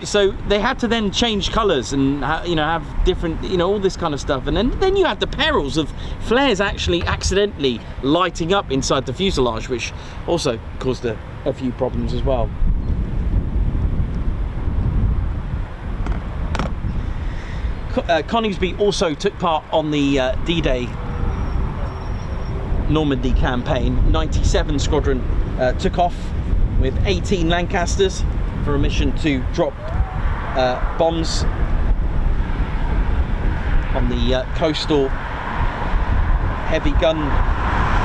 So they had to then change colours and have different, all this kind of stuff. And then you had the perils of flares actually accidentally lighting up inside the fuselage, which also caused a few problems as well. Coningsby also took part on the D-Day Normandy campaign. 97 Squadron took off with 18 Lancasters for a mission to drop bombs on the coastal heavy gun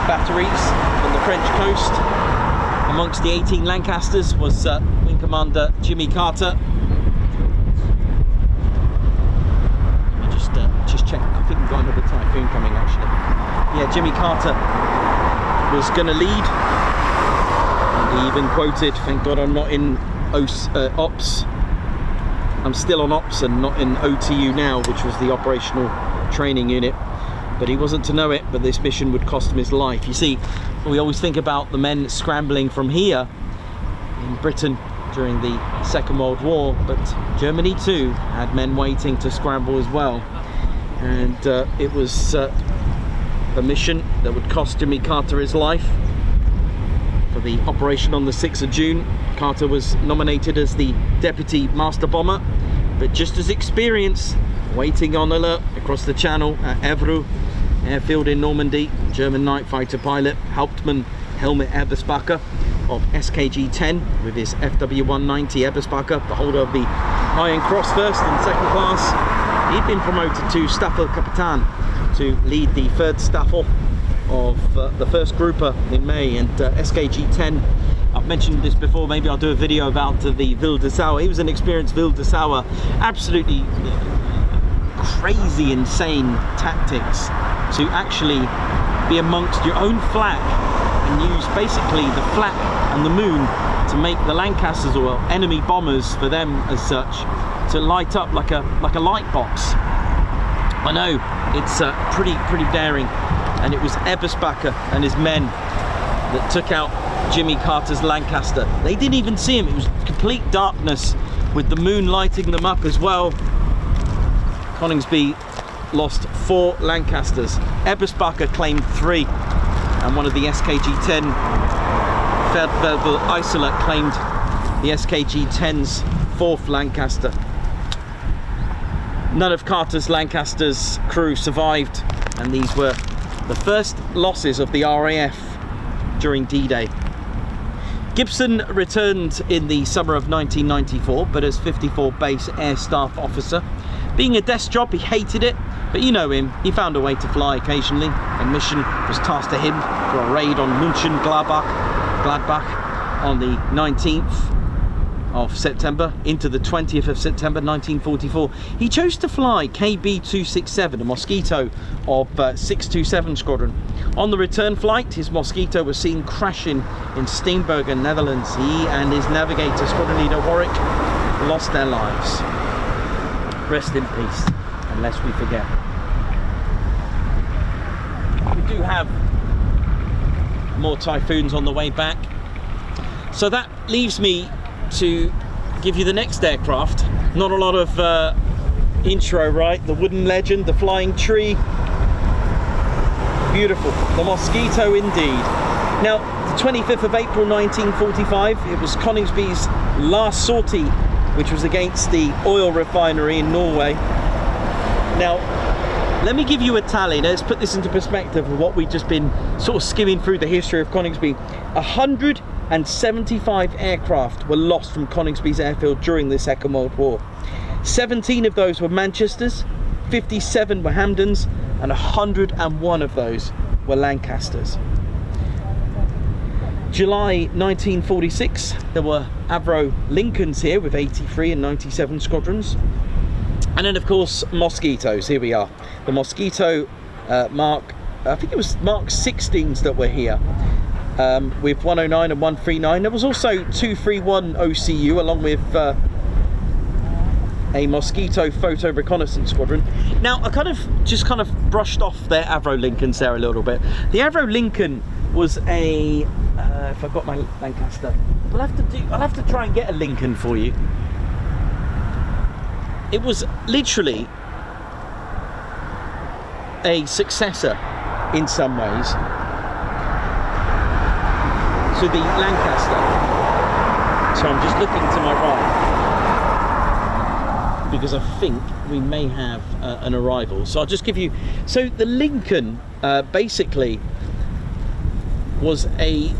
batteries on the French coast. Amongst the 18 Lancasters was Wing Commander Jimmy Carter. Just check, I think we've got another Typhoon coming actually. Yeah, Jimmy Carter was going to lead, and he even quoted, "Thank God I'm not in ops, I'm still on ops and not in OTU now," which was the operational training unit. But he wasn't to know it, but this mission would cost him his life. You see, we always think about the men scrambling from here in Britain during the Second World War, but Germany too had men waiting to scramble as well. And it was a mission that would cost Jimmy Carter his life. For the operation on the 6th of June, Carter was nominated as the Deputy Master Bomber, but just as experienced, waiting on alert across the channel at Évreux airfield in Normandy, German night fighter pilot Hauptmann Helmut Eberspacher of SKG-10 with his FW-190 Eberspacher, the holder of the Iron Cross first and second class. He'd been promoted to Staffelkapitän to lead the 3rd Staffel of the 1st Grouper in May. And SKG-10, I've mentioned this before, maybe I'll do a video about the Wilde Sau. He was an experienced Wilde Sau, absolutely crazy, insane tactics to actually be amongst your own flak and use basically the flak and the moon to make the Lancasters, or enemy bombers for them as such, to light up like a light box. I know, it's pretty daring, and it was Eberspacher and his men that took out Jimmy Carter's Lancaster. They didn't even see him, it was complete darkness with the moon lighting them up as well. Coningsby lost 4 Lancasters. Eberspacher claimed 3, and one of the SKG-10 Feldwebel Isola claimed the SKG-10's 4th Lancaster. None of Carter's Lancaster's crew survived, and these were the first losses of the RAF during D-Day. Gibson returned in the summer of 1994, but as 54 Base Air Staff Officer. Being a desk job, he hated it, but you know him, he found a way to fly occasionally. A mission was tasked to him for a raid on München-Gladbach on the 19th of September into the 20th of September 1944. He chose to fly KB-267, a Mosquito of 627 Squadron. On the return flight, his Mosquito was seen crashing in Steenbergen, Netherlands. He and his navigator, squadron leader Warwick, lost their lives. Rest in peace, unless we forget. We do have more Typhoons on the way back. So that leaves me to give you the next aircraft. Not a lot of intro, right? The wooden legend, the flying tree. Beautiful, the Mosquito indeed. Now, the 25th of April 1945, it was Coningsby's last sortie, which was against the oil refinery in Norway. Now, let me give you a tally. Let's put this into perspective of what we've just been sort of skimming through the history of Coningsby. 175 aircraft were lost from Coningsby's airfield during the Second World War. 17 of those were Manchesters, 57 were Hamdens, and 101 of those were Lancasters. July 1946, there were Avro Lincolns here with 83 and 97 squadrons. And then of course Mosquitoes, here we are. The Mosquito I think it was Mark 16s that were here, with 109 and 139. There was also 231 OCU along with a Mosquito Photo Reconnaissance Squadron. Now I kind of brushed off their Avro Lincolns there a little bit. The Avro Lincoln was a if I've got my Lancaster, I'll have to try and get a Lincoln for you. It was literally a successor in some ways to the Lancaster. So I'm just looking to my right because I think we may have an arrival. So I'll just give you, so the Lincoln basically was a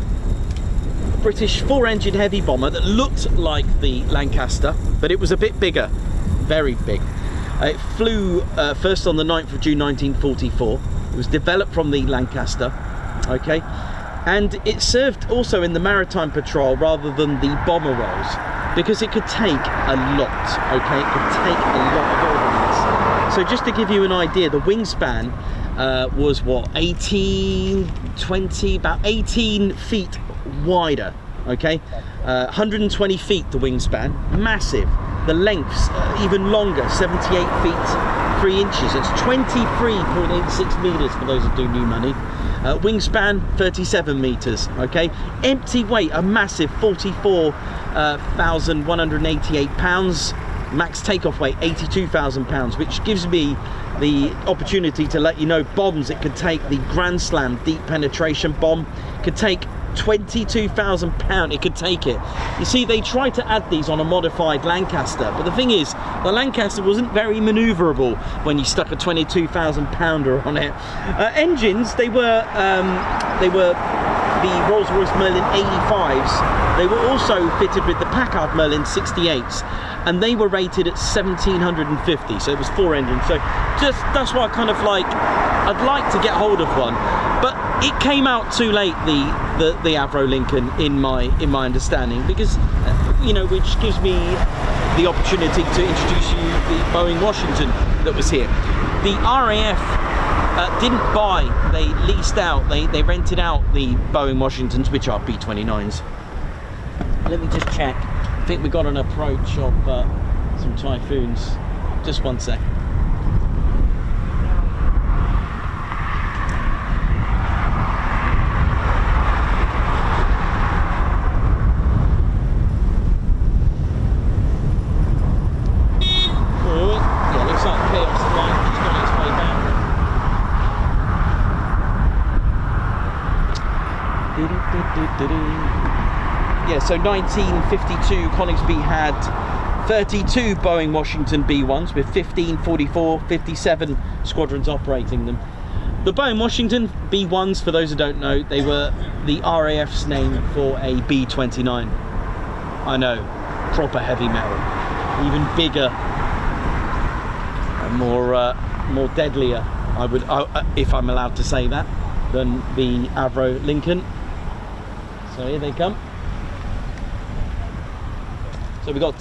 British 4-engine heavy bomber that looked like the Lancaster, but it was a bit bigger, very big. It flew first on the 9th of June 1944. It was developed from the Lancaster, okay, and it served also in the maritime patrol rather than the bomber roles because it could take a lot, okay, it could take a lot of ordnance. So just to give you an idea, the wingspan was what, about 18 feet wider, okay, 120 feet the wingspan, massive. The length's even longer, 78 feet 3 inches. It's 23.86 meters for those that do new money. Wingspan 37 meters, okay. Empty weight, a massive 44,188 pounds. Max takeoff weight 82,000 pounds, which gives me the opportunity to let you know bombs it could take. The Grand Slam deep penetration bomb could take 22,000 pounds. It could take it. You see, they tried to add these on a modified Lancaster, but the thing is, the Lancaster wasn't very maneuverable when you stuck a 22,000 pounder on it. Engines, they were the Rolls-Royce Merlin 85s. They were also fitted with the Packard Merlin 68s, and they were rated at 1750, so it was 4 engines. So just that's why I kind of like, I'd like to get hold of one, but it came out too late, the Avro Lincoln, in my understanding, because you know, which gives me the opportunity to introduce you the Boeing Washington that was here. The RAF didn't buy, they leased out, they rented out the Boeing Washingtons, which are B-29s. Let me just check. I think we got an approach of some Typhoons. Just one sec. Yeah, so 1952 Coningsby had 32 Boeing Washington B1s with 15, 44, 57 squadrons operating them. The Boeing Washington B1s, for those who don't know, they were the RAF's name for a B-29. I know, proper heavy metal, even bigger and more deadlier, if I'm allowed to say that, than the Avro Lincoln. So here they come. So we got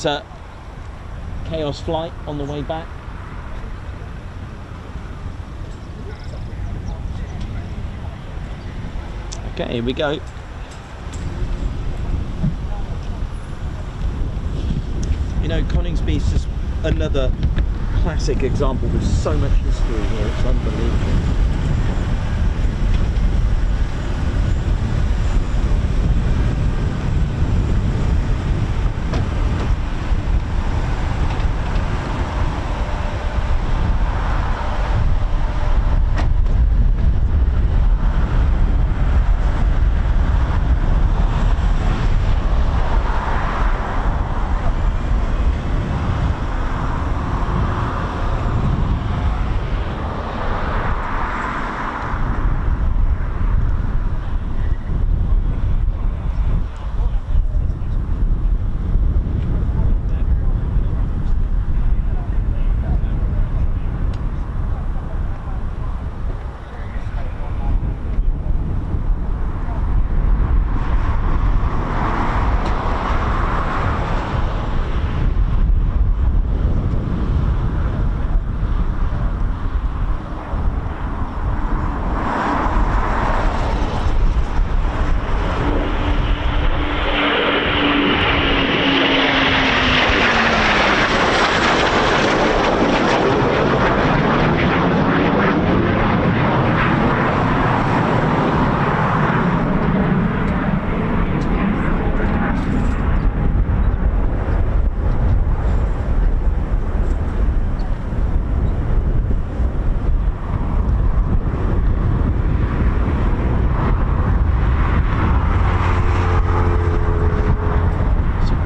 Chaos Flight on the way back. Okay, here we go. You know, Coningsby is just another classic example with so much history here. It's unbelievable.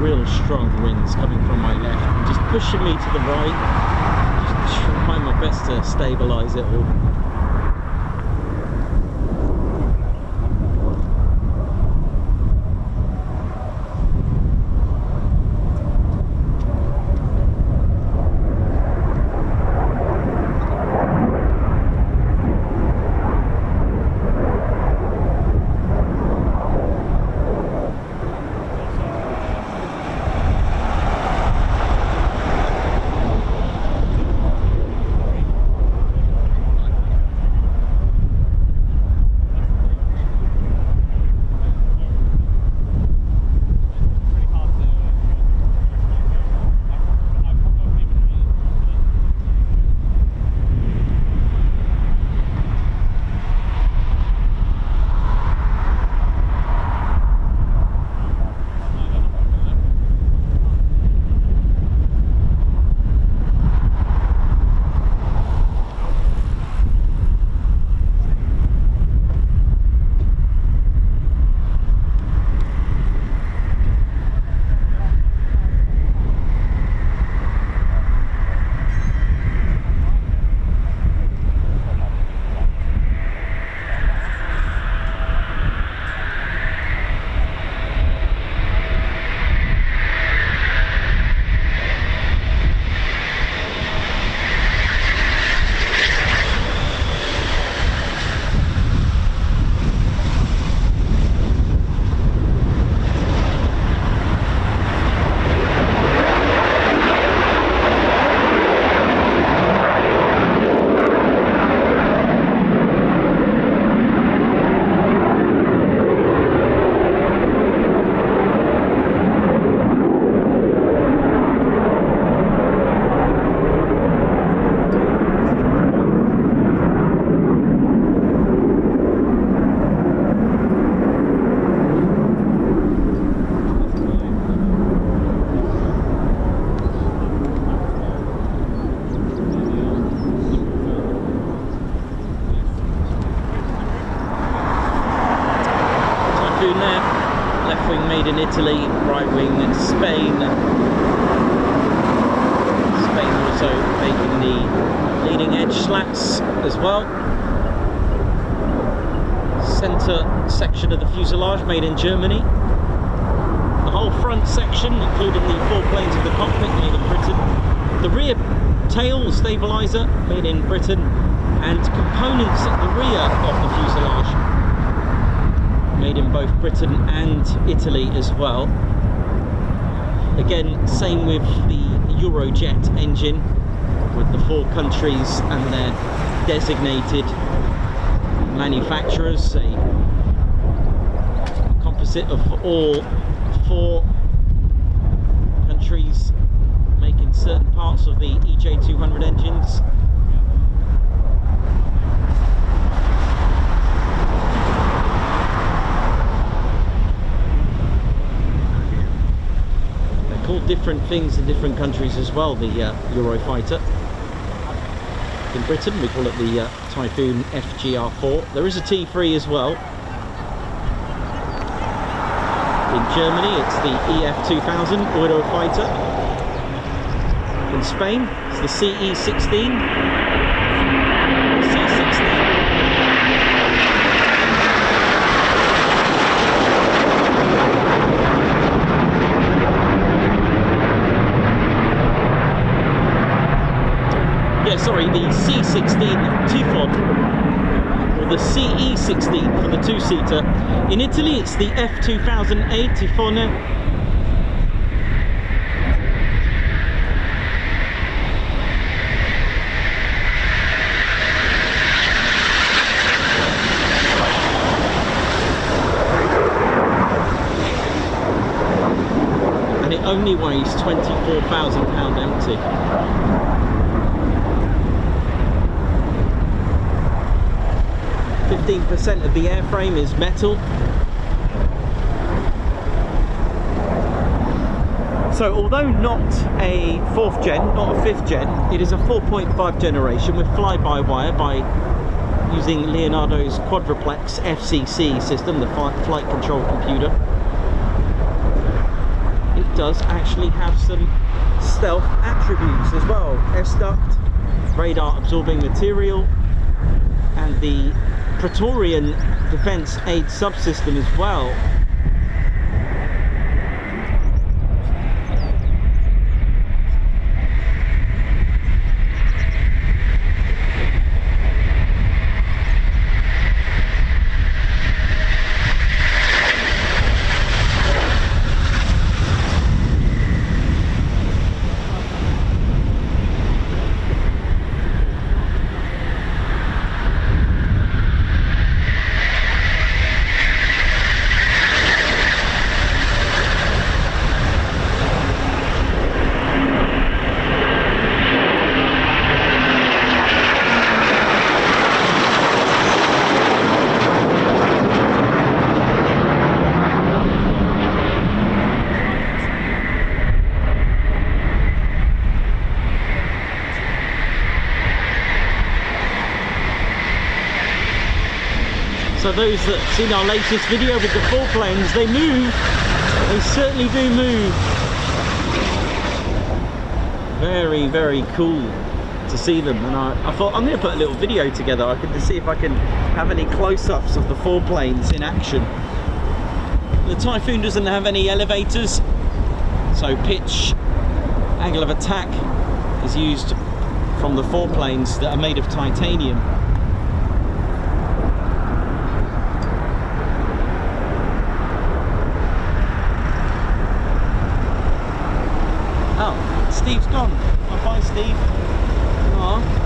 real strong winds coming from my left and just pushing me to the right. Just trying my best to stabilise it all. In Italy, right wing in Spain. Spain also making the leading edge slats as well. Centre section of the fuselage made in Germany. The whole front section, including the four planes of the cockpit, made in Britain. The rear tail stabiliser made in Britain, and components at the rear of the fuselage made in both Britain and Italy as well. Again, same with the Eurojet engine, with the four countries and their designated manufacturers, a composite of all four countries making certain parts of the EJ200 engines. Called different things in different countries as well, the Eurofighter. In Britain we call it the Typhoon FGR4. There is a T3 as well. In Germany it's the EF2000 Eurofighter. In Spain it's the CE16. Sorry, the C16 Typhoon, or the CE16 for the two-seater. In Italy it's the F2008 Typhoon. And it only weighs 24,000 pounds empty. 15% of the airframe is metal. So although not a 4th gen, not a 5th gen, it is a 4.5 generation with fly-by-wire by using Leonardo's quadruplex FCC system, the flight control computer. does actually have some stealth attributes as well. S-duct, radar absorbing material, and the Praetorian defense aid subsystem as well. So those that have seen our latest video with the foreplanes, they move. They certainly do move. Very, very cool to see them. And I thought I'm going to put a little video together. I could see if I can have any close-ups of the foreplanes in action. The Typhoon doesn't have any elevators, so pitch, angle of attack is used from the foreplanes that are made of titanium. Steve's gone. Oh, bye, Steve. Aww.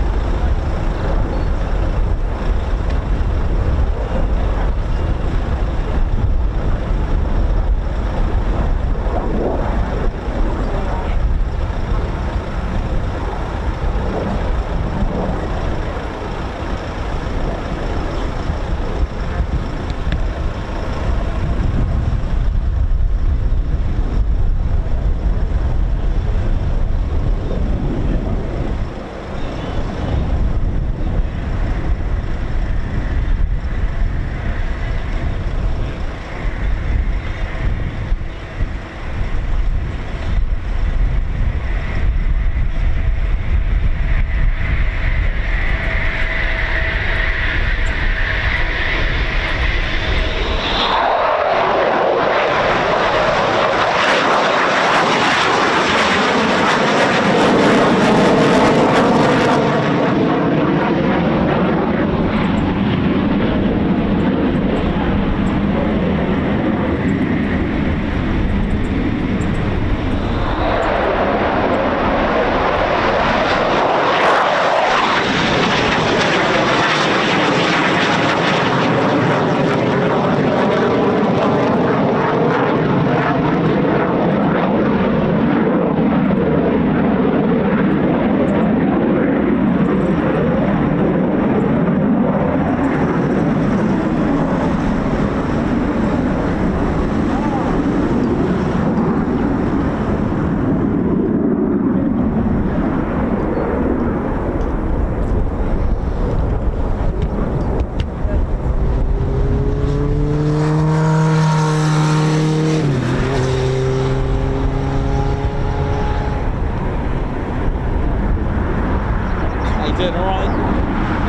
Doing all right?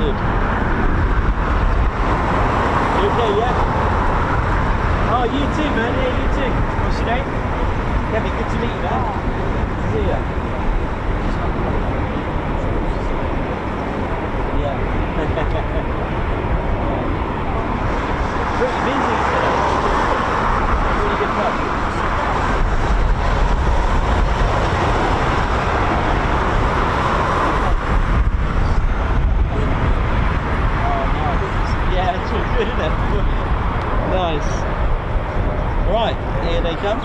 Good. You okay, yeah? Oh, you too, man. Yeah, you too. What's your name? Kevin, good to meet you, man. See ya. Yeah. Pretty busy today. Really good fun. Good, isn't it? Nice. Right, here they come.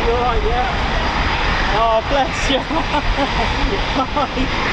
You alright, yeah? Oh, bless you. Hi.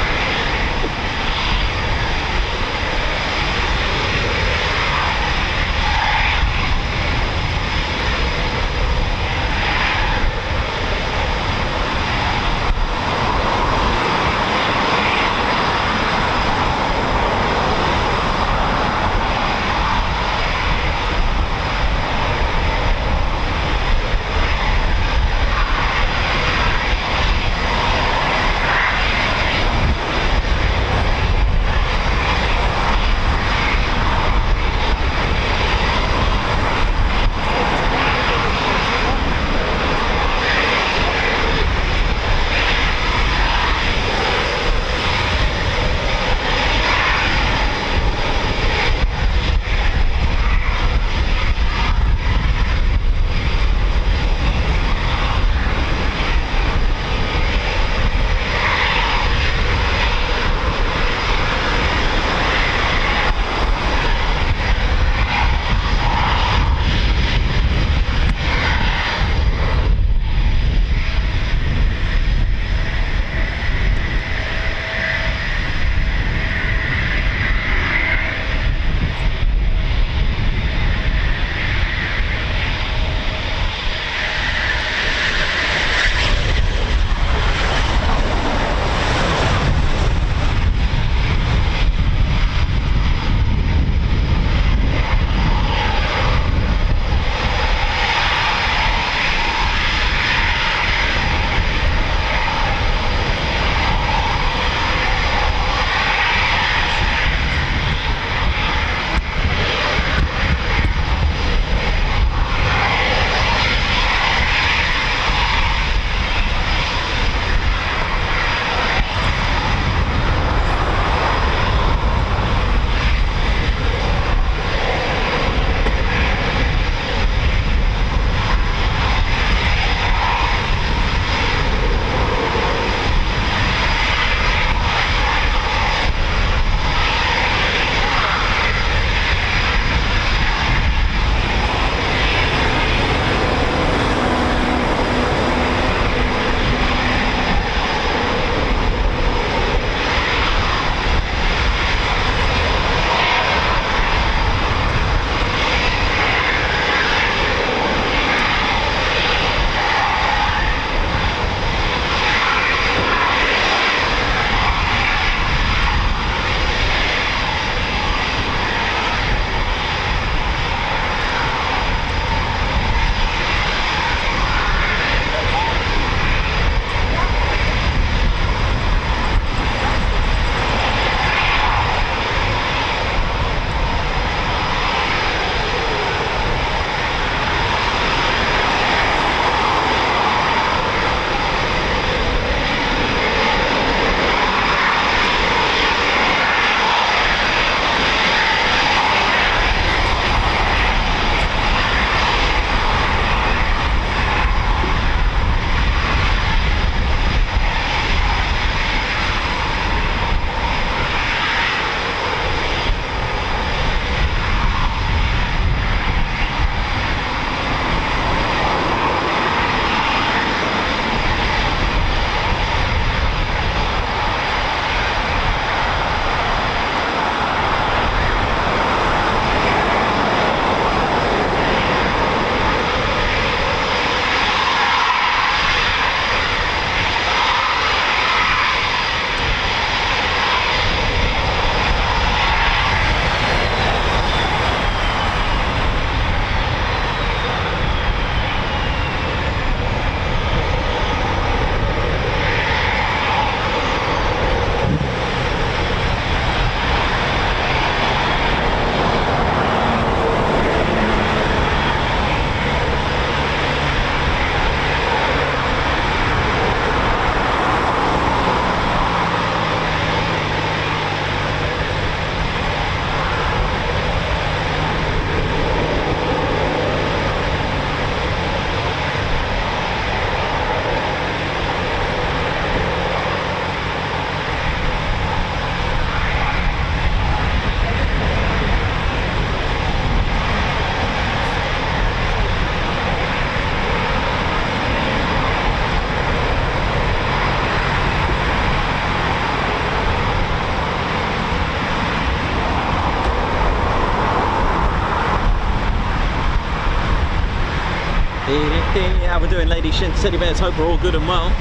doing, Lady Shin? Teddy bears, hope we're all good and well.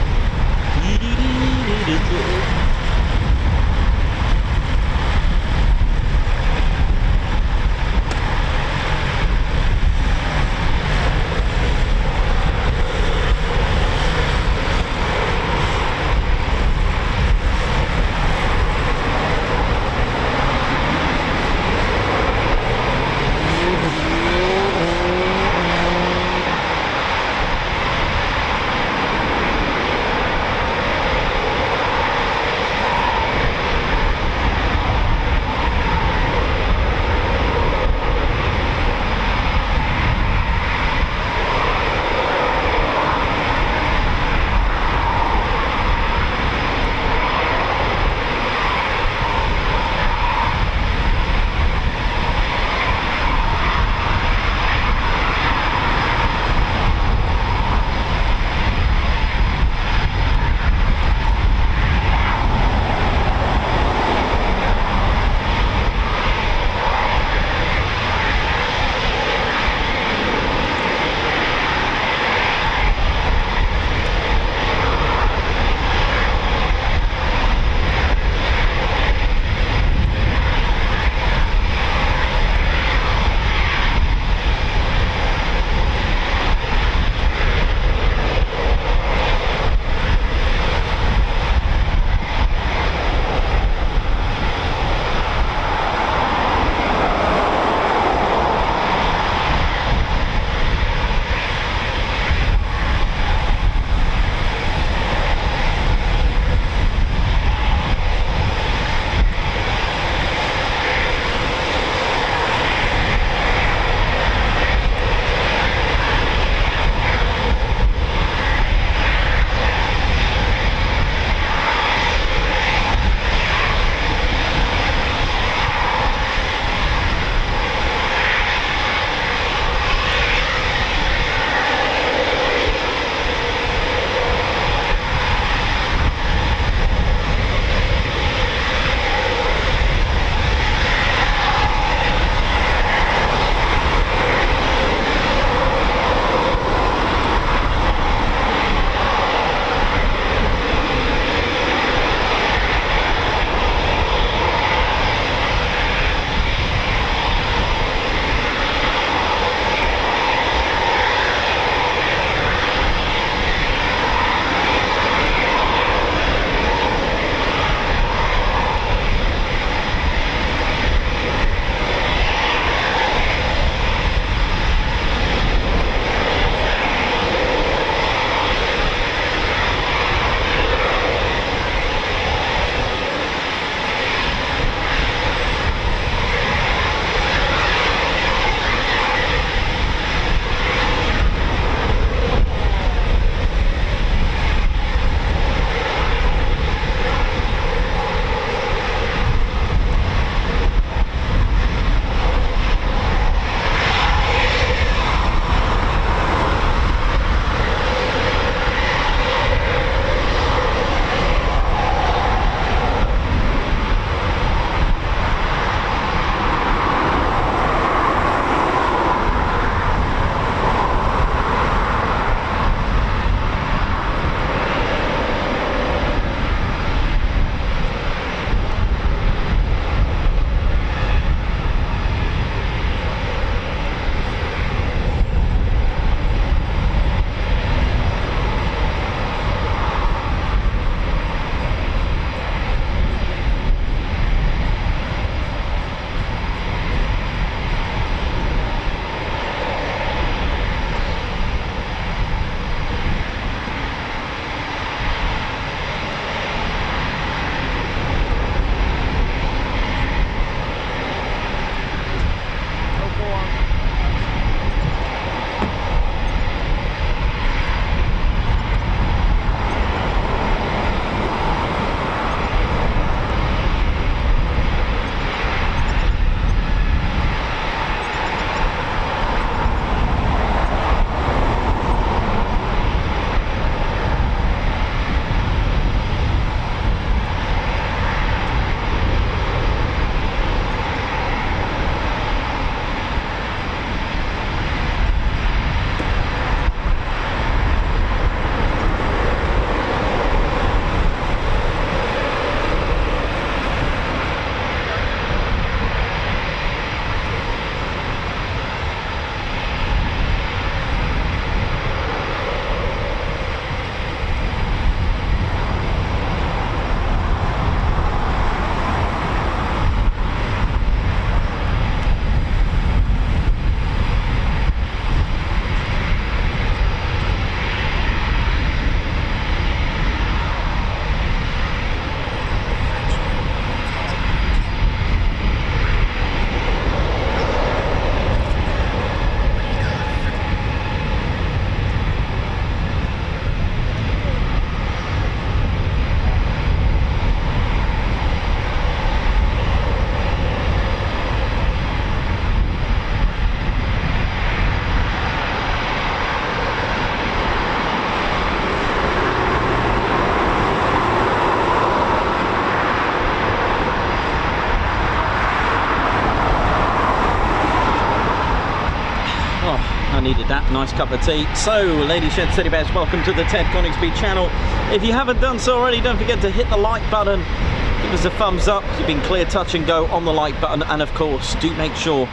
nice cup of tea. So, ladies, gents, teddy bears, welcome to the Ted Coningsby channel. If you haven't done so already, don't forget to hit the like button, give us a thumbs up. You've been clear, touch and go on the like button, and of course, do make sure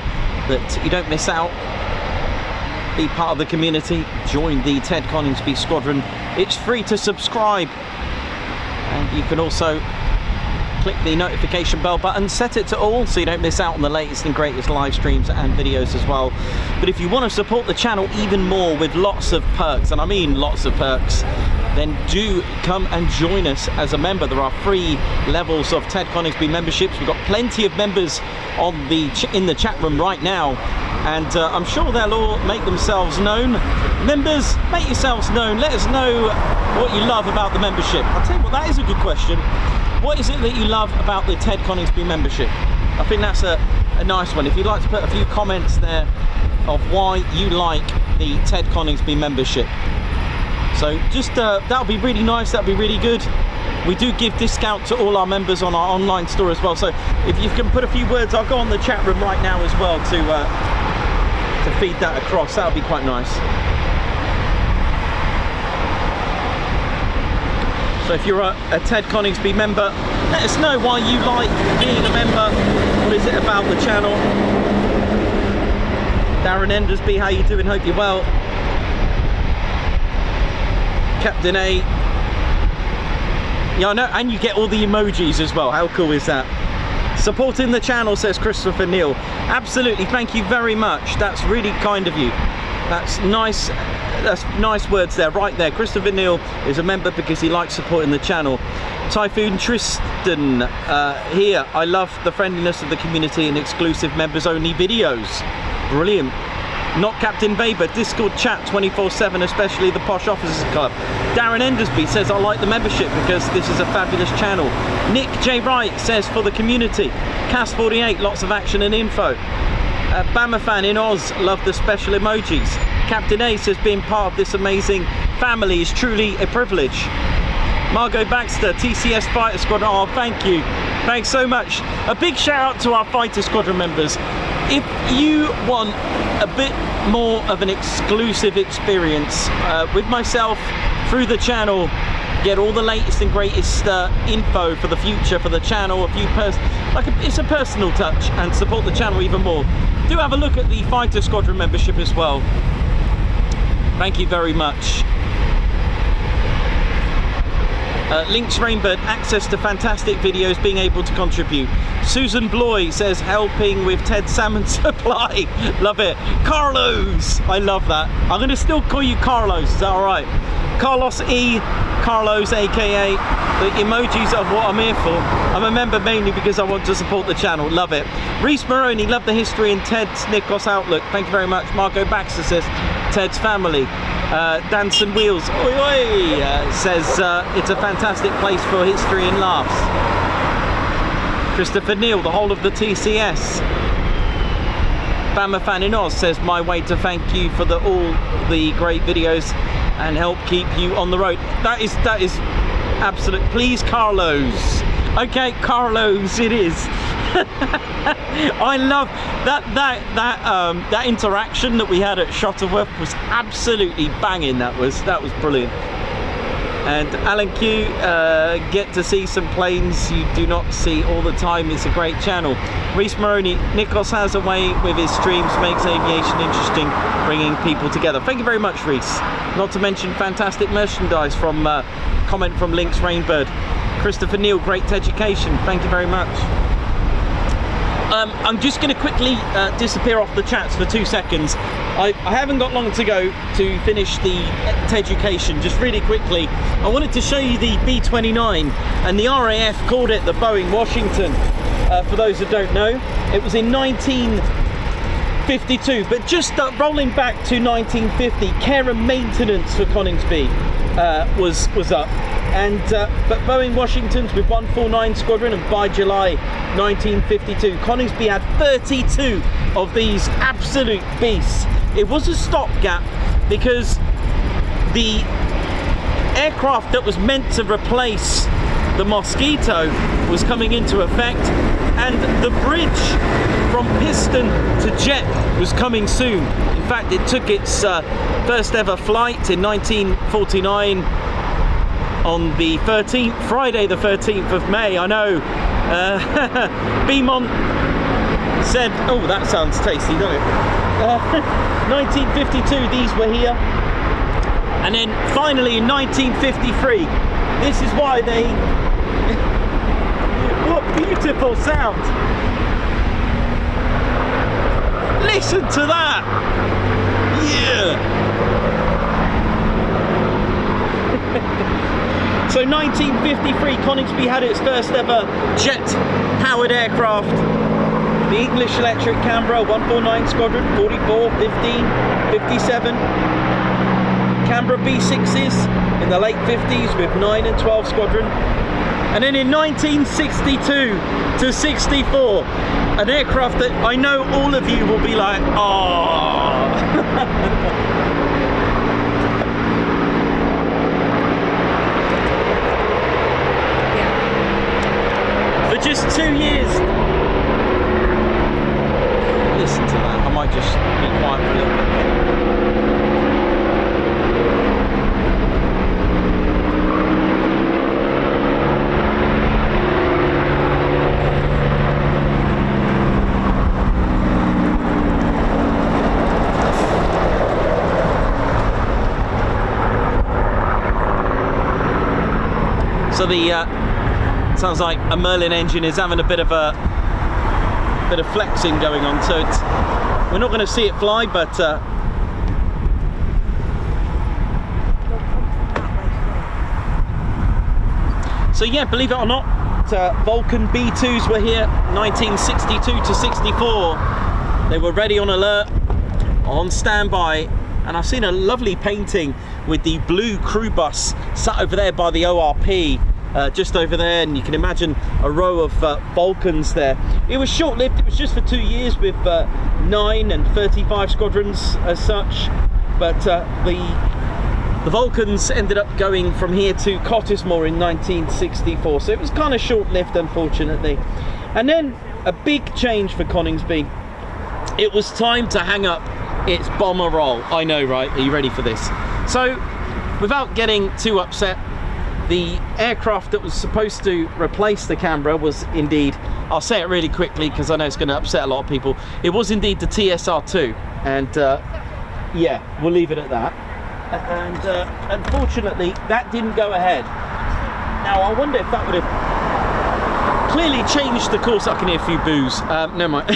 that you don't miss out. Be part of the community, join the Ted Coningsby Squadron. It's free to subscribe, and you can also click the notification bell button, set it to all so you don't miss out on the latest and greatest live streams and videos as well. But if you want to support the channel even more with lots of perks, and I mean lots of perks, then do come and join us as a member. There are 3 levels of Ted Coningsby memberships. We've got plenty of members on in the chat room right now, and I'm sure they'll all make themselves known. Members, make yourselves known. Let us know what you love about the membership. I'll tell you what, that is a good question. What is it that you love about the Ted Coningsby membership? I think that's a nice one. If you'd like to put a few comments there of why you like the Ted Coningsby membership. So just, that'll be really nice, that'll be really good. We do give discount to all our members on our online store as well. So if you can put a few words, I'll go on the chat room right now as well to feed that across. That'll be quite nice. So if you're a Ted Coningsby member, let us know why you like being a member. What is it about the channel? Darren Endersby, how you doing? Hope you're well. Captain A. Yeah, I know, and you get all the emojis as well. How cool is that? Supporting the channel, says Christopher Neal. Absolutely, thank you very much. That's really kind of you. That's nice. That's nice words there, right there. Christopher Neal is a member because he likes supporting the channel. Typhoon Tristan here. I love the friendliness of the community and exclusive members only videos. Brilliant. Not Captain Baber, Discord chat 24/7, especially the Posh Officers Club. Darren Endersby says, I like the membership because this is a fabulous channel. Nick J. Wright says, for the community. Cas48, lots of action and info. Bama fan in Oz, love the special emojis. Captain A says, being part of this amazing family is truly a privilege. Margot Baxter, TCS Fighter Squadron, oh, thank you. Thanks so much. A big shout out to our Fighter Squadron members. If you want a bit more of an exclusive experience with myself through the channel, get all the latest and greatest info for the future for the channel, it's a personal touch, and support the channel even more, do have a look at the Fighter Squadron membership as well. Thank you very much. Links Rainbird, access to fantastic videos, being able to contribute. Susan Bloy says, helping with Ted Salmon Supply. Love it. Carlos, I love that. I'm going to still call you Carlos, is that alright? Carlos E, Carlos aka the emojis of what I'm here for. I'm a member mainly because I want to support the channel. Love it. Reese Maroney, love the history in Ted's Nikos Outlook. Thank you very much. Margot Baxter says, Ted's family. Danson Wheels, oi oi, says it's a fantastic place for history and laughs. Christopher Neal, the whole of the TCS. Bama fan in Oz says, my way to thank you for all the great videos and help keep you on the road. That is absolute. Please, Carlos. Okay, Carlos, it is. I love that interaction that we had at Shuttleworth was absolutely banging. That was brilliant. And Alan Q, get to see some planes you do not see all the time. It's a great channel. Reese Maroney, Nikos has a way with his streams, makes aviation interesting, bringing people together. Thank you very much, Reese. Not to mention fantastic merchandise from comment from Links Rainbird. Christopher Neal, great education. Thank you very much. I'm just going to quickly disappear off the chats for 2 seconds. I haven't got long to go to finish the education. Just really quickly, I wanted to show you the B-29, and the RAF called it the Boeing Washington. For those that don't know, it was in 1952, but just rolling back to 1950, care and maintenance for Coningsby was up. And but Boeing Washingtons with 149 Squadron, and by July 1952, Coningsby had 32 of these absolute beasts. It was a stopgap because the aircraft that was meant to replace the Mosquito was coming into effect, and the bridge from piston to jet was coming soon. In fact, it took its first ever flight in 1949 on the 13th, Friday the 13th of May. I know, Beaumont said, oh, that sounds tasty, doesn't it? 1952, these were here. And then finally in 1953, this is why they, what beautiful sound. Listen to that. Yeah. So 1953, Coningsby had its first ever jet-powered aircraft. The English Electric Canberra 149 Squadron, 44, 15, 57. Canberra B6s in the late 50s with 9 and 12 Squadron. And then in 1962 to 64, an aircraft that I know all of you will be like, oh. For just 2 years. Listen to that. I might just be quiet for a little bit. So the sounds like a Merlin engine is having a bit of flexing going on. So it's, we're not going to see it fly, but so yeah, believe it or not, Vulcan B2s were here 1962 to 64. They were ready on alert, on standby. And I've seen a lovely painting with the blue crew bus sat over there by the ORP, just over there, and you can imagine a row of Vulcans there. It was short-lived. It was just for 2 years with 9 and 35 squadrons as such, but the Vulcans ended up going from here to Cottesmore in 1964, so it was kind of short-lived, unfortunately. And then a big change for Coningsby. It was time to hang up its bomber roll. I know, right? Are you ready for this? So, without getting too upset, the aircraft that was supposed to replace the Canberra was indeed, I'll say it really quickly because I know it's going to upset a lot of people, it was indeed the TSR-2, and yeah, we'll leave it at that. And unfortunately, that didn't go ahead. Now, I wonder if that would have clearly changed the course. I can hear a few boos. Never mind.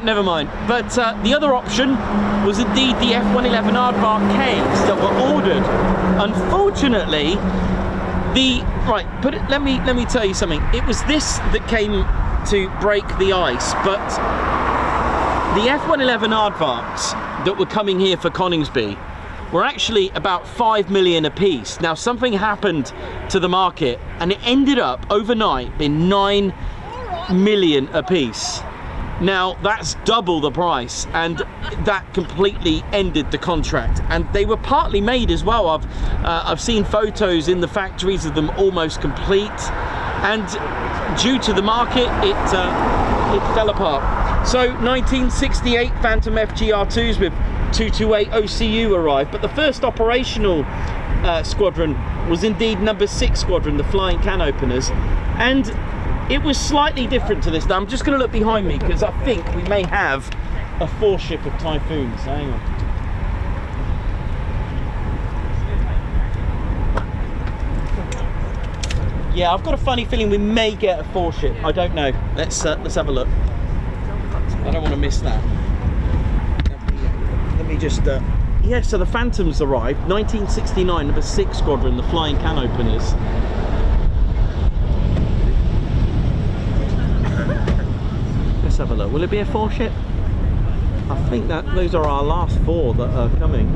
Never mind. But the other option was indeed the F-111 Aardvark Ks that were ordered. Unfortunately, let me tell you something. It was this that came to break the ice. But the F-111 Aardvarks that were coming here for Coningsby were actually about 5 million a piece. Now, something happened to the market and it ended up overnight being 9 million a piece. Now, that's double the price, and that completely ended the contract. And they were partly made as well. I've seen photos in the factories of them almost complete, and due to the market, it fell apart. So 1968 Phantom FGR2s with 228 OCU arrived, but the first operational squadron was indeed number 6 Squadron, the Flying Can Openers, and it was slightly different to this. Now I'm just going to look behind me because I think we may have a 4-ship of Typhoons. Hang on. Yeah, I've got a funny feeling we may get a 4-ship. I don't know. Let's have a look. I don't want to miss that. Let me just yeah, so the Phantoms arrived 1969, number 6 Squadron, the Flying Can Openers. Let's have a look. Will it be a 4-ship? I think that those are our last 4 that are coming.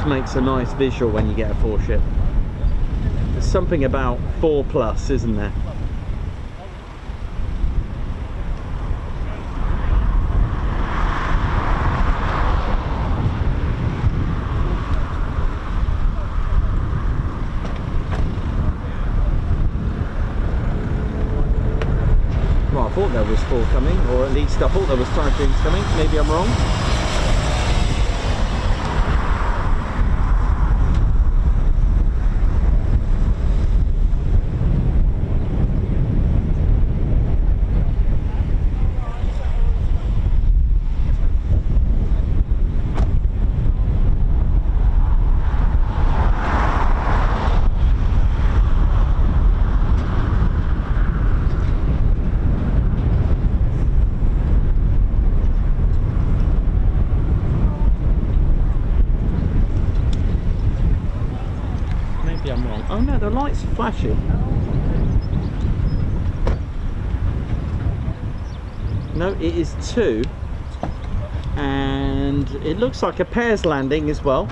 always makes a nice visual when you get a 4-ship. There's something about 4+, isn't there? Well, I thought there was 4 coming, or at least I thought there was Typhoons coming. Maybe I'm wrong. Oh no, the lights are flashing. No, it is 2. And it looks like a pairs landing as well.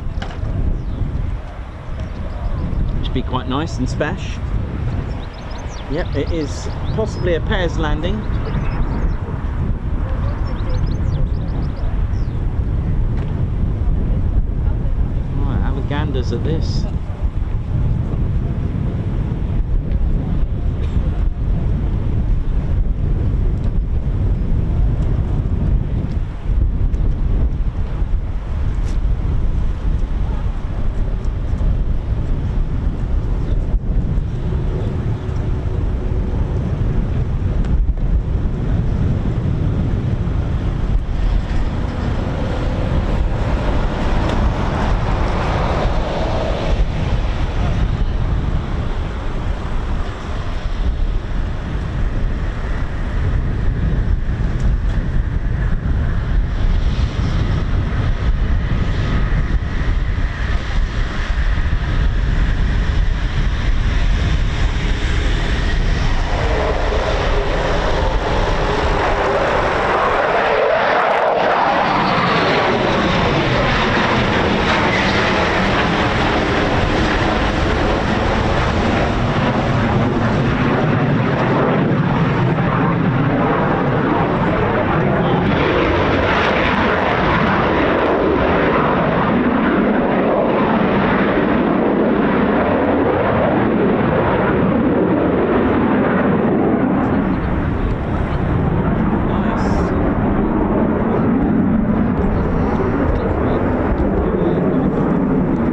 Should be quite nice and special. Yep, it is possibly a pairs landing. Right, have a ganders at this.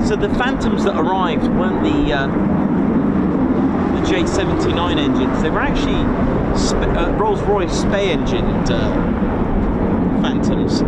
So the Phantoms that arrived weren't the J79 engines. They were actually Rolls-Royce Spey engined Phantoms.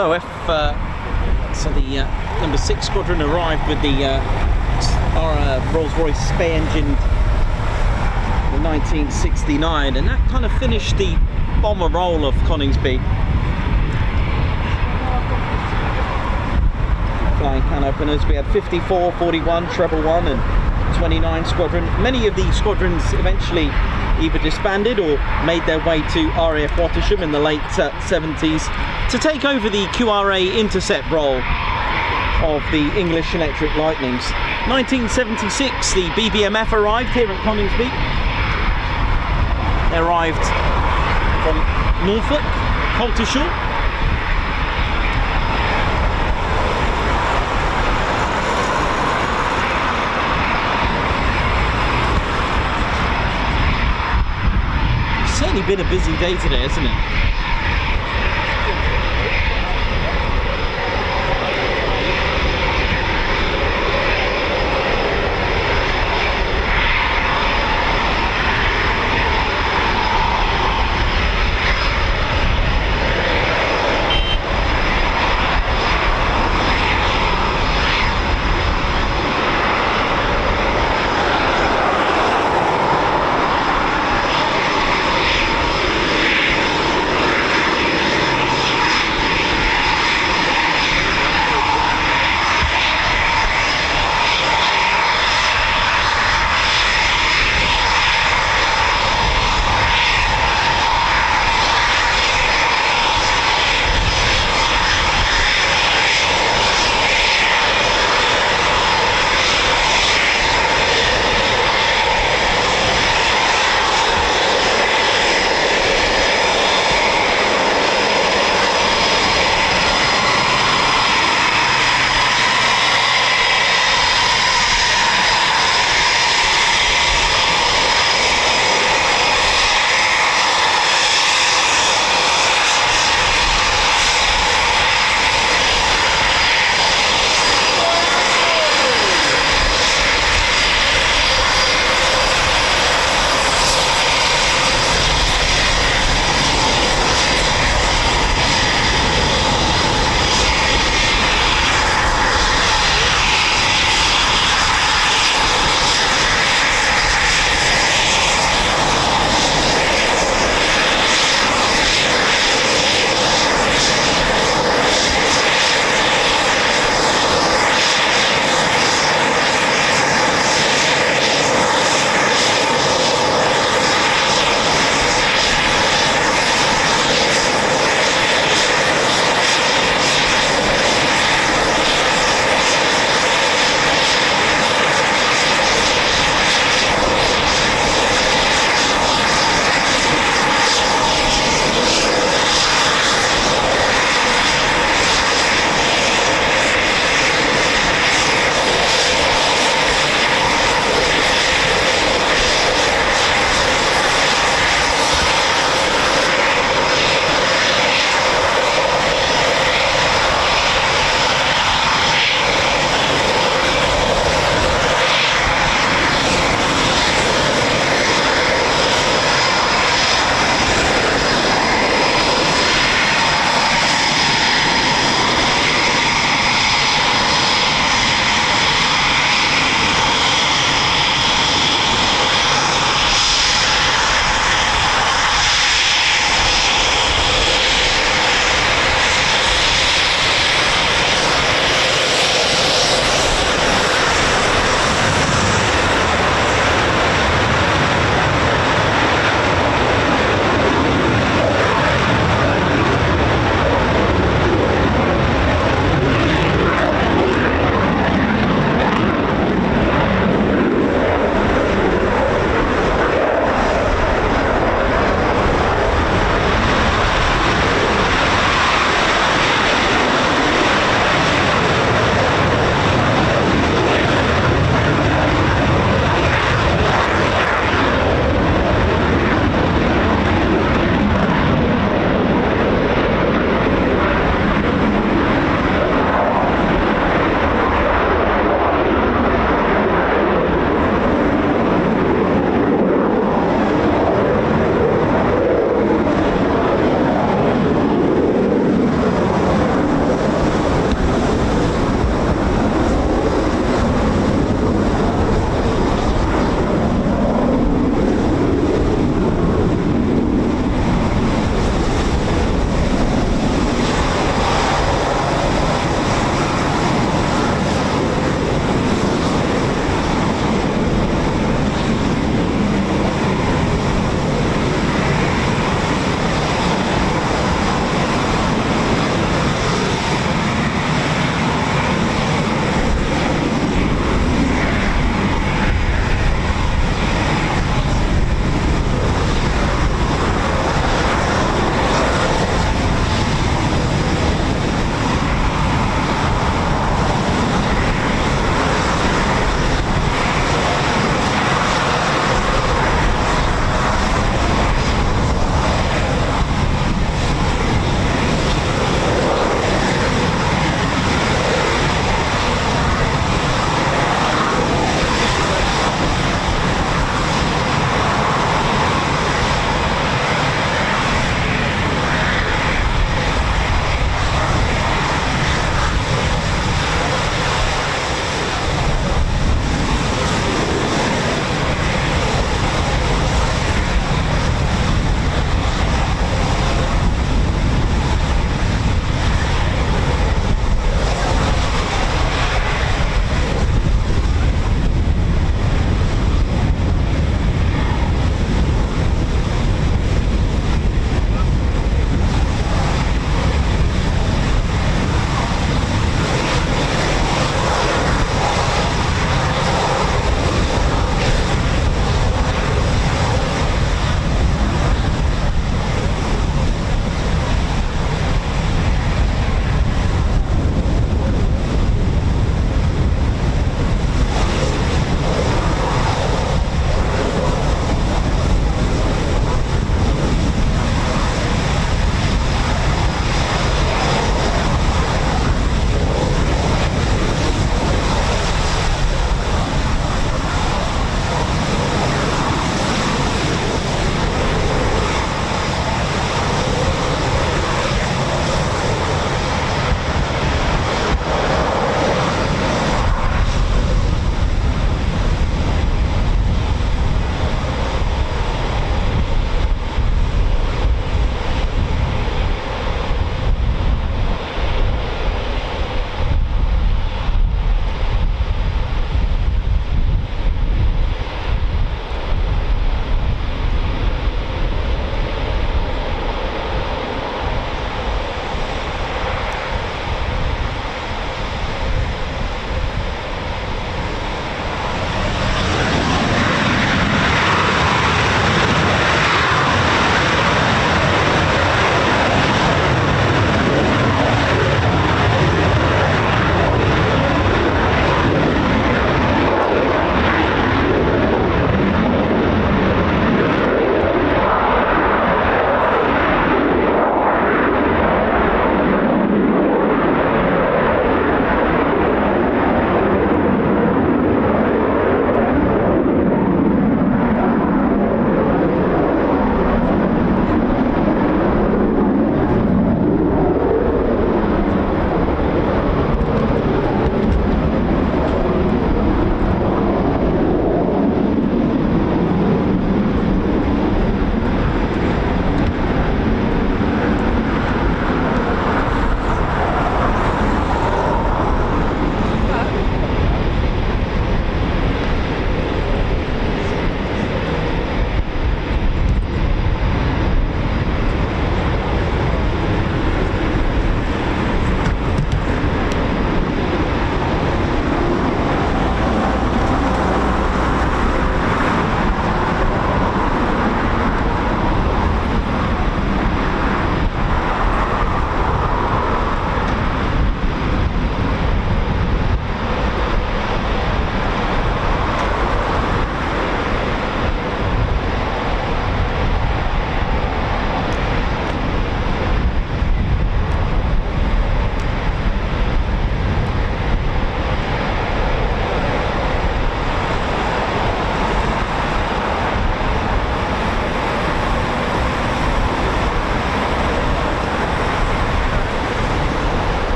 So the number 6 squadron arrived with the Rolls-Royce Spey-engined 1969, and that kind of finished the bomber role of Coningsby. Flying can openers, we had 54, 41, treble 1 and 29 squadron. Many of these squadrons eventually either disbanded or made their way to RAF Watersham in the late 70s to take over the QRA intercept role of the English Electric Lightnings. 1976, the BBMF arrived here at Coningsby. They arrived from Norfolk, Coltishall. Certainly been a busy day today, isn't it?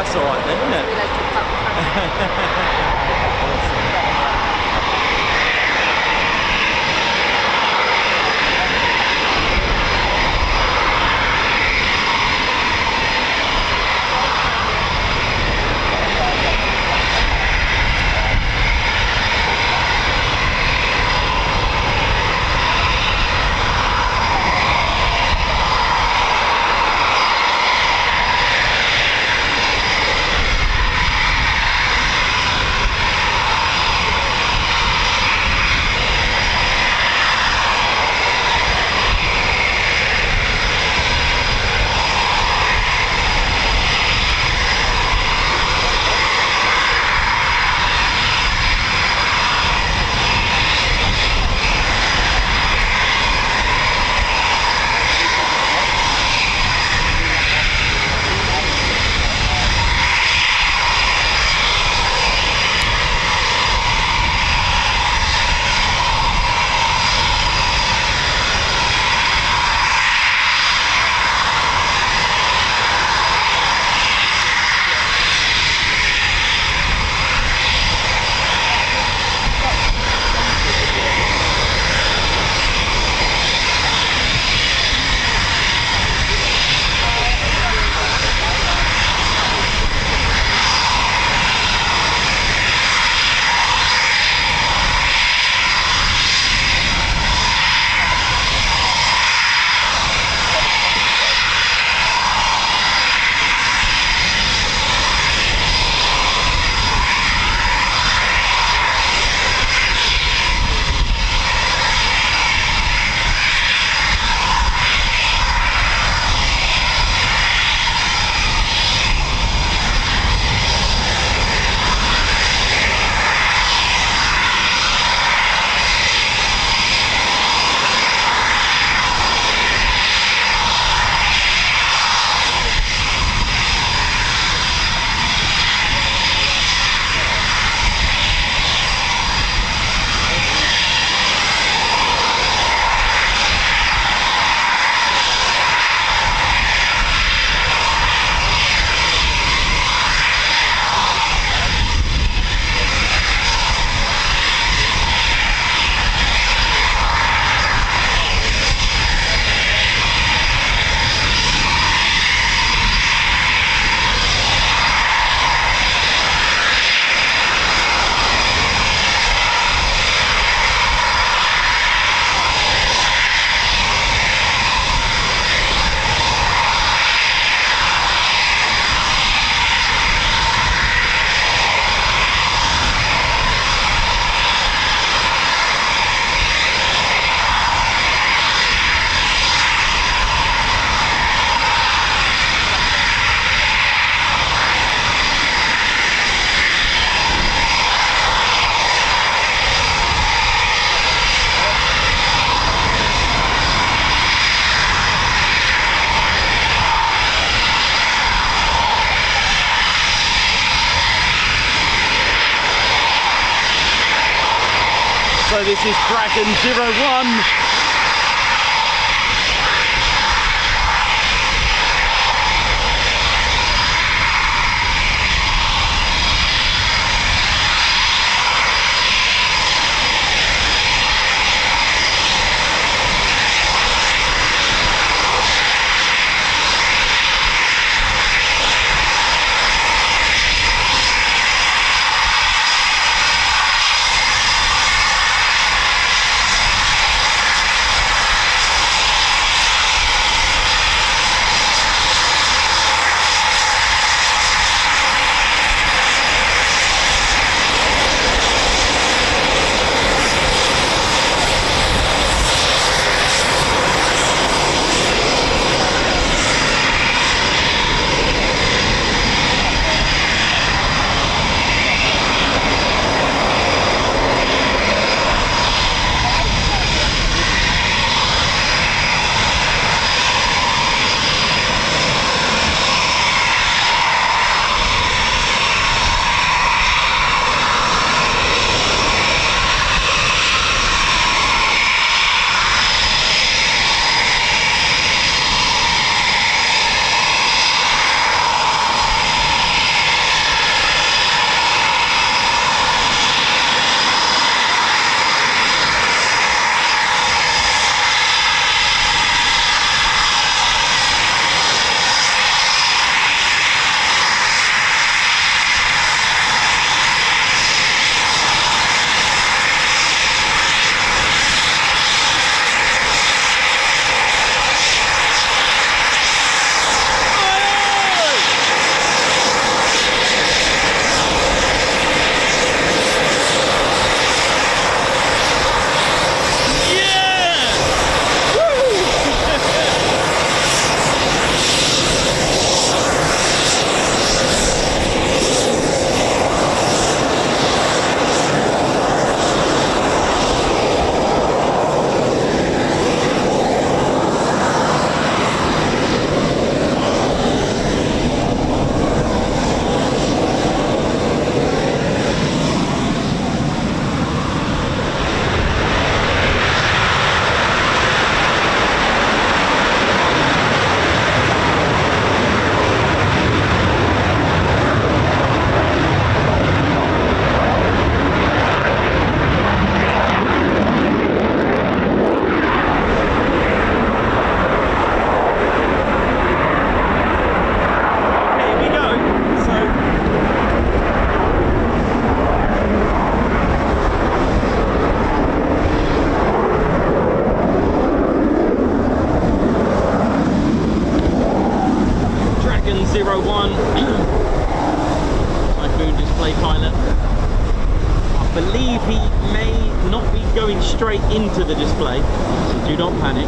That's all right then, isn't it? So this is Dragon 01. straight into the display, so do not panic.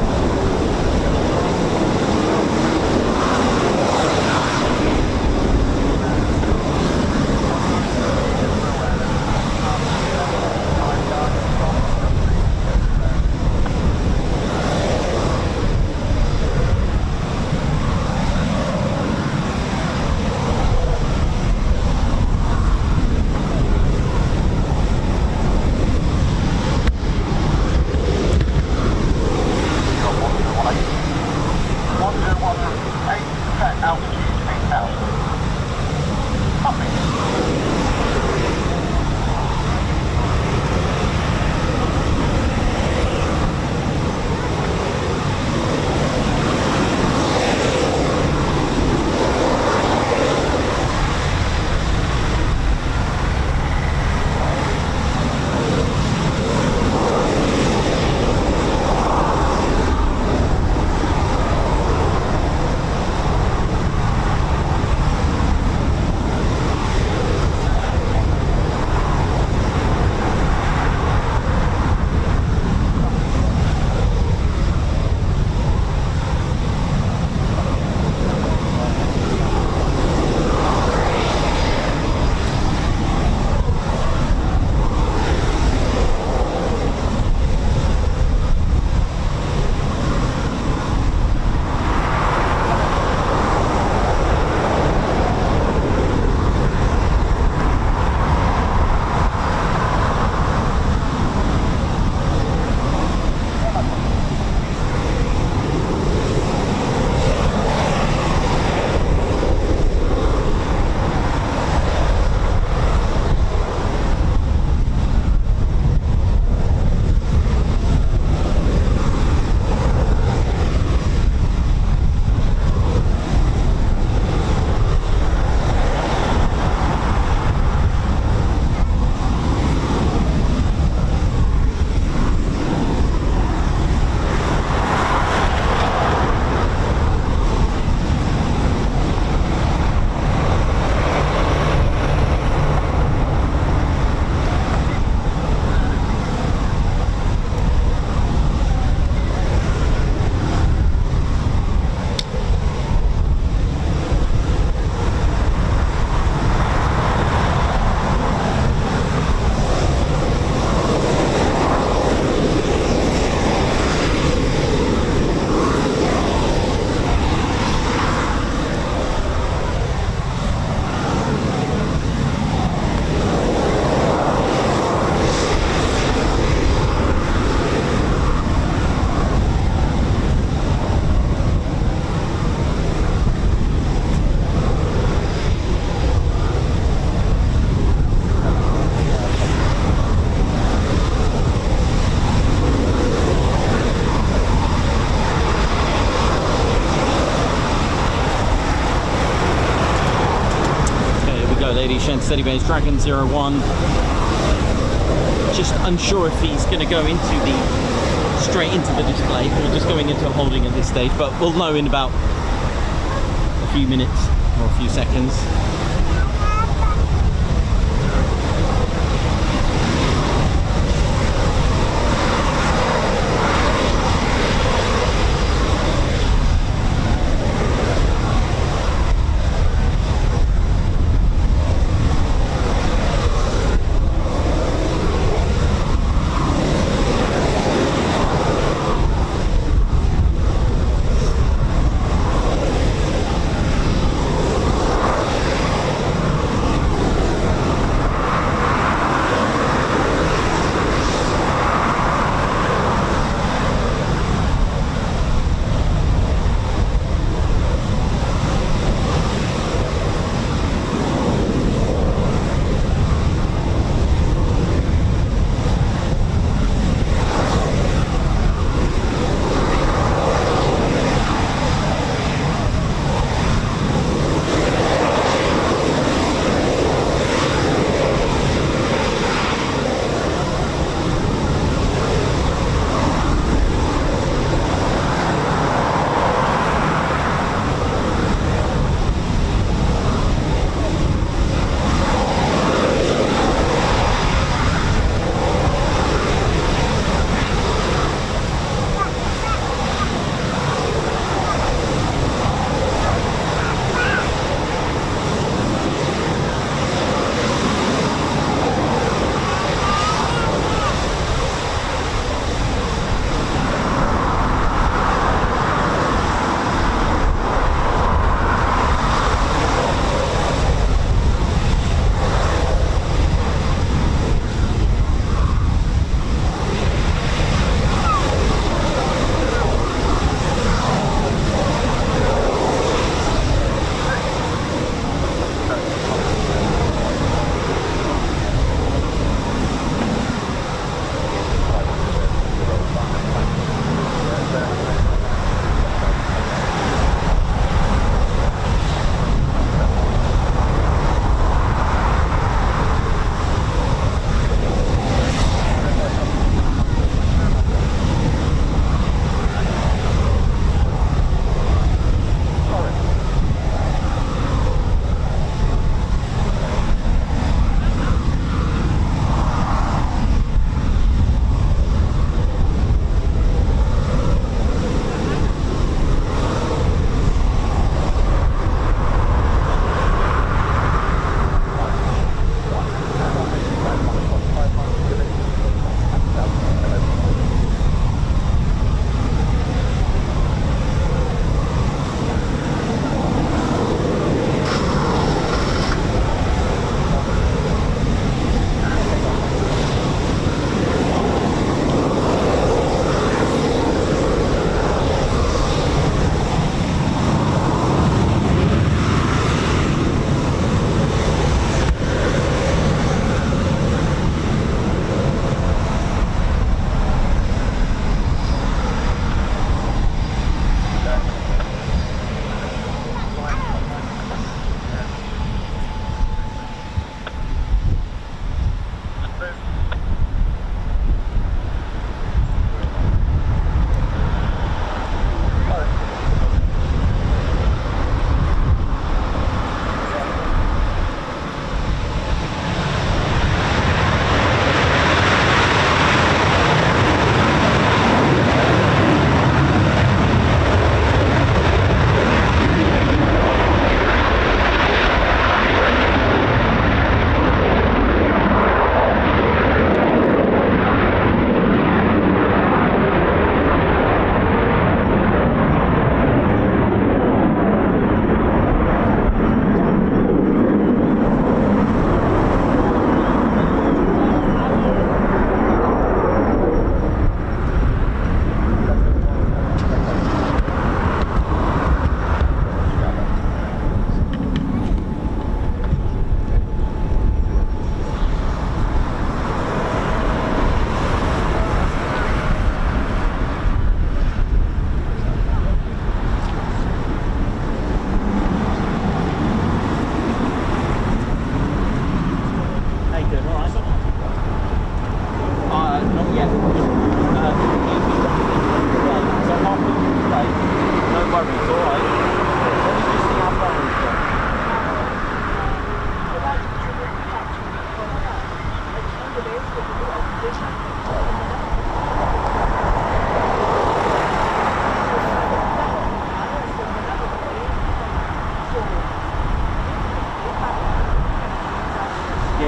Steady base, Dragon 01. Just unsure if he's going to go straight into the display or just going into holding at this stage, but we'll know in about a few minutes or a few seconds.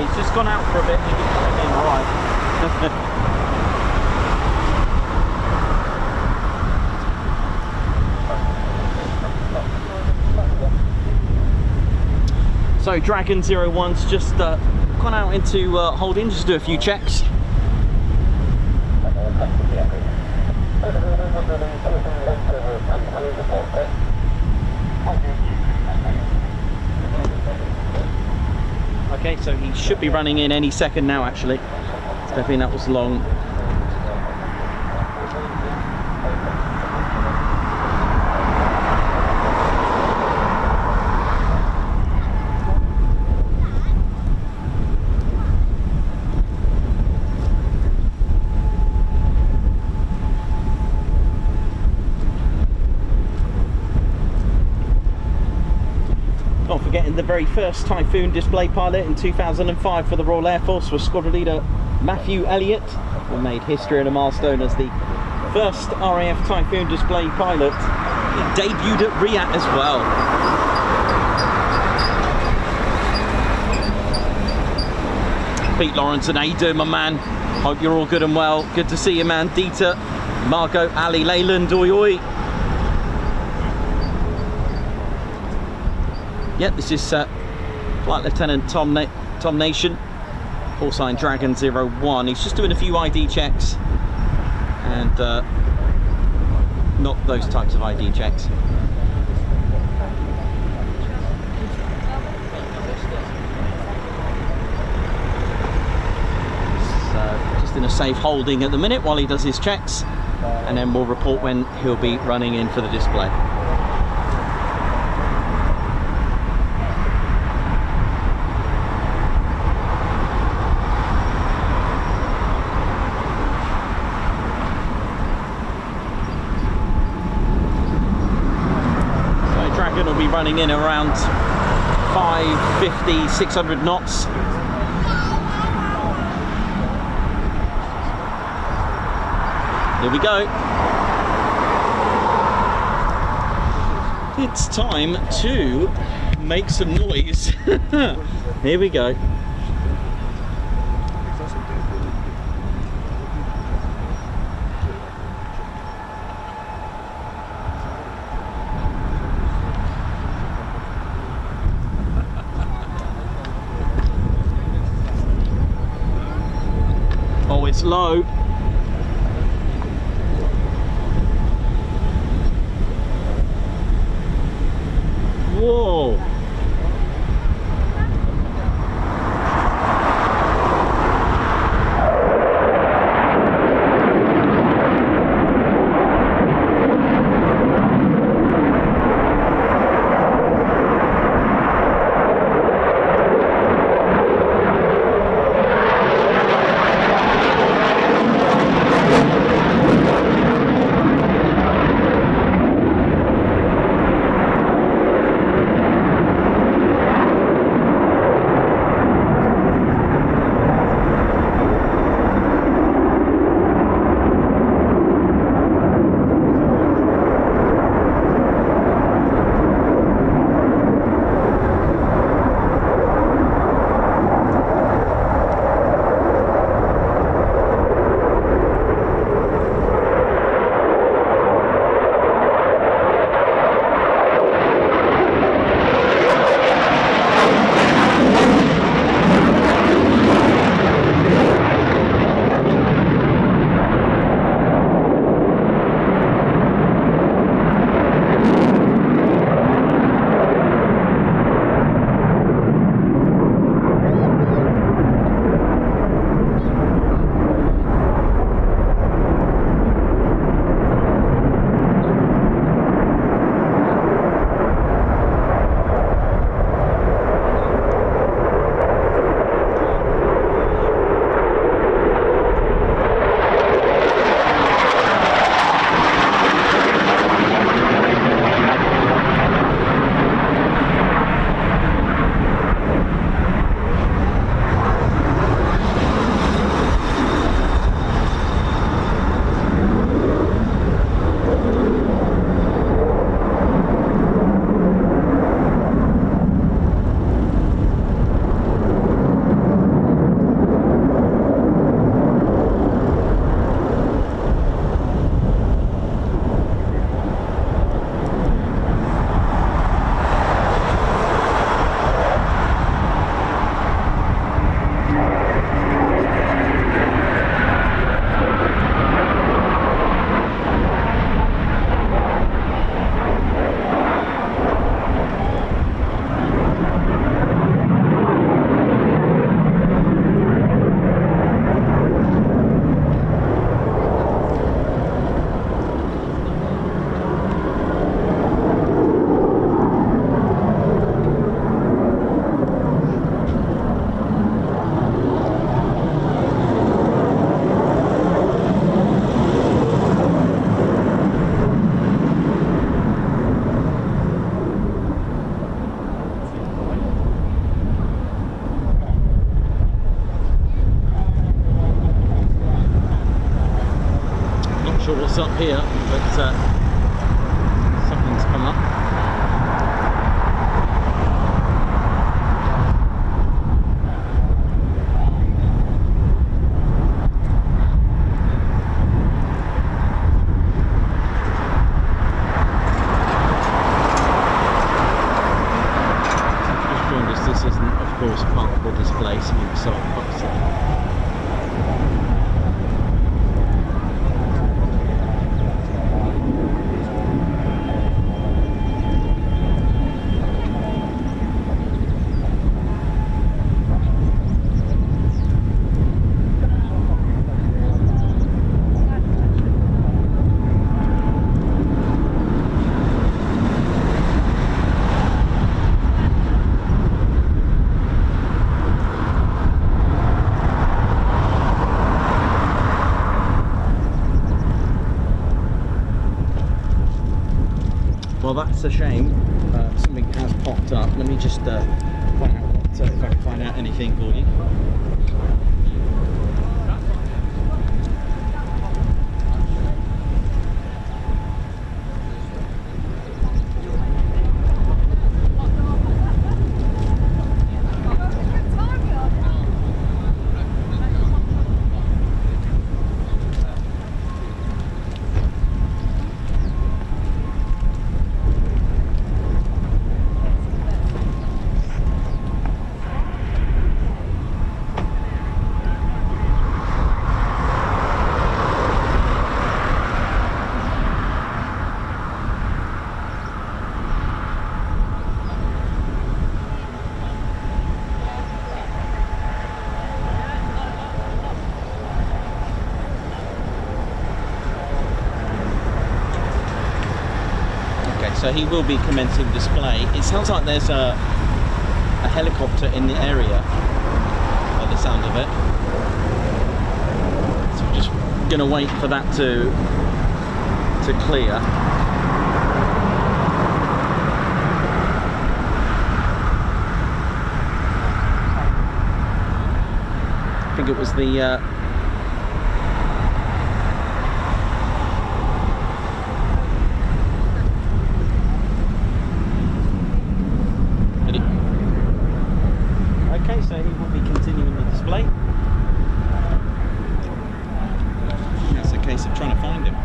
he's just gone out for a bit and he's coming in, alright. So Dragon 01's just gone out into holding, just do a few checks. Okay, so he should be running in any second now actually. I think that was long. Not forgetting the very first Typhoon display pilot in 2005 for the Royal Air Force was Squadron Leader Matthew Elliott, who made history and a milestone as the first RAF Typhoon display pilot. He debuted at RIAT as well. Pete Lawrenson, how you doing, my man? Hope you're all good and well. Good to see you, man. Dieter, Margot, Ali, Leyland, Oii. Yep, this is Flight Lieutenant Tom Nation, call sign Dragon 01. He's just doing a few ID checks and not those types of ID checks. So just in a safe holding at the minute while he does his checks, and then we'll report when he'll be running in for the display. Will be running in around 550, 600 knots. Here we go. It's time to make some noise. Here we go. Oh, it's low. Whoa. close up here, but something's come up. Just joined us. This isn't, of course, part of the display, so we saw it opposite. Well, that's a shame. Something has popped up. Let me just find out what, if I can find out anything for you. So he will be commencing display. It sounds like there's a helicopter in the area by the sound of it. So we're just gonna wait for that to clear. I think it was the so he will be continuing the display. It's a case of trying to find him.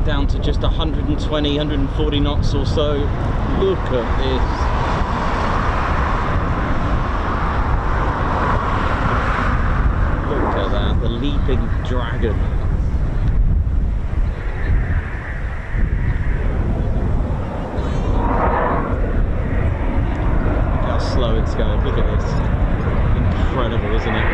down to just 120, 140 knots or so. Look at this. Look at that, the leaping dragon. Look how slow it's going. Look at this. Incredible, isn't it?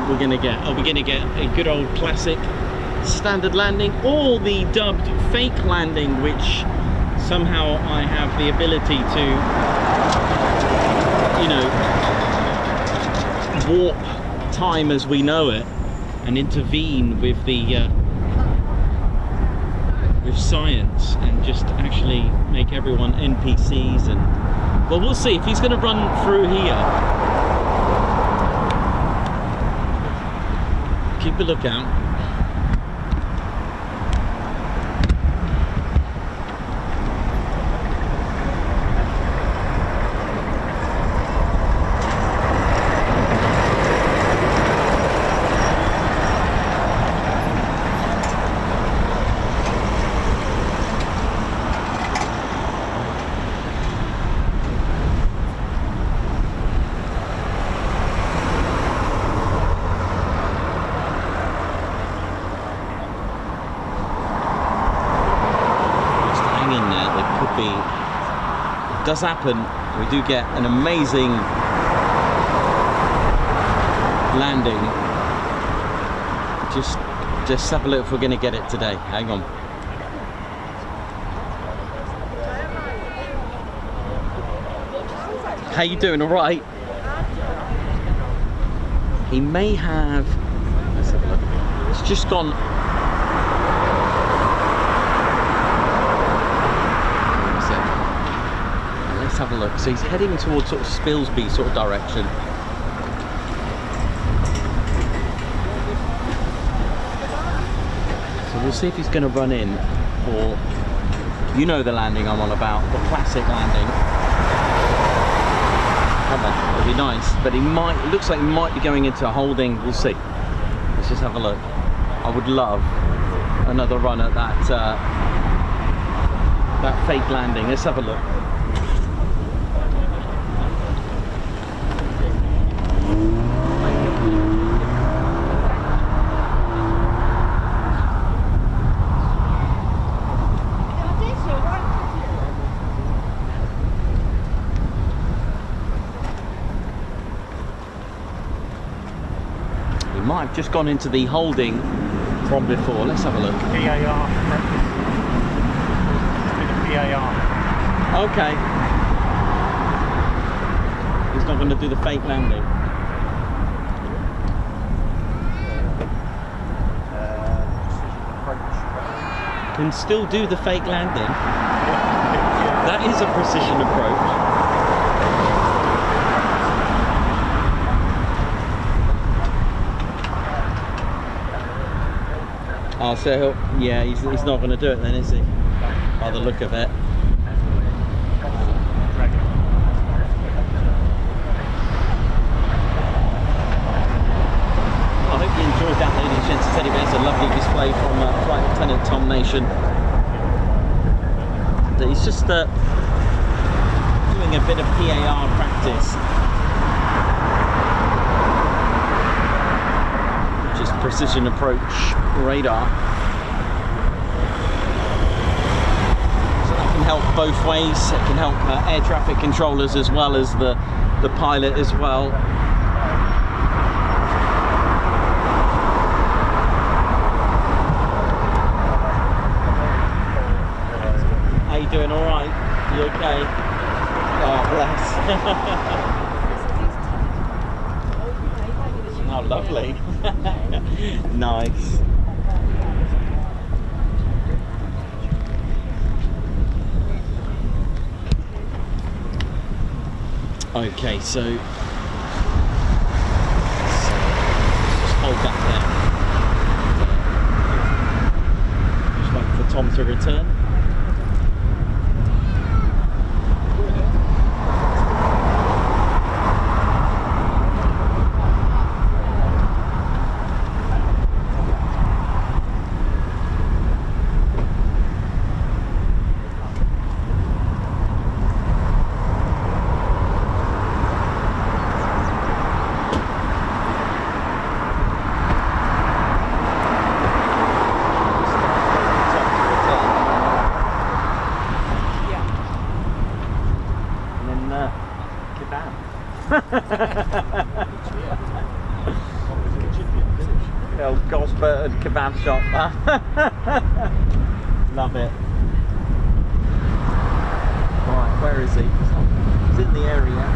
We're going to get, are we going to get a good old classic standard landing, or the dubbed fake landing, which somehow I have the ability to, you know, warp time as we know it and intervene with the with science and just actually make everyone NPCs. And well, we'll see if he's going to run through here. Keep a lookout. Does happen, we do get an amazing landing. Just have a look if we're going to get it today. Hang on. How you doing? All right. He may have. Let's have a look. It's just gone. Have a look. So he's heading towards sort of Spilsby sort of direction. So we'll see if he's going to run in, or you know the landing I'm on about, the classic landing. Come on, it'll be nice. But he might. It looks like he might be going into a holding. We'll see. Let's just have a look. I would love another run at that that fake landing. Let's have a look. might have just gone into the holding from before. Let's have a look. PAR. Bit of PAR. Okay. He's not going to do the fake landing. Can still do the fake landing. That is a precision approach. Oh, so yeah, he's not going to do it then, is he? By the look of it. I hope you enjoyed that, ladies and gents. Teddy Bear's a lovely display from Flight Lieutenant Tom Nation. And he's just doing a bit of PAR practice. Just precision approach radar. So that can help both ways. It can help air traffic controllers as well as the pilot as well. How you doing? All right? You okay? Oh, bless. Oh, lovely. Nice. Okay, so let's just hold that there. Just wait for Tom to return. The old Gosbert and kebab shop. Love it. Right, where is he? He's in the area.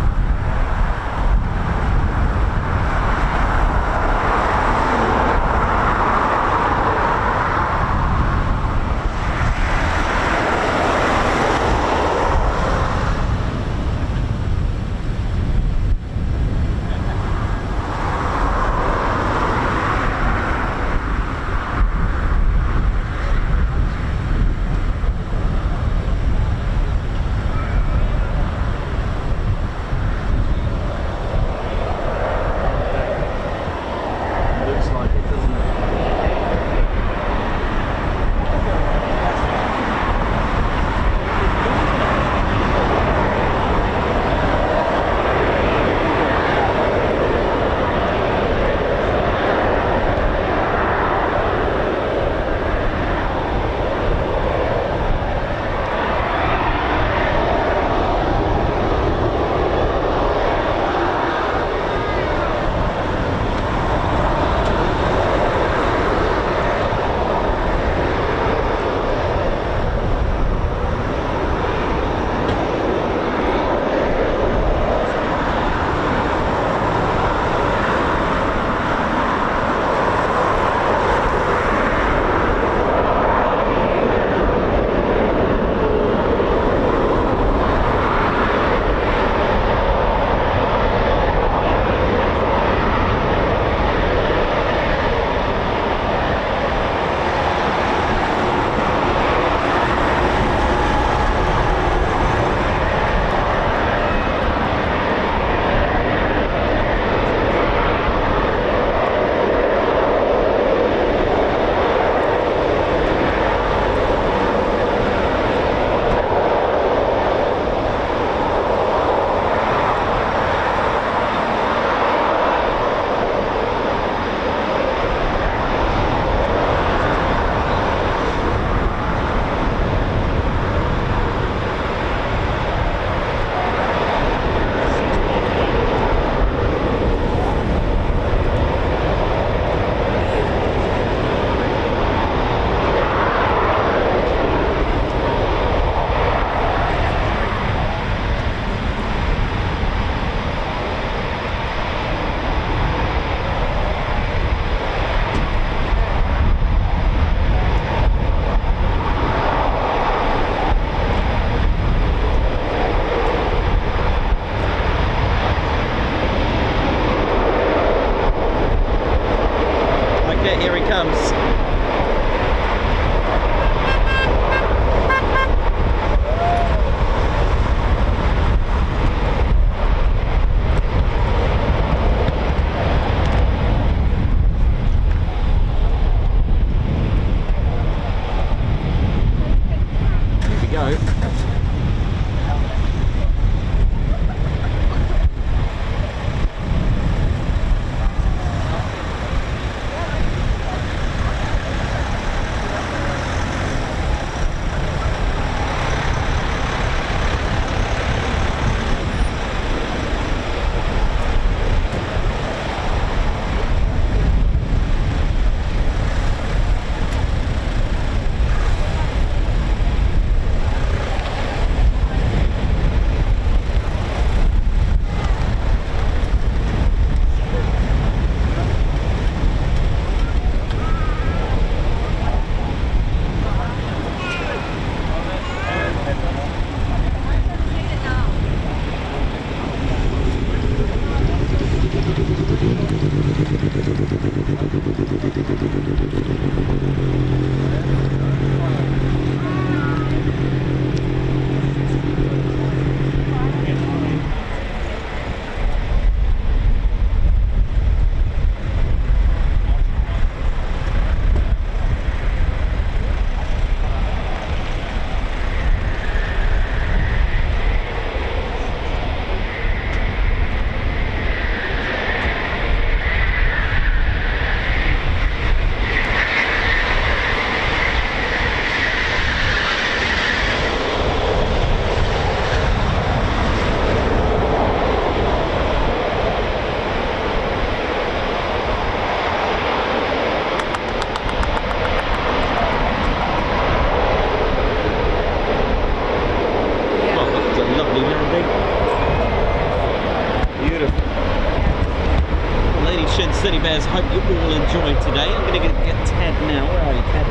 Congratulations, Steady Bears. Hope you all enjoyed today. I'm going to get Ted now. Where are you, Ted?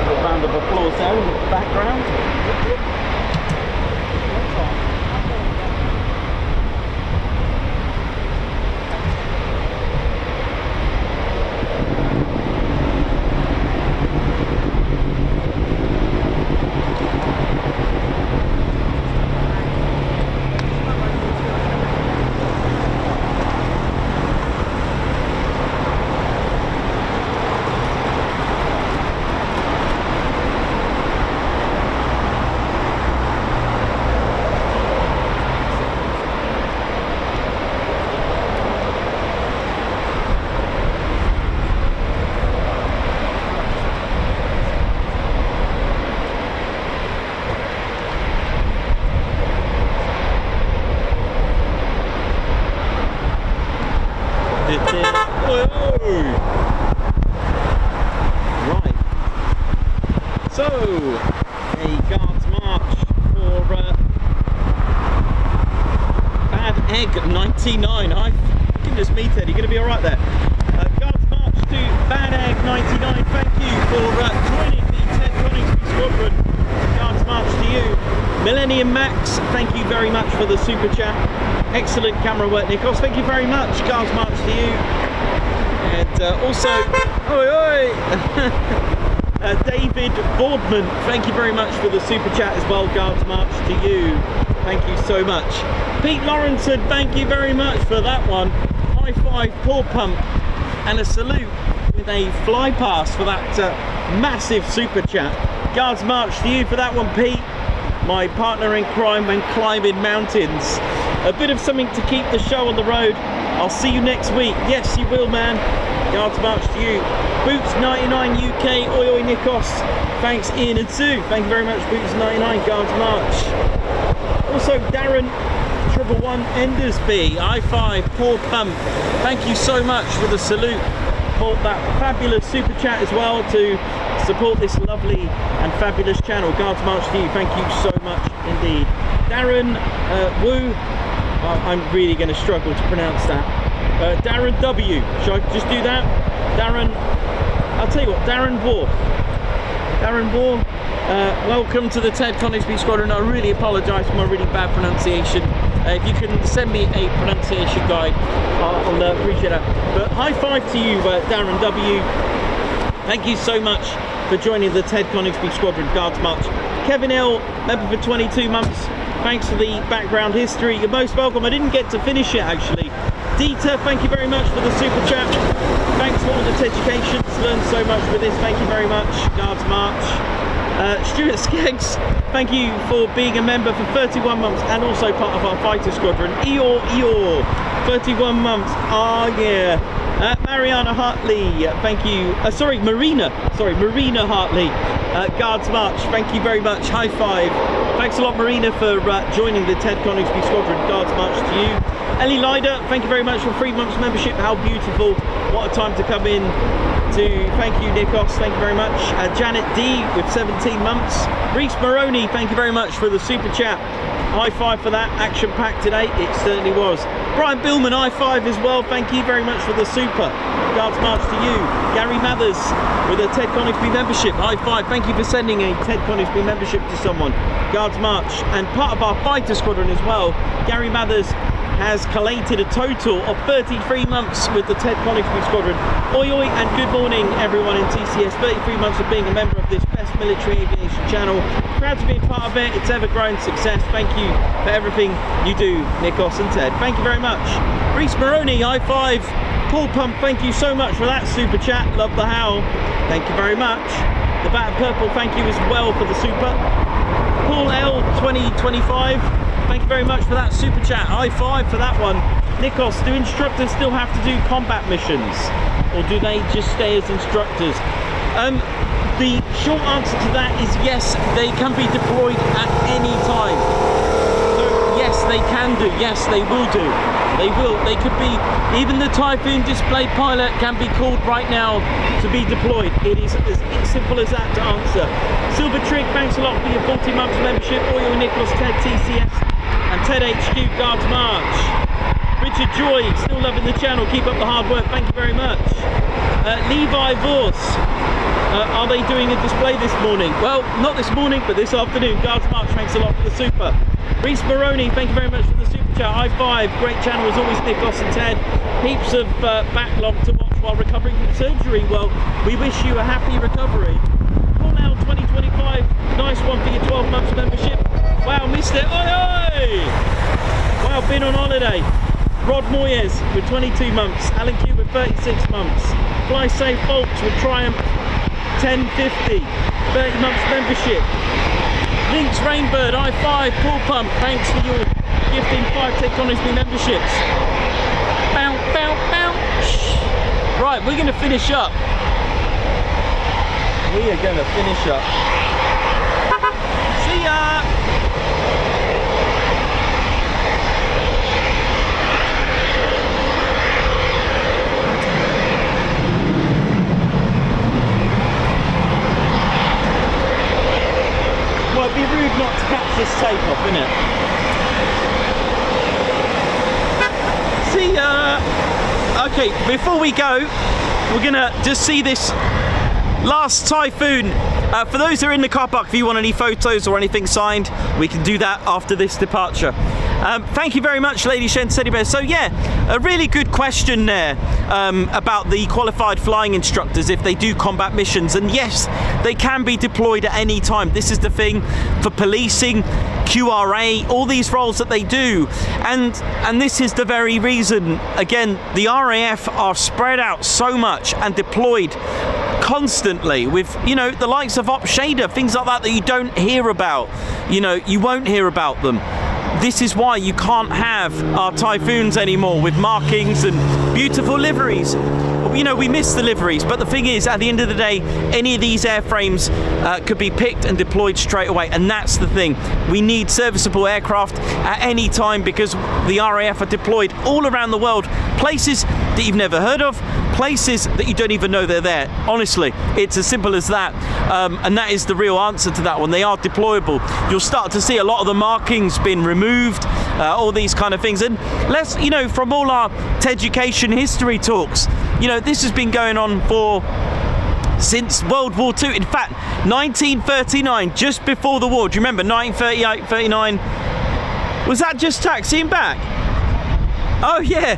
A round of applause there in the background. Right. So, a guards march for Bad Egg 99. Goodness me, Ted, you're going to be alright there. Guards march to Bad Egg 99. Thank you for joining the Ted Coningsby Squadron. Guards march to you. Millennium Max, thank you very much for the super chat. Excellent camera work, Nikos. Thank you very much. Guards march to you. And also, oi, David Boardman, thank you very much for the super chat as well. Guards march to you. Thank you so much. Pete Lawrenson, thank you very much for that one. High five, paw pump, and a salute with a fly pass for that massive super chat. Guards march to you for that one, Pete. My partner in crime when climbing mountains. A bit of something to keep the show on the road. I'll see you next week. Yes, you will, man. Guards march to you. Boots 99 UK, Oii Nikos. Thanks, Ian and Sue. Thank you very much, Boots 99. Guards march. Also, Darren 111 Endersby. I5 Paw Pump. Thank you so much for the salute. For that fabulous super chat as well to support this lovely and fabulous channel. Guards march to you. Thank you so much indeed. Darren Wu. I'm really going to struggle to pronounce that. Darren W. Should I just do that? Darren, I'll tell you what, Darren War. Darren War, welcome to the Ted Coningsby Squadron. I really apologise for my really bad pronunciation. If you can send me a pronunciation guide, I'll appreciate that. But high five to you, Darren W. Thank you so much for joining the Ted Coningsby Squadron. Guards march. Kevin L, member for 22 months. Thanks for the background history. You're most welcome. I didn't get to finish it actually. Dieter, thank you very much for the super chat. Thanks for all the education. Learned so much with this. Thank you very much. Guards march. Stuart Skeggs, thank you for being a member for 31 months and also part of our fighter squadron. Eeyore, 31 months. Oh yeah. Mariana Hartley, thank you. Marina Hartley. Guards march, thank you very much. High five. Thanks a lot, Marina, for joining the Ted Coningsby Squadron. Guards march to you. Ellie Lyder, thank you very much for 3 months membership. How beautiful. What a time to come in to. Thank you, Nikos. Thank you very much. Janet D with 17 months. Reese Maroney, thank you very much for the super chat. High five for that. Action packed today. It certainly was. Brian Billman, high five as well. Thank you very much for the super. Guards march to you. Gary Mathers with a Ted Coningsby membership. High five. Thank you for sending a Ted Coningsby membership to someone. Guards march. And part of our fighter squadron as well, Gary Mathers has collated a total of 33 months with the Ted Coningsby Squadron. Oi oi and good morning everyone in TCS. 33 months of being a member of this best military aviation channel. Proud to be a part of it. It's ever growing success. Thank you for everything you do, Nikos and Ted. Thank you very much. Reese Maroney, high five. Paul Pump, thank you so much for that super chat. Love the howl. Thank you very much. The Bat of Purple, thank you as well for the super. Paul L 2025. Thank you very much for that super chat. High five for that one. Nikos, do instructors still have to do combat missions? Or do they just stay as instructors? The short answer to that is yes, they can be deployed at any time. So yes, they can do. Yes, they will do. They will. They could be, even the Typhoon display pilot can be called right now to be deployed. It is as simple as that to answer. Silver Trick, thanks a lot for your 40 months membership. Oil Nicholas, Ted TCS. And Ted HQ, Guards march. Richard Joy, still loving the channel. Keep up the hard work. Thank you very much. Levi Vos, are they doing a display this morning? Well, not this morning, but this afternoon. Guards March, thanks a lot for the super. Reese Baroni, thank you very much for the super chat. High five. Great channel as always, Nikos and Ted. Heaps of backlog to watch while recovering from surgery. Well, we wish you a happy recovery. Call out 2025. Nice one for your 12 months membership. Wow, missed it. Oi, oi! Wow, been on holiday. Rod Moyes with 22 months. Alan Q with 36 months. Fly Safe Bolts with Triumph 1050. 30 months membership. Lynx Rainbird, I5, Paul Pump, thanks for your gifting 5 Ted Coningsby memberships. Bow, bow, bow. Right, we're going to finish up. We are going to finish up. See ya! Well, it'd be rude not to catch this takeoff, innit? See ya! Okay, before we go, we're gonna just see this last Typhoon. For those who are in the car park, if you want any photos or anything signed, we can do that after this departure. Thank you very much, Lady Shen Teddy Bear. So yeah, a really good question there about the qualified flying instructors if they do combat missions. And yes, they can be deployed at any time. This is the thing for policing, QRA, all these roles that they do. And this is the very reason, again, the RAF are spread out so much and deployed constantly with, you know, the likes of Op Shader, things like that you don't hear about. You know, you won't hear about them. This is why you can't have our Typhoons anymore with markings and beautiful liveries. You know, we miss the liveries, but the thing is, at the end of the day, any of these airframes could be picked and deployed straight away, and that's the thing. We need serviceable aircraft at any time because the RAF are deployed all around the world, places that you've never heard of, places that you don't even know they're there. Honestly, it's as simple as that, and that is the real answer to that one. They are deployable. You'll start to see a lot of the markings being removed, all these kind of things. And let's, you know, from all our Teducation history talks, you know, this has been going on since World War II. In fact, 1939, just before the war. Do you remember 1938, 39? Was that just taxiing back? Oh yeah.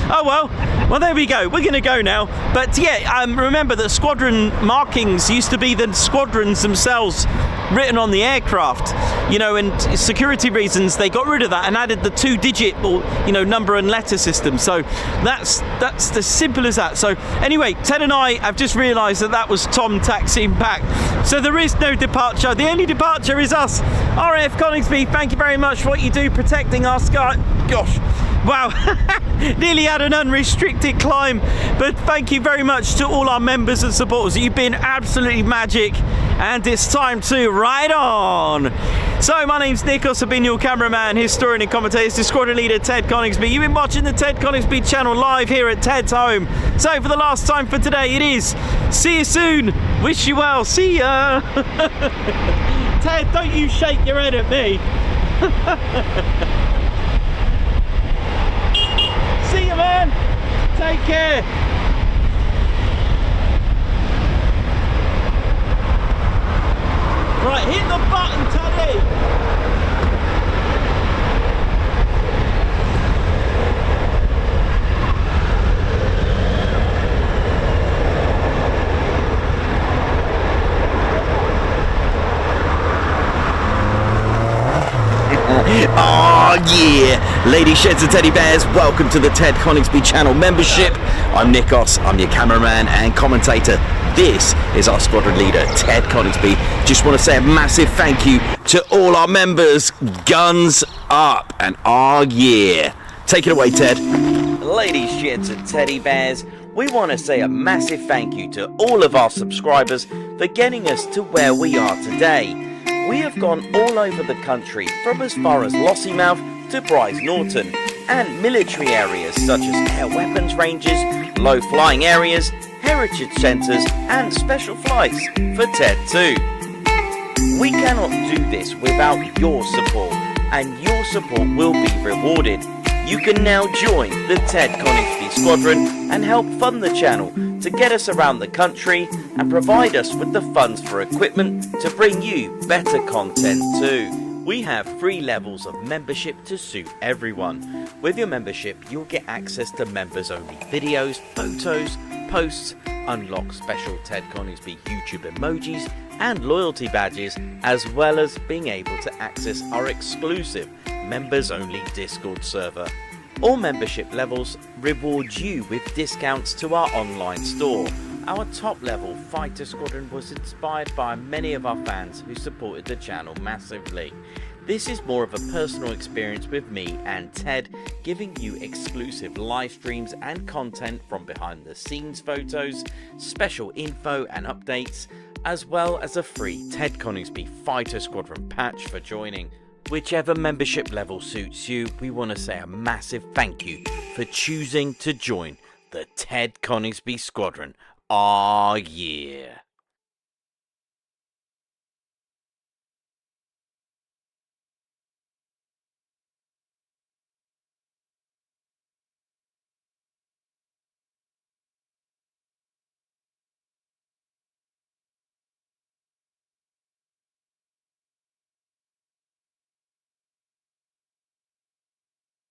Oh well, there we go. We're going to go now. But yeah, remember that squadron markings used to be the squadrons themselves written on the aircraft. You know, and security reasons, they got rid of that and added the 2-digit, or you know, number and letter system. So that's as simple as that. So anyway, Ted and I have just realised that was Tom taxiing back. So there is no departure. The only departure is us. RAF Coningsby, thank you very much for what you do protecting our sky. Gosh. Wow, nearly had an unrestricted climb, but thank you very much to all our members and supporters. You've been absolutely magic, and it's time to ride on. So my name's Nikos, I've been your cameraman, historian and commentator. This is Squadron Leader Ted Coningsby. You've been watching the Ted Coningsby channel live here at Ted's home. So for the last time for today, it is see you soon, wish you well, see ya. Ted, don't you shake your head at me. See you, man. Take care. Right, hit the button, Teddy. Oh yeah, ladies, sheds and teddy bears, welcome to the Ted Coningsby channel membership. I'm Nikos, I'm your cameraman and commentator. This is our squadron leader, Ted Coningsby. Just want to say a massive thank you to all our members. Guns up and oh yeah. Take it away, Ted. Ladies, sheds and teddy bears, we want to say a massive thank you to all of our subscribers for getting us to where we are today. We have gone all over the country, from as far as Lossiemouth to Bryce Norton, and military areas such as air weapons ranges, low flying areas, heritage centres and special flights for TED 2. We cannot do this without your support, and your support will be rewarded. You can now join the Ted Coningsby Squadron and help fund the channel to get us around the country and provide us with the funds for equipment to bring you better content too. We have 3 levels of membership to suit everyone. With your membership, you'll get access to members only videos, photos, posts, unlock special Ted Coningsby YouTube emojis and loyalty badges, as well as being able to access our exclusive members only Discord server. All membership levels reward you with discounts to our online store. Our top level fighter squadron was inspired by many of our fans who supported the channel massively. This is more of a personal experience with me and Ted, giving you exclusive live streams and content from behind the scenes photos, special info and updates, as well as a free Ted Coningsby Fighter Squadron patch for joining. Whichever membership level suits you, we want to say a massive thank you for choosing to join the Ted Coningsby Squadron. Ah, yeah.